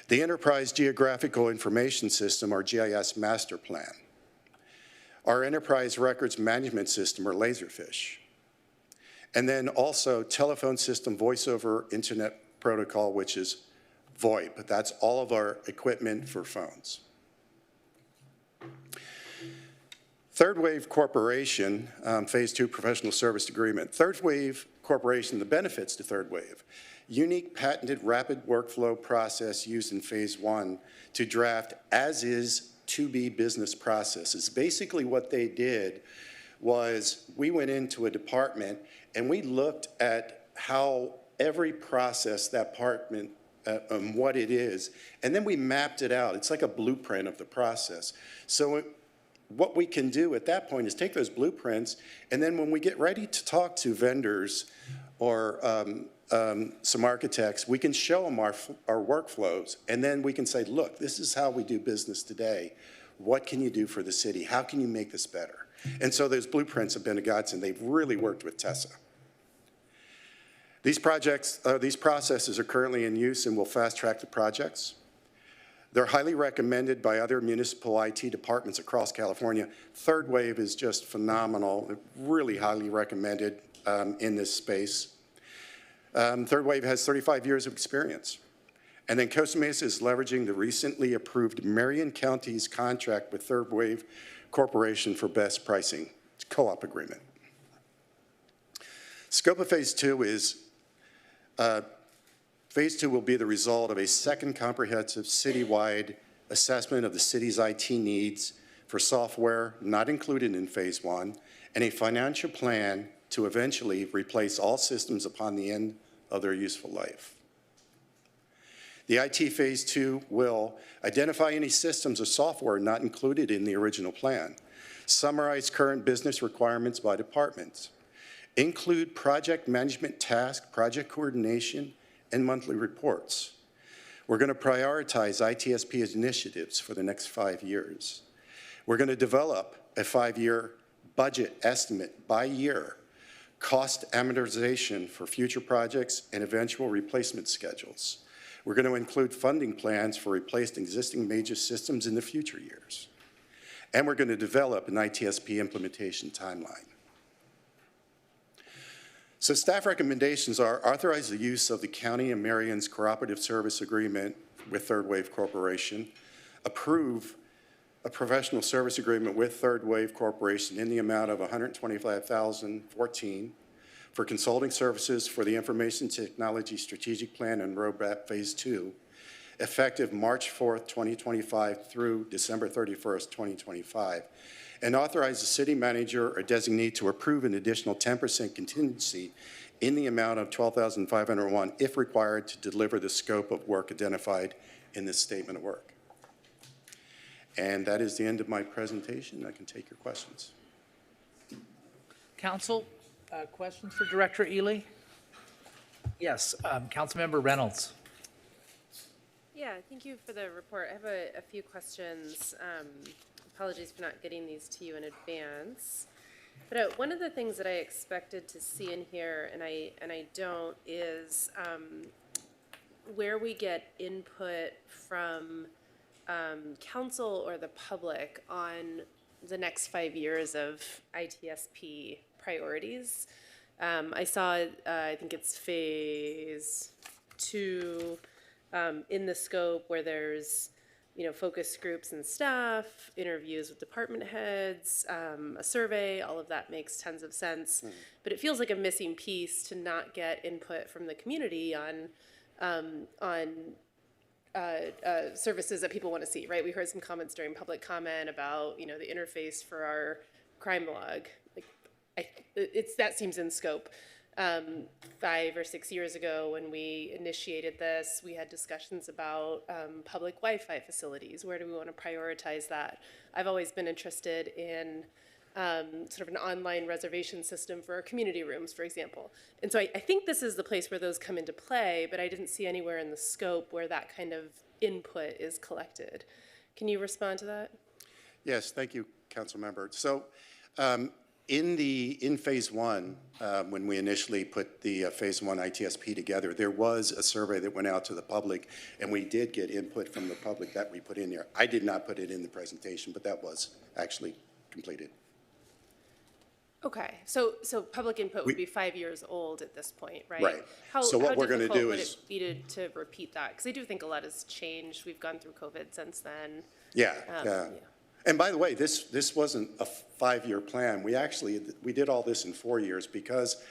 The Enterprise Geographical Information System, or GIS Master Plan. Our Enterprise Records Management System, or Laserfish. And then also Telephone System Voice over Internet Protocol, which is VoIP, but that's all of our equipment for phones. Third Wave Corporation, Phase 2 Professional Service Agreement. Third Wave Corporation, the benefits to Third Wave. Unique patented rapid workflow process used in phase 1 to draft as-is to-be business processes. Basically what they did was we went into a department and we looked at how every process that department, what it is, and then we mapped it out. It's like a blueprint of the process. So what we can do at that point is take those blueprints, and then when we get ready to talk to vendors or some architects, we can show them our workflows, and then we can say, look, this is how we do business today. What can you do for the city? How can you make this better? And so those blueprints have been a godsend. They've really worked with TESA. These processes are currently in use and will fast track the projects. They're highly recommended by other municipal IT departments across California. Third Wave is just phenomenal, really highly recommended in this space. Third Wave has 35 years of experience. And then Costa Mesa is leveraging the recently approved Marion County's contract with Third Wave Corporation for best pricing. It's a co-op agreement. Scope of Phase 2 is, Phase 2 will be the result of a second comprehensive citywide assessment of the city's IT needs for software not included in Phase 1, and a financial plan to eventually replace all systems upon the end of their useful life. The IT Phase 2 will identify any systems or software not included in the original plan, summarize current business requirements by departments, include project management tasks, project coordination, and monthly reports. We're going to prioritize ITSP initiatives for the next 5 years. We're going to develop a 5-year budget estimate by year, cost amortization for future projects, and eventual replacement schedules. We're going to include funding plans for replacing existing major systems in the future years. And we're going to develop an ITSP implementation timeline. So staff recommendations are authorize the use of the County of Marion's Cooperative Service Agreement with Third Wave Corporation, approve a professional service agreement with Third Wave Corporation in the amount of $125,014 for consulting services for the Information Technology Strategic Plan and Roadmap Phase 2, effective March 4th, 2025 through December 31st, 2025, and authorize the city manager or designee to approve an additional 10% contingency in the amount of $12,501 if required to deliver the scope of work identified in this statement of work. And that is the end of my presentation. I can take your questions. Council, questions for Director Ely? Yes, Councilmember Reynolds. Yeah, thank you for the report. I have a few questions. Apologies for not getting these to you in advance. But one of the things that I expected to see in here, and I don't, is where we get input from council or the public on the next 5 years of ITSP priorities. I saw, I think it's phase 2 in the scope where there's, focus groups and staff, interviews with department heads, a survey, all of that makes tons of sense. But it feels like a missing piece to not get input from the community on services that people want to see, right? We heard some comments during public comment about, the interface for our crime log. That seems in scope. 5 or 6 years ago when we initiated this, we had discussions about public Wi-Fi facilities. Where do we want to prioritize that? I've always been interested in sort of an online reservation system for our community rooms, for example. And so I think this is the place where those come into play, but I didn't see anywhere in the scope where that kind of input is collected. Can you respond to that? Yes, thank you, Council Member. So in phase 1, when we initially put the phase 1 ITSP together, there was a survey that went out to the public, and we did get input from the public that we put in there. I did not put it in the presentation, but that was actually completed. Okay, so public input would be 5 years old at this point, right? Right. So what we're going to do is would it be to repeat that? Because I do think a lot has changed. We've gone through COVID since then. Yeah. And by the way, this wasn't a 5-year plan. We did all this in 4 years because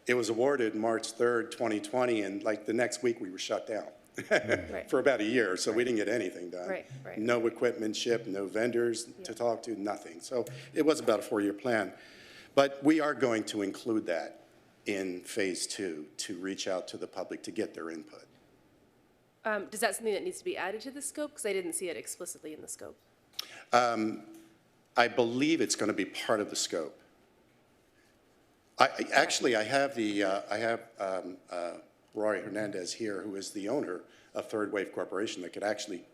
it was awarded March 3rd, 2020, and like the next week we were shut down for about a year, so we didn't get anything done. Right. No equipment shipped, no vendors to talk to, nothing. So it was about a 4-year plan. But we are going to include that in phase 2 to reach out to the public to get their input. Is that something that needs to be added to the scope? Because I didn't see it explicitly in the scope. I believe it's going to be part of the scope. I have Roy Hernandez here, who is the owner of Third Wave Corporation, that could actually,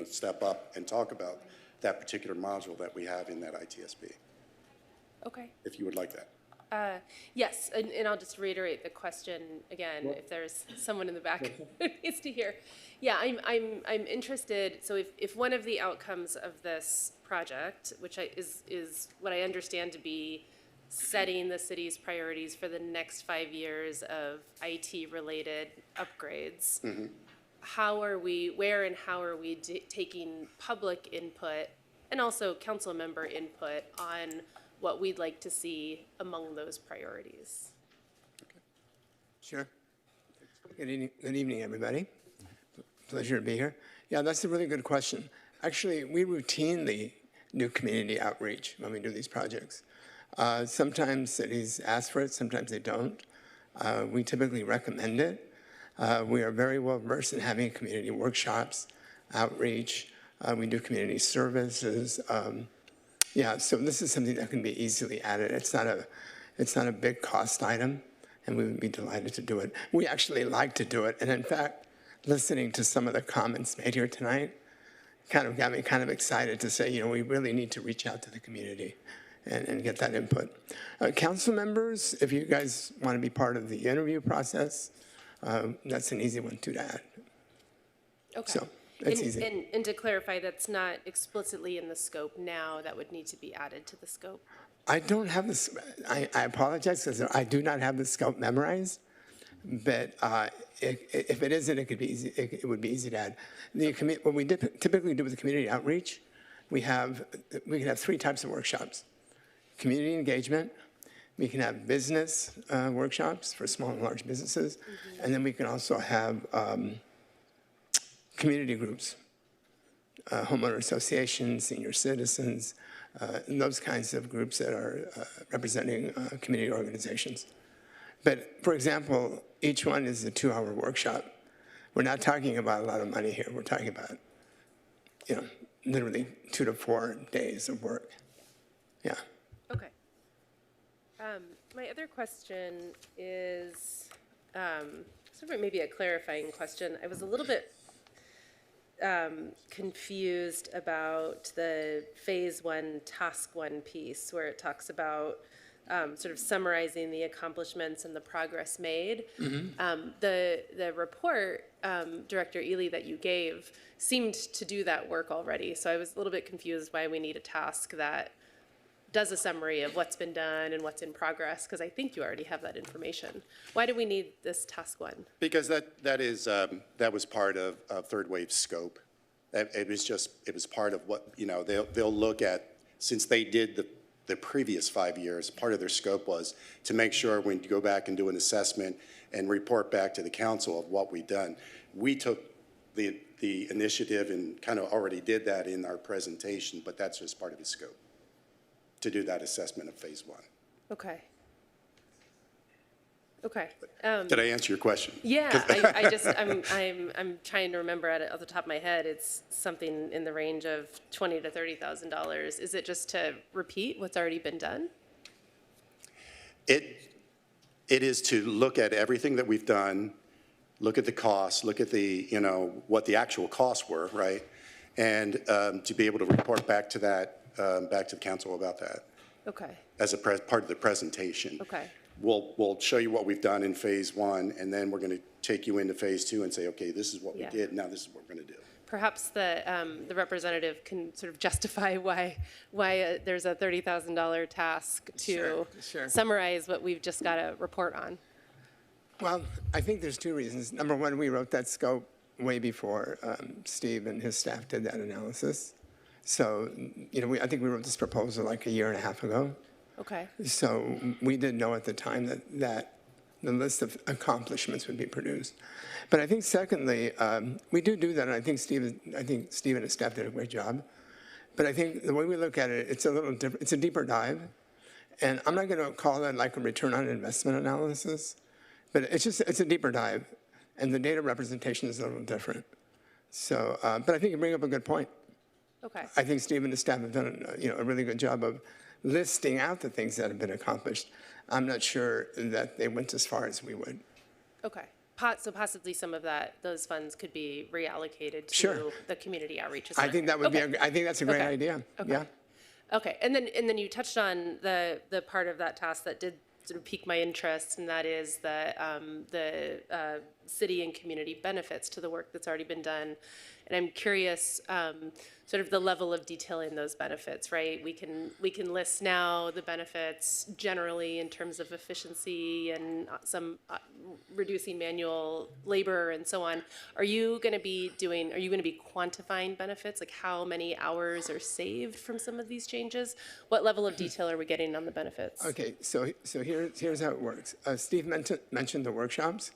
step up and talk about that particular module that we have in that ITSP. Okay. If you would like that. Yes, and I'll just reiterate the question again, if there's someone in the back who needs to hear. Yeah, I'm interested. So if one of the outcomes of this project, which is what I understand to be setting the city's priorities for the next 5 years of IT-related upgrades, where and how are we taking public input and also council member input on what we'd like to see among those priorities? Sure. Good evening, everybody. Pleasure to be here. Yeah, that's a really good question. Actually, we routinely do community outreach when we do these projects. Sometimes cities ask for it, sometimes they don't. We typically recommend it. We are very well versed in having community workshops, outreach. We do community services. Yeah, so this is something that can be easily added. It's not a big cost item, and we would be delighted to do it. We actually like to do it, and in fact, listening to some of the comments made here tonight kind of got me kind of excited to say, we really need to reach out to the community and get that input. Council members, if you guys want to be part of the interview process, that's an easy one to add. Okay. So it's easy. And to clarify, that's not explicitly in the scope now, that would need to be added to the scope. I don't have this, I apologize because I do not have the scope memorized, but if it isn't, it could be easy. It would be easy to add. What we typically do with the community outreach, we can have 3 types of workshops: community engagement, we can have business workshops for small and large businesses, and then we can also have community groups, homeowner associations, senior citizens, and those kinds of groups that are representing community organizations. But for example, each one is a 2-hour workshop. We're not talking about a lot of money here. We're talking about, literally 2 to 4 days of work. Yeah. Okay. My other question is sort of maybe a clarifying question. I was a little bit confused about the Phase 1, Task 1 piece, where it talks about sort of summarizing the accomplishments and the progress made. The report, Director Ely, that you gave seemed to do that work already. So I was a little bit confused why we need a task that does a summary of what's been done and what's in progress, because I think you already have that information. Why do we need this Task 1? Because that was part of third wave scope. It was part of what, they'll look at, since they did the previous 5 years, part of their scope was to make sure when you go back and do an assessment and report back to the council of what we've done. We took the initiative and kind of already did that in our presentation, but that's just part of the scope, to do that assessment of Phase 1. Okay. Okay. Did I answer your question? Yeah, I'm trying to remember off the top of my head. It's something in the range of $20,000 to $30,000. Is it just to repeat what's already been done? It is to look at everything that we've done, look at the costs, look at the, what the actual costs were, right? And to be able to report back to that, back to the council about that. Okay. As a part of the presentation. Okay. We'll show you what we've done in Phase 1, and then we're going to take you into Phase 2 and say, okay, this is what we did, now this is what we're going to do. Perhaps the representative can sort of justify why there's a $30,000 task to summarize what we've just got to report on. Well, I think there's 2 reasons. Number one, we wrote that scope way before Steve and his staff did that analysis. So, I think we wrote this proposal like 1.5 years ago. Okay. So we didn't know at the time that the list of accomplishments would be produced. But I think secondly, we do that, and I think Steve and his staff did a great job. But I think the way we look at it, it's a little different. It's a deeper dive, and I'm not going to call that like a return on investment analysis, but it's a deeper dive, and the data representation is a little different. So, but I think you bring up a good point. Okay. I think Steve and his staff have done a really good job of listing out the things that have been accomplished. I'm not sure that they went as far as we would. Okay. So possibly some of those funds could be reallocated to Sure. the community outreach. I think that would be. I think that's a great idea. Okay. Yeah. Okay. And then you touched on the part of that task that did sort of pique my interest, and that is the city and community benefits to the work that's already been done. And I'm curious, sort of the level of detail in those benefits, right? We can list now the benefits generally in terms of efficiency and some reducing manual labor and so on. Are you going to be quantifying benefits, like how many hours are saved from some of these changes? What level of detail are we getting on the benefits? Okay, so here's how it works. Steve mentioned the workshops.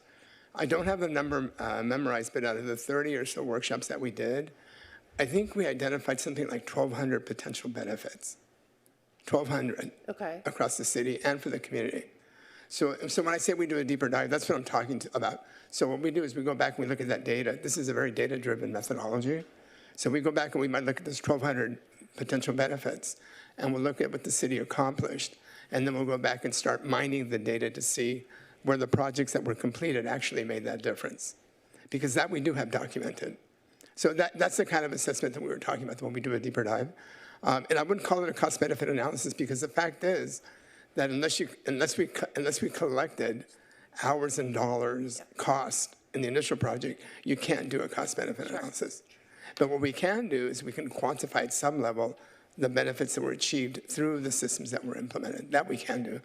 I don't have the number memorized, but out of the 30 or so workshops that we did, I think we identified something like 1,200 potential benefits. 1,200 across the city and for the community. So when I say we do a deeper dive, that's what I'm talking about. So what we do is we go back and we look at that data. This is a very data-driven methodology. So we go back and we might look at those 1,200 potential benefits, and we'll look at what the city accomplished, and then we'll go back and start mining the data to see where the projects that were completed actually made that difference. because that we do have documented. So that's the kind of assessment that we were talking about when we do a deeper dive. And I wouldn't call it a cost-benefit analysis because the fact is that unless we collected hours and dollars cost in the initial project, you can't do a cost-benefit analysis. But what we can do is we can quantify at some level the benefits that were achieved through the systems that were implemented. That we can do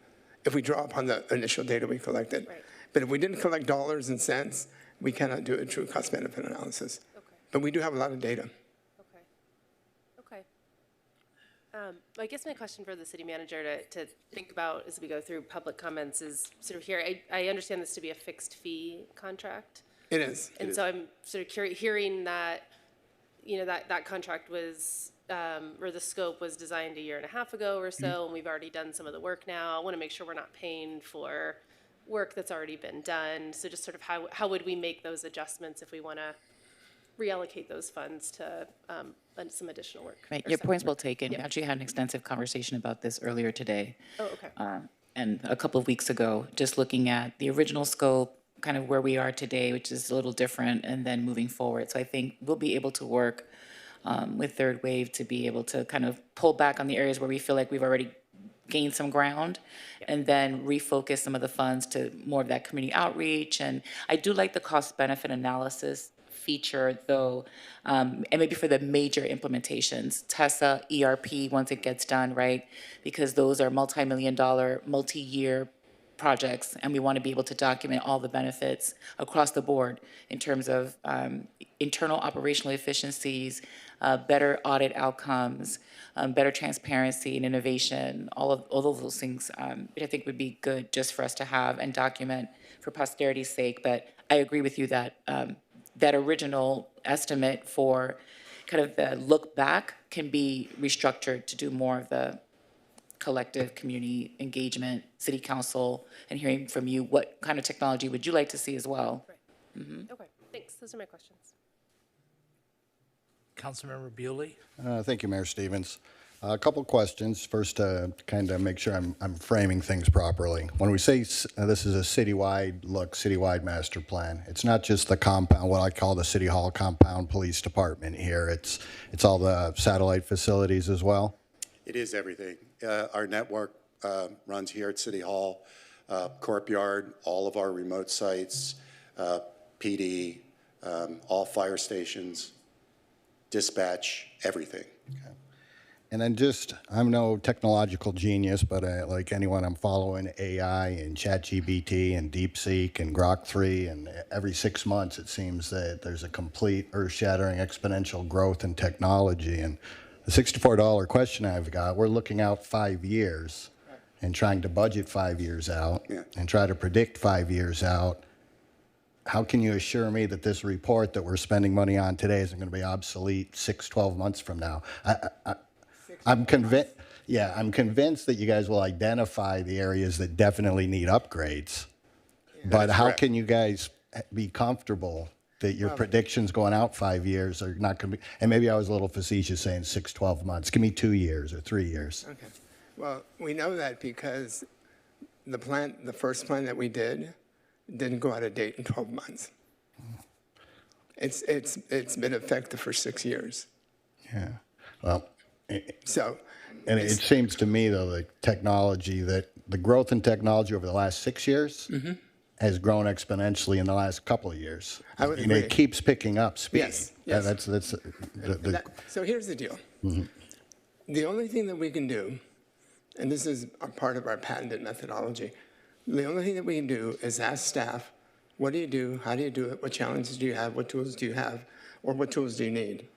if we draw upon the initial data we collected. Right. But if we didn't collect dollars and cents, we cannot do a true cost-benefit analysis. Okay. But we do have a lot of data. Okay. I guess my question for the city manager to think about as we go through public comments is sort of here, I understand this to be a fixed fee contract. It is. And so I'm sort of hearing that, that contract was, or the scope was designed a year and a half ago or so, and we've already done some of the work now. I want to make sure we're not paying for work that's already been done. So just sort of how would we make those adjustments if we want to reallocate those funds to some additional work? Right, your point's well taken. We actually had an extensive conversation about this earlier today. Oh, okay. And a couple of weeks ago, just looking at the original scope, kind of where we are today, which is a little different, and then moving forward. So I think we'll be able to work with Third Wave to be able to kind of pull back on the areas where we feel like we've already gained some ground, and then refocus some of the funds to more of that community outreach. And I do like the cost-benefit analysis feature, though, and maybe for the major implementations, TESA, ERP, once it gets done, right? Because those are multi-million-dollar, multi-year projects, and we want to be able to document all the benefits across the board in terms of internal operational efficiencies, better audit outcomes, better transparency and innovation, all of those things, I think would be good just for us to have and document for posterity's sake. But I agree with you that that original estimate for kind of the look back can be restructured to do more of the collective community engagement, city council, and hearing from you, what kind of technology would you like to see as well? Right. Okay, thanks. Those are my questions. Councilmember Bewley. Thank you, Mayor Stevens. A couple questions. First, to kind of make sure I'm framing things properly. When we say this is a citywide master plan, it's not just the compound, what I call the City Hall compound police department here. It's all the satellite facilities as well? It is everything. Our network runs here at City Hall, Corp Yard, all of our remote sites, PD, all fire stations, dispatch, everything. Okay. And then I'm no technological genius, but like anyone, I'm following AI and ChatGPT and DeepSeek and Grok 3, and every 6 months it seems that there's a complete earth-shattering exponential growth in technology. And the $64 question I've got, we're looking out 5 years and trying to budget 5 years out and try to predict 5 years out. How can you assure me that this report that we're spending money on today isn't going to be obsolete 12 months from now? I'm convinced. Yeah, I'm convinced that you guys will identify the areas that definitely need upgrades. But how can you guys be comfortable that your predictions going out 5 years are not going to be? And maybe I was a little facetious saying 12 months. Give me 2 years or 3 years. Okay. Well, we know that because the first plan that we didn't go out of date in 12 months. It's been effective for 6 years. Yeah. Well. And it seems to me, though, the growth in technology over the last 6 years has grown exponentially in the last couple of years. I would agree. It keeps picking up speed. Yes. So here's the deal. The only thing that we can do, and this is a part of our patented methodology, the only thing that we can do is ask staff, what do you do? How do you do it? What challenges do you have? What tools do you have? Or what tools do you need?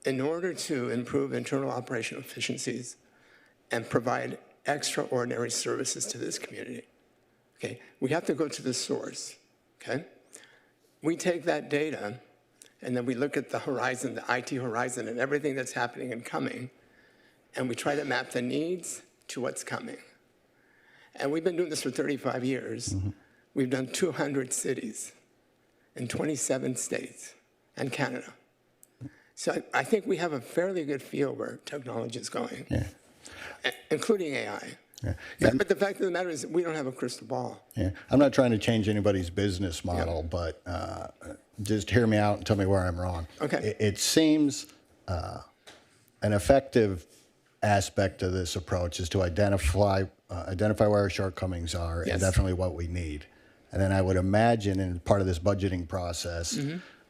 In order to improve internal operational efficiencies and provide extraordinary services to this community, okay, we have to go to the source, okay? We take that data, and then we look at the horizon, the IT horizon, and everything that's happening and coming, and we try to map the needs to what's coming. And we've been doing this for 35 years. We've done 200 cities in 27 states and Canada. So I think we have a fairly good feel where technology is going, including AI. But the fact of the matter is, we don't have a crystal ball. Yeah, I'm not trying to change anybody's business model, but just hear me out and tell me where I'm wrong. Okay. It seems an effective aspect of this approach is to identify where our shortcomings are and definitely what we need. And then I would imagine in part of this budgeting process,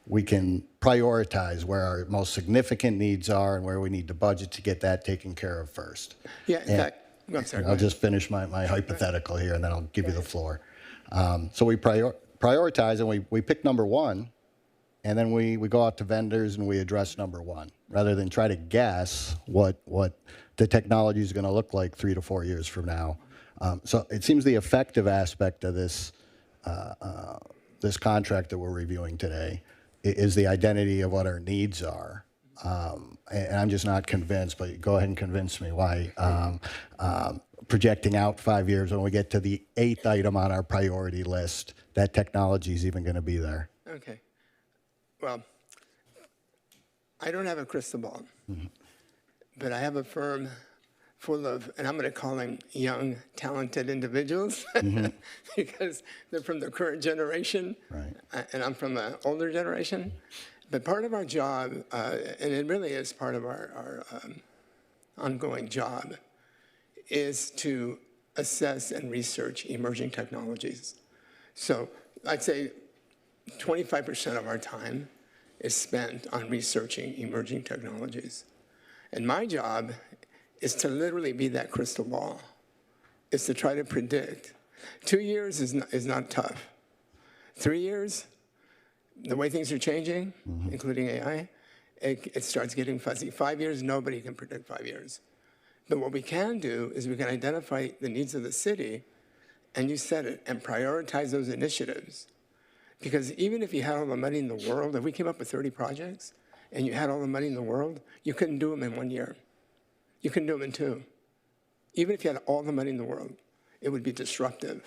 we can prioritize where our most significant needs are and where we need to budget to get that taken care of first. Yeah, in fact, I'm sorry. I'll just finish my hypothetical here, and then I'll give you the floor. So we prioritize, and we pick number one, and then we go out to vendors and we address number one, rather than try to guess what the technology is going to look like 3 to 4 years from now. So it seems the effective aspect of this this contract that we're reviewing today is the identity of what our needs are. And I'm just not convinced, but go ahead and convince me why projecting out 5 years when we get to the 8th item on our priority list, that technology is even going to be there. Okay. Well, I don't have a crystal ball, but I have a firm full of, and I'm going to call them young, talented individuals because they're from the current generation, and I'm from the older generation. But part of our job, and it really is part of our ongoing job, is to assess and research emerging technologies. So I'd say 25% of our time is spent on researching emerging technologies. And my job is to literally be that crystal ball, is to try to predict. 2 years is not tough. 3 years, the way things are changing, including AI, it starts getting fuzzy. 5 years, nobody can predict 5 years. But what we can do is we can identify the needs of the city, and you said it, and prioritize those initiatives. Because even if you had all the money in the world, if we came up with 30 projects, and you had all the money in the world, you couldn't do them in 1 year. You couldn't do them in 2. Even if you had all the money in the world, it would be disruptive.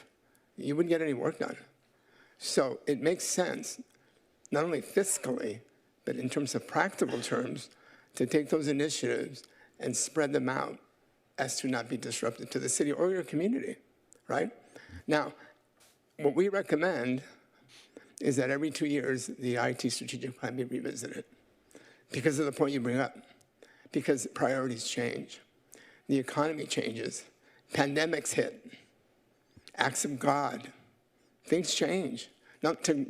You wouldn't get any work done. So it makes sense, not only fiscally, but in terms of practical terms, to take those initiatives and spread them out as to not be disruptive to the city or your community, right? Now, what we recommend is that every 2 years, the IT strategic plan be revisited because of the point you bring up, because priorities change. The economy changes. Pandemics hit. Acts of God. Things change.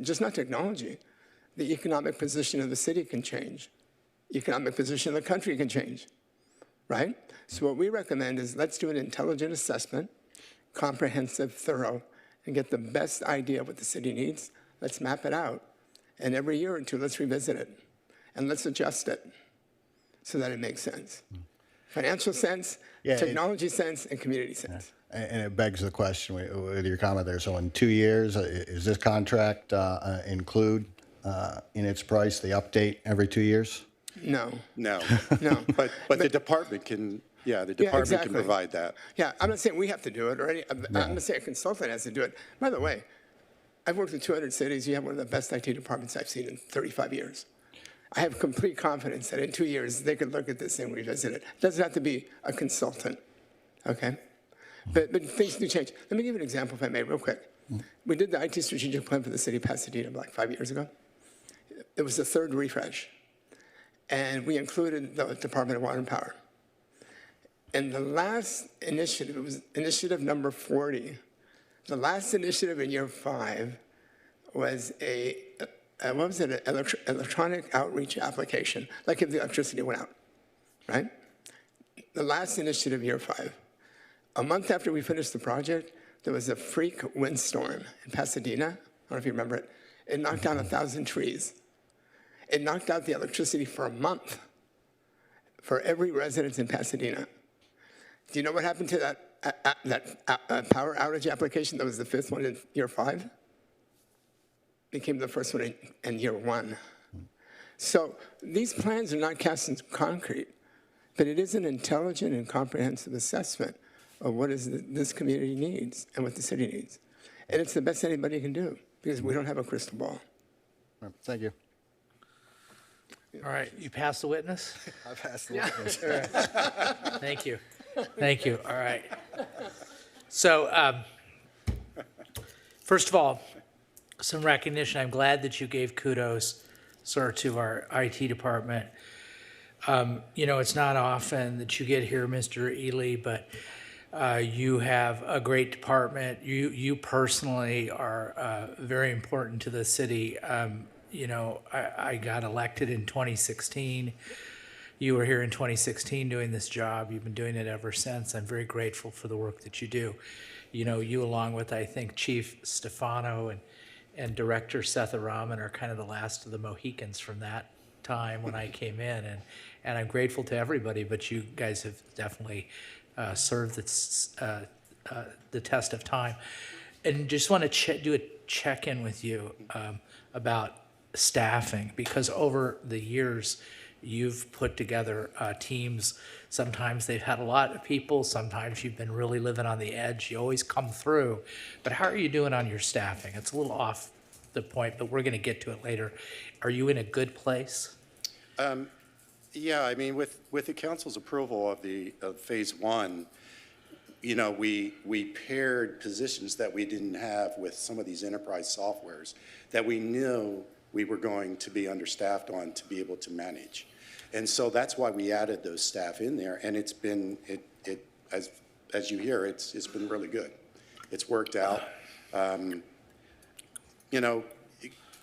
Just not technology. The economic position of the city can change. Economic position of the country can change, right? So what we recommend is let's do an intelligent assessment, comprehensive, thorough, and get the best idea of what the city needs. Let's map it out. And every year or two, let's revisit it. And let's adjust it so that it makes sense. Financial sense, technology sense, and community sense. And it begs the question with your comment there. So in 2 years, is this contract include in its price the update every 2 years? No. No. No. But the department can, the department can provide that. Yeah, I'm not saying we have to do it, or I'm not saying a consultant has to do it. By the way, I've worked with 200 cities. You have one of the best IT departments I've seen in 35 years. I have complete confidence that in 2 years, they could look at this and revisit it. It doesn't have to be a consultant, okay? But things do change. Let me give you an example, if I may, real quick. We did the IT strategic plan for the city of Pasadena like 5 years ago. It was the third refresh. And we included the Department of Water and Power. And the last initiative, it was initiative number 40. The last initiative in year 5 was what was it, an electronic outreach application, like if the electricity went out, right? The last initiative, year 5. A month after we finished the project, there was a freak windstorm in Pasadena. I don't know if you remember it. It knocked down 1,000 trees. It knocked out the electricity for a month for every resident in Pasadena. Do you know what happened to that power outage application that was the 5th one in year 5? Became the first one in year 1. So these plans are not cast in concrete, but it is an intelligent and comprehensive assessment of what this community needs and what the city needs. And it's the best anybody can do because we don't have a crystal ball. Thank you. All right, you passed the witness? I passed the witness. Thank you. Thank you. All right. So, first of all, some recognition. I'm glad that you gave kudos, sir, to our IT department. It's not often that you get here, Mr. Ely, but you have a great department. You personally are very important to the city. I got elected in 2016. You were here in 2016 doing this job. You've been doing it ever since. I'm very grateful for the work that you do. You along with, I think, Chief Stefano and Director Setharaman are kind of the last of the Mohicans from that time when I came in. And I'm grateful to everybody, but you guys have definitely served the test of time. And just want to do a check-in with you about staffing, because over the years, you've put together teams. Sometimes they've had a lot of people. Sometimes you've been really living on the edge. You always come through. But how are you doing on your staffing? It's a little off the point, but we're going to get to it later. Are you in a good place? Yeah, I mean, with the council's approval of phase one, we paired positions that we didn't have with some of these enterprise softwares that we knew we were going to be understaffed on to be able to manage. And so that's why we added those staff in there, and it's been, as you hear, it's been really good. It's worked out.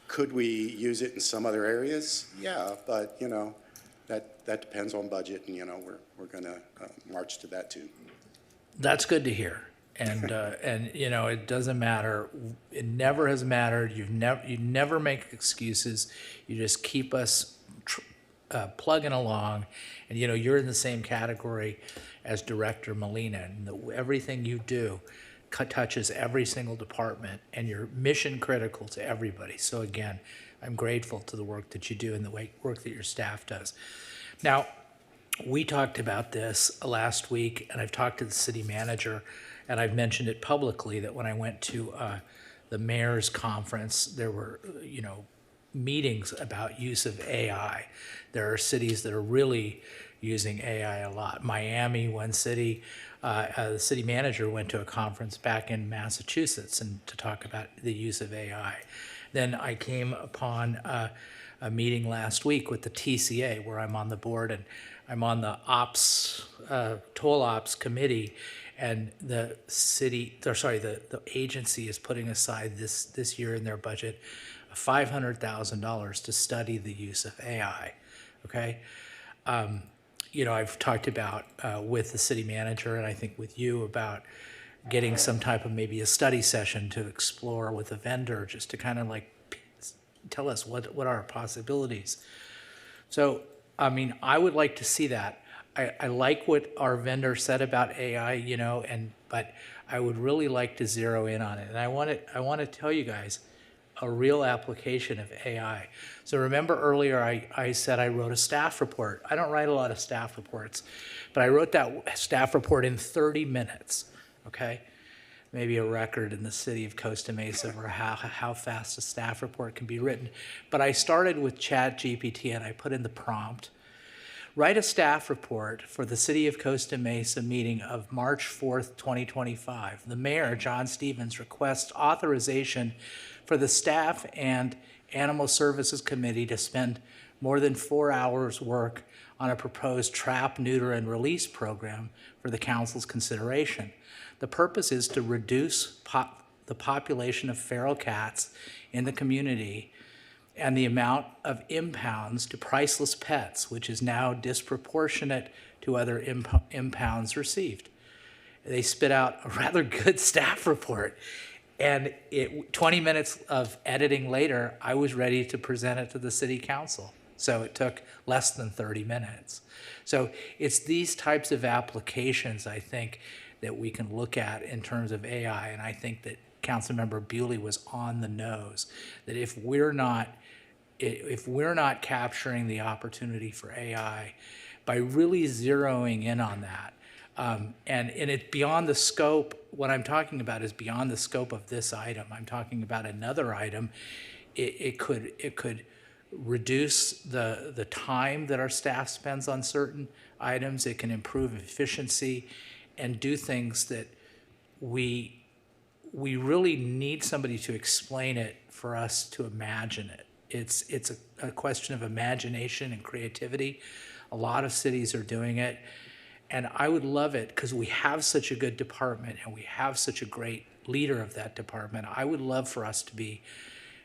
Could we use it in some other areas? Yeah, but that depends on budget, and we're going to march to that too. That's good to hear. And it doesn't matter. It never has mattered. You never make excuses. You just keep us plugging along. And you're in the same category as Director Molina. And everything you do touches every single department, and you're mission critical to everybody. So again, I'm grateful to the work that you do and the work that your staff does. Now, we talked about this last week, and I've talked to the city manager, and I've mentioned it publicly that when I went to the mayor's conference, there were, meetings about use of AI. There are cities that are really using AI a lot. Miami, one city, the city manager went to a conference back in Massachusetts and to talk about the use of AI. Then I came upon a meeting last week with the TCA, where I'm on the board, and I'm on the toll ops committee, and the agency is putting aside this year in their budget $500,000 to study the use of AI. Okay, I've talked about with the city manager, and I think with you, about getting some type of maybe a study session to explore with a vendor, just to kind of like tell us what are our possibilities. So, I would like to see that. I like what our vendor said about AI, but I would really like to zero in on it. And I want to tell you guys a real application of AI. So remember earlier I said I wrote a staff report. I don't write a lot of staff reports, but I wrote that staff report in 30 minutes, okay? Maybe a record in the city of Costa Mesa for how fast a staff report can be written. But I started with ChatGPT, and I put in the prompt: write a staff report for the City of Costa Mesa meeting of March 4th, 2025. The mayor, John Stevens, requests authorization for the staff and Animal Services Committee to spend more than 4 hours work on a proposed trap, neuter, and release program for the council's consideration. The purpose is to reduce the population of feral cats in the community and the amount of impounds to priceless pets, which is now disproportionate to other impounds received. They spit out a rather good staff report. And 20 minutes of editing later, I was ready to present it to the city council. So it took less than 30 minutes. So it's these types of applications, I think, that we can look at in terms of AI. And I think that Councilmember Bewley was on the nose, that if we're not capturing the opportunity for AI by really zeroing in on that, and it's beyond the scope, what I'm talking about is beyond the scope of this item. I'm talking about another item. It could reduce the time that our staff spends on certain items. It can improve efficiency, and do things that we really need somebody to explain it for us to imagine it. It's a question of imagination and creativity. A lot of cities are doing it. And I would love it because we have such a good department and we have such a great leader of that department. I would love for us to be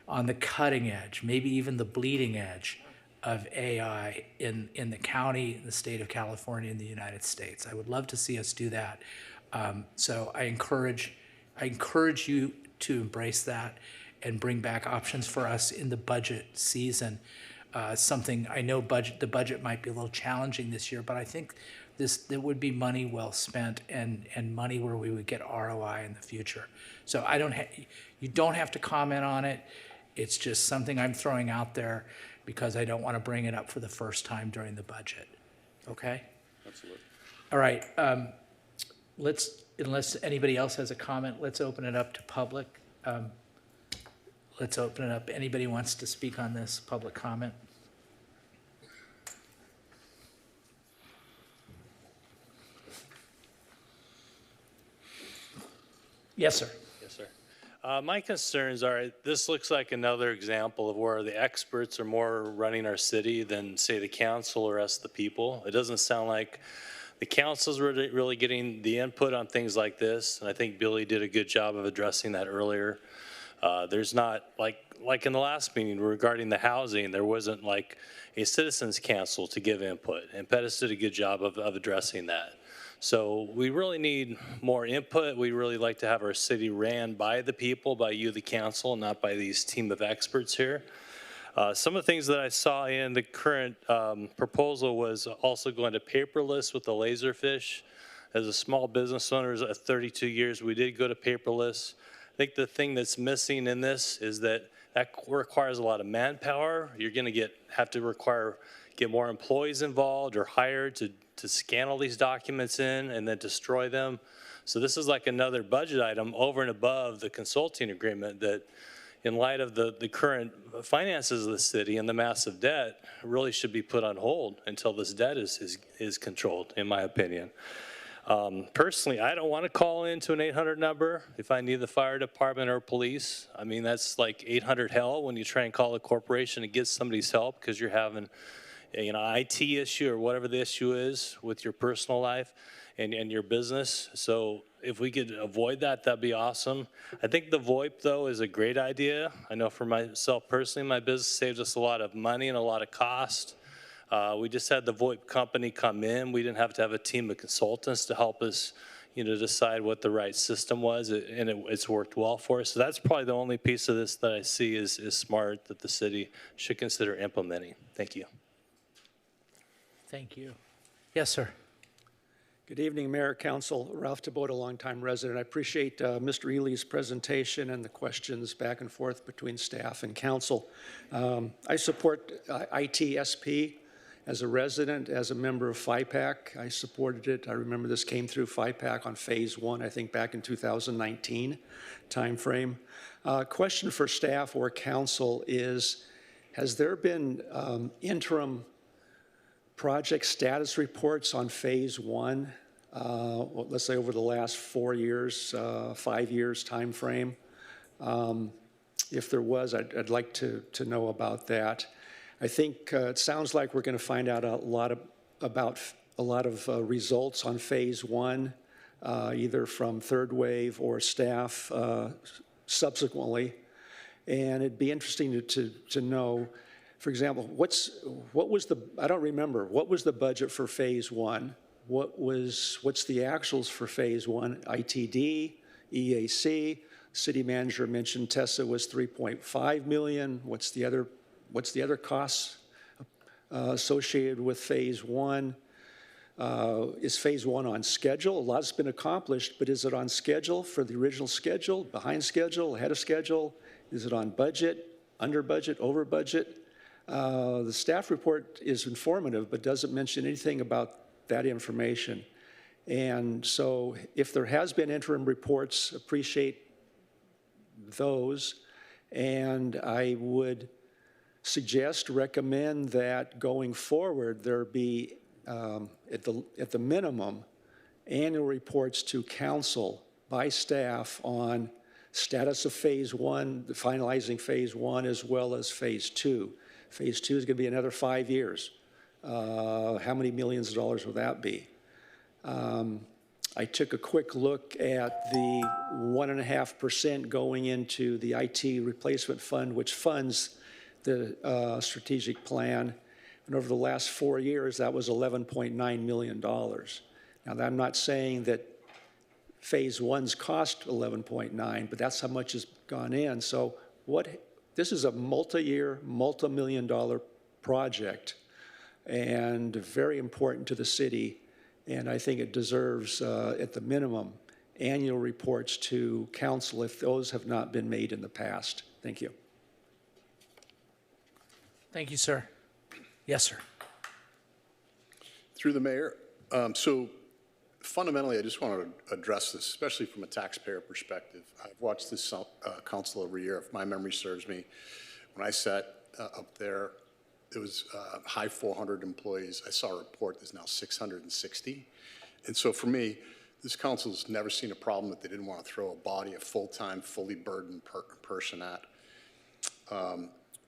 on the cutting edge, maybe even the bleeding edge of AI in the county, in the state of California, in the United States. I would love to see us do that. So I encourage you to embrace that and bring back options for us in the budget season. Something I know the budget might be a little challenging this year, but I think there would be money well spent and money where we would get ROI in the future. So you don't have to comment on it. It's just something I'm throwing out there because I don't want to bring it up for the first time during the budget. Okay? Absolutely. All right. Unless anybody else has a comment, let's open it up to public. Let's open it up. Anybody wants to speak on this public comment? Yes, sir. Yes, sir. My concerns are, this looks like another example of where the experts are more running our city than, say, the council or us, the people. It doesn't sound like the council's really getting the input on things like this, and I think Billy did a good job of addressing that earlier. There's not, like in the last meeting regarding the housing, there wasn't like a citizens council to give input, and Pettis did a good job of addressing that. So we really need more input. We really like to have our city ran by the people, by you, the council, not by these team of experts here. Some of the things that I saw in the current proposal was also going to paperless with the Laserfish. As a small business owner at 32 years, we did go to paperless. I think the thing that's missing in this is that requires a lot of manpower. You're going to have to get more employees involved or hired to scan all these documents in and then destroy them. So this is like another budget item over and above the consulting agreement that, in light of the current finances of the city and the massive debt, really should be put on hold until this debt is controlled, in my opinion. Personally, I don't want to call into an 800 number if I need the fire department or police. I mean, that's like 800 hell when you try and call a corporation to get somebody's help because you're having IT issue or whatever the issue is with your personal life and your business. So if we could avoid that, that'd be awesome. I think the VoIP, though, is a great idea. I know for myself personally, my business saves us a lot of money and a lot of cost. We just had the VoIP company come in. We didn't have to have a team of consultants to help us, decide what the right system was, and it's worked well for us. So that's probably the only piece of this that I see is smart that the city should consider implementing. Thank you. Thank you. Yes, sir. Good evening, Mayor, Council. Ralph Tabota, longtime resident. I appreciate Mr. Ely's presentation and the questions back and forth between staff and council. I support ITSP as a resident, as a member of FIPAC. I supported it. I remember this came through FIPAC on phase 1, I think back in 2019 timeframe. Question for staff or council is, has there been interim project status reports on phase 1, let's say over the last 4 years, 5 years time frame? If there was, I'd like to know about that. I think it sounds like we're going to find out about a lot of results on phase 1, either from third wave or staff subsequently. And it'd be interesting to know, for example, I don't remember, what was the budget for phase 1? What's the actuals for phase 1? ITD, EAC, city manager mentioned Tessa was 3.5 million. What's the other costs associated with phase 1? Is phase 1 on schedule? A lot's been accomplished, but is it on schedule for the original schedule, behind schedule, ahead of schedule? Is it on budget, under budget, over budget? The staff report is informative, but doesn't mention anything about that information. And so if there has been interim reports, appreciate those. And I would recommend that going forward, there be, at the minimum, annual reports to council by staff on status of phase one, finalizing phase one, as well as phase two. Phase two is going to be another 5 years. How many millions of dollars will that be? I took a quick look at the 1.5% going into the IT replacement fund, which funds the strategic plan. And over the last 4 years, that was $11.9 million. Now, I'm not saying that phase one's cost 11.9, but that's how much has gone in. So this is a multi-year, multi-million dollar project and very important to the city. And I think it deserves, at the minimum, annual reports to council if those have not been made in the past. Thank you. Thank you, sir. Yes, sir. Through the mayor. So fundamentally, I just want to address this, especially from a taxpayer perspective. I've watched this council every year. If my memory serves me, when I sat up there, it was high 400 employees. I saw a report, there's now 660. And so for me, this council's never seen a problem that they didn't want to throw a body, a full-time, fully burdened person at.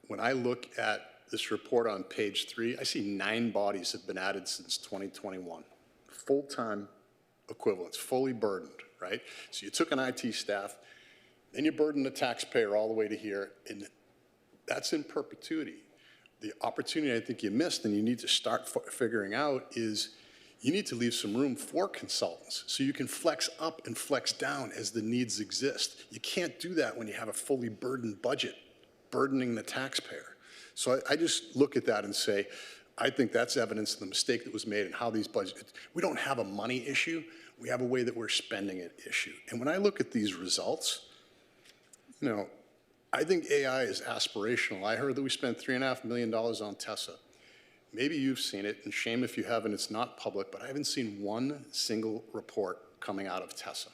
When I look at this report on page 3, I see 9 bodies have been added since 2021. Full-time equivalents, fully burdened, right? So you took an IT staff, then you burdened the taxpayer all the way to here, and that's in perpetuity. The opportunity I think you missed and you need to start figuring out is you need to leave some room for consultants so you can flex up and flex down as the needs exist. You can't do that when you have a fully burdened budget, burdening the taxpayer. So I just look at that and say, I think that's evidence of the mistake that was made and how these budgets, we don't have a money issue, we have a way that we're spending it issue. And when I look at these results, you know, I think AI is aspirational. I heard that we spent $3.5 million on Tessa. Maybe you've seen it, and shame if you haven't, it's not public, but I haven't seen one single report coming out of Tessa.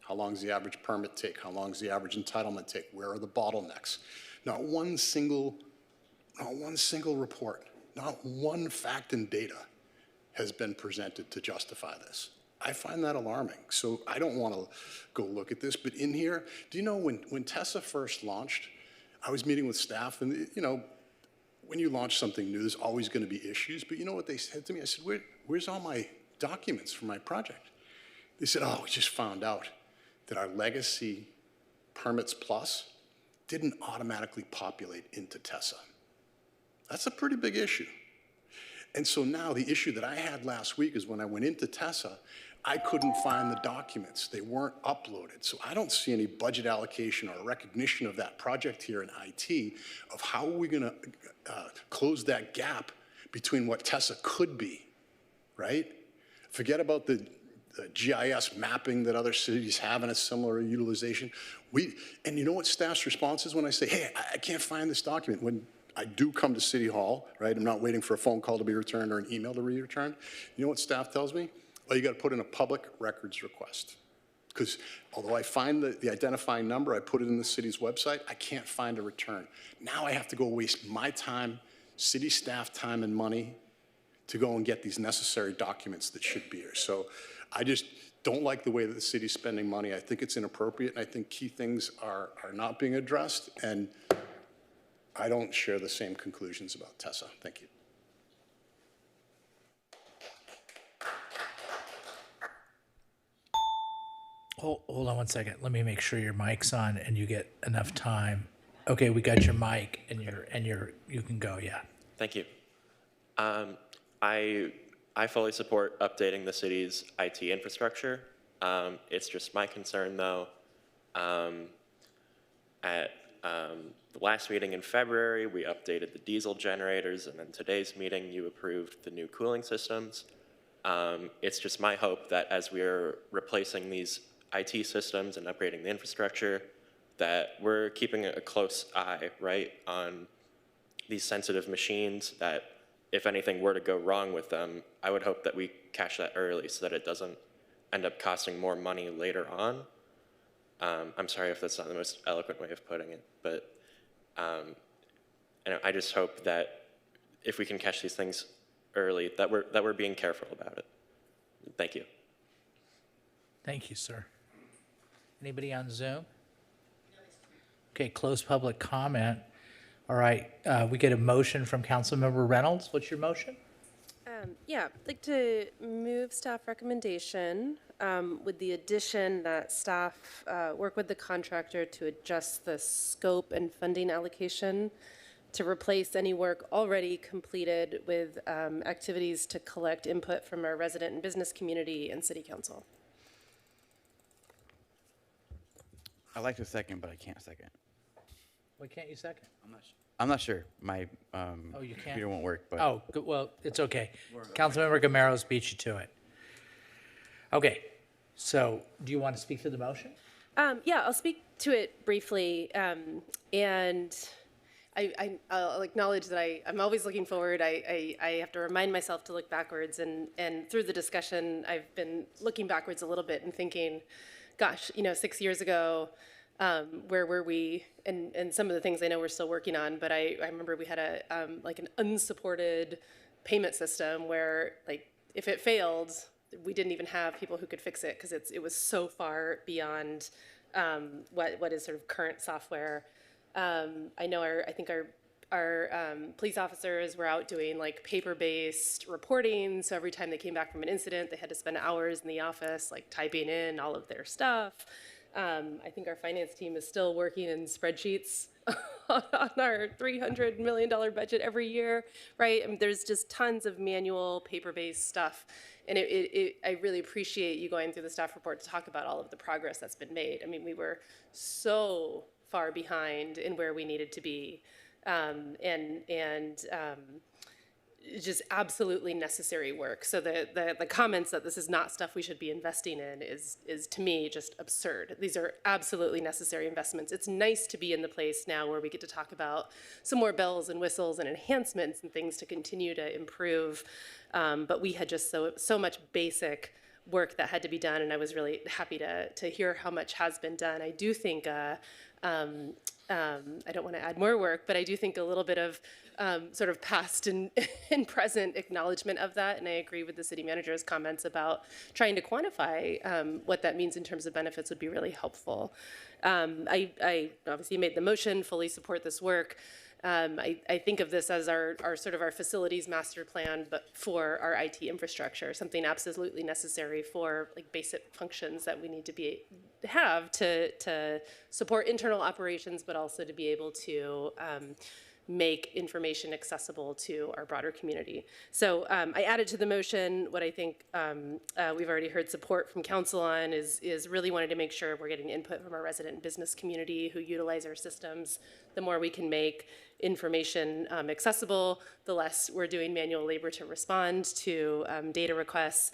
How long does the average permit take? How long does the average entitlement take? Where are the bottlenecks? Not one single report, not one fact and data has been presented to justify this. I find that alarming. So I don't want to go look at this, but in here, do you know when Tessa first launched, I was meeting with staff and, you know, when you launch something new, there's always going to be issues, but you know what they said to me? I said, where's all my documents for my project? They said, oh, we just found out that our legacy Permits Plus didn't automatically populate into Tessa. That's a pretty big issue. And so now the issue that I had last week is when I went into Tessa, I couldn't find the documents. They weren't uploaded. So I don't see any budget allocation or recognition of that project here in IT of how are we going to close that gap between what Tessa could be, right? Forget about the GIS mapping that other cities have in a similar utilization. And you know what staff's response is when I say, hey, I can't find this document? When I do come to City Hall, right? I'm not waiting for a phone call to be returned or an email to be returned. You know what staff tells me? Well, you got to put in a public records request. Because although I find the identifying number, I put it in the city's website, I can't find a return. Now I have to go waste my time, city staff time and money to go and get these necessary documents that should be here. So I just don't like the way that the city's spending money. I think it's inappropriate, and I think key things are not being addressed, and I don't share the same conclusions about Tessa. Thank you. Hold on one second. Let me make sure your mic's on and you get enough time. Okay, we got your mic and you can go. Yeah. Thank you. I fully support updating the city's IT infrastructure. It's just my concern, though. At the last meeting in February, we updated the diesel generators, and then today's meeting, you approved the new cooling systems. It's just my hope that as we're replacing these IT systems and upgrading the infrastructure, that we're keeping a close eye, right, on these sensitive machines, that if anything were to go wrong with them, I would hope that we catch that early so that it doesn't end up costing more money later on. I'm sorry if that's not the most eloquent way of putting it, but and I just hope that if we can catch these things early, that we're being careful about it. Thank you. Thank you, sir. Anybody on Zoom? Okay, close public comment. All right, we get a motion from Councilmember Reynolds. What's your motion? Yeah, I'd like to move staff recommendation with the addition that staff work with the contractor to adjust the scope and funding allocation to replace any work already completed with activities to collect input from our resident and business community and city council. I'd like to second, but I can't second. Why can't you second? I'm not sure. My Oh, you can't? computer won't work, but. Oh, good, well, it's okay. Councilmember Gameros beat you to it. Okay, so do you want to speak to the motion? Yeah, I'll speak to it briefly, and I'll acknowledge that I'm always looking forward. I have to remind myself to look backwards, and through the discussion, I've been looking backwards a little bit and thinking, gosh, 6 years ago, where were we? And some of the things I know we're still working on, but I remember we had an unsupported payment system where, like, if it failed, we didn't even have people who could fix it because it was so far beyond what is sort of current software. I know I think our police officers were out doing like paper-based reporting. So every time they came back from an incident, they had to spend hours in the office like typing in all of their stuff. I think our finance team is still working in spreadsheets on our $300 million budget every year, right? I mean, there's just tons of manual paper-based stuff. And I really appreciate you going through the staff report to talk about all of the progress that's been made. I mean, we were so far behind in where we needed to be. Just absolutely necessary work. So the comments that this is not stuff we should be investing in is to me just absurd. These are absolutely necessary investments. It's nice to be in the place now where we get to talk about some more bells and whistles and enhancements and things to continue to improve. But we had just so much basic work that had to be done, and I was really happy to hear how much has been done. I do think I don't want to add more work, but I do think a little bit of sort of past and present acknowledgement of that, and I agree with the city manager's comments about trying to quantify what that means in terms of benefits would be really helpful. I obviously made the motion, fully support this work. I think of this as our sort of our facilities master plan, but for our IT infrastructure, something absolutely necessary for like basic functions that we need to have to support internal operations, but also to be able to make information accessible to our broader community. So I added to the motion what I think we've already heard support from council on is really wanting to make sure we're getting input from our resident and business community who utilize our systems. The more we can make information accessible, the less we're doing manual labor to respond to data requests.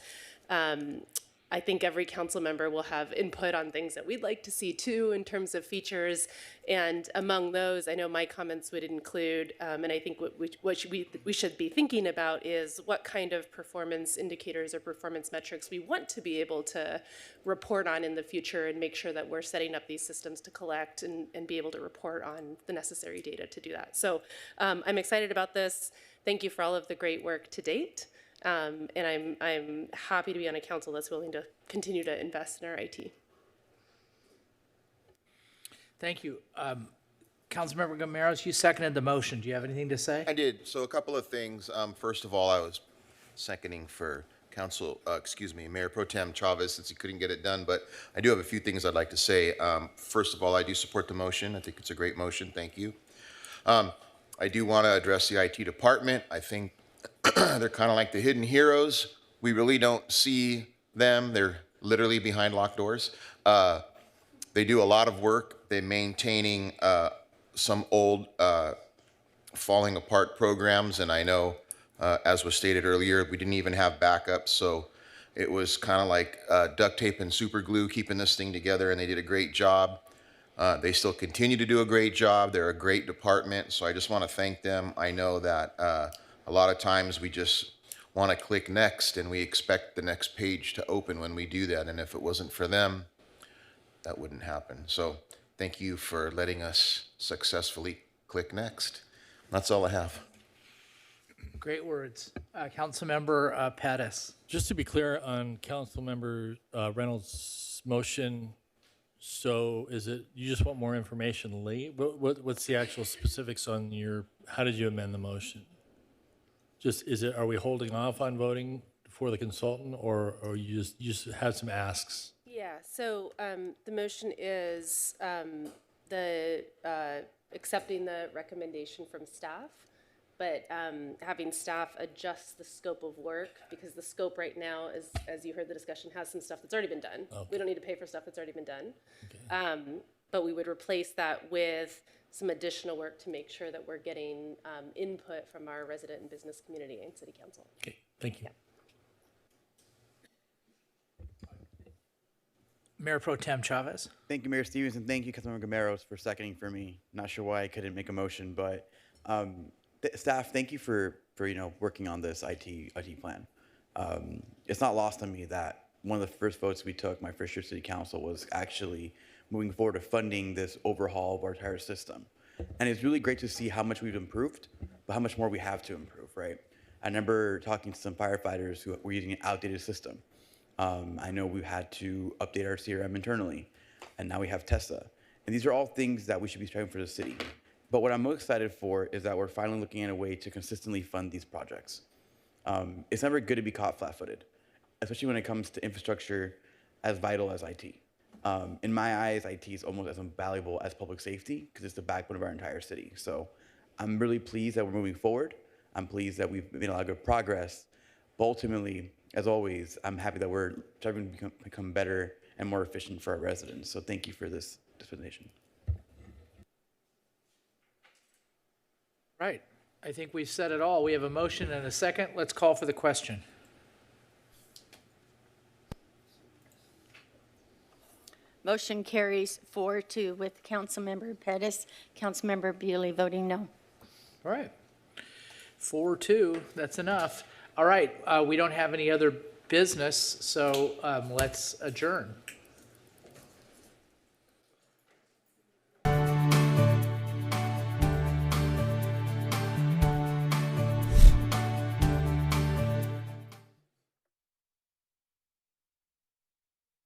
I think every council member will have input on things that we'd like to see too in terms of features. And among those, I know my comments would include, and I think what we should be thinking about is what kind of performance indicators or performance metrics we want to be able to report on in the future and make sure that we're setting up these systems to collect and be able to report on the necessary data to do that. So I'm excited about this. Thank you for all of the great work to date. And I'm happy to be on a council that's willing to continue to invest in our IT. Thank you. Councilmember Gameros, you seconded the motion. Do you have anything to say? I did. So a couple of things. First of all, I was seconding for Mayor Pro Tem Chavez since he couldn't get it done, but I do have a few things I'd like to say. First of all, I do support the motion. I think it's a great motion. Thank you. I do want to address the IT department. I think they're kind of like the hidden heroes. We really don't see them. They're literally behind locked doors. They do a lot of work. They're maintaining some old falling apart programs. And I know, as was stated earlier, we didn't even have backups. So it was kind of like duct tape and super glue keeping this thing together. And they did a great job. They still continue to do a great job. They're a great department. So I just want to thank them. I know that a lot of times we just want to click next and we expect the next page to open when we do that. And if it wasn't for them, that wouldn't happen. So thank you for letting us successfully click next. That's all I have. Great words. Councilmember Pettis. Just to be clear on Councilmember Reynolds' motion, so is it, you just want more information late? What's the actual specifics on your, how did you amend the motion? Just, are we holding off on voting for the consultant, or you just have some asks? Yeah, so the motion is accepting the recommendation from staff, but having staff adjust the scope of work, because the scope right now is, as you heard the discussion, has some stuff that's already been done. Okay. We don't need to pay for stuff that's already been done. Okay. But we would replace that with some additional work to make sure that we're getting input from our resident and business community and city council. Okay, thank you. Yeah. Mayor Pro Tem Chavez. Thank you, Mayor Stevens, and thank you, Councilmember Gameros, for seconding for me. Not sure why I couldn't make a motion, but staff, thank you for working on this IT plan. It's not lost on me that one of the first votes we took, my first year city council, was actually moving forward to funding this overhaul of our entire system. And it's really great to see how much we've improved, but how much more we have to improve, right? I remember talking to some firefighters who were using an outdated system. I know we've had to update our CRM internally, and now we have Tessa. And these are all things that we should be striving for the city. But what I'm most excited for is that we're finally looking at a way to consistently fund these projects. It's never good to be caught flat-footed, especially when it comes to infrastructure as vital as IT. In my eyes, IT is almost as valuable as public safety because it's the backbone of our entire city. So I'm really pleased that we're moving forward. I'm pleased that we've made a lot of good progress. But ultimately, as always, I'm happy that we're striving to become better and more efficient for our residents. So thank you for this presentation. Right. I think we've said it all. We have a motion and a second. Let's call for the question. Motion carries 4-2 with Councilmember Pettis, Councilmember Bewley voting no. All right. 4-2, that's enough. All right, we don't have any other business, so let's adjourn.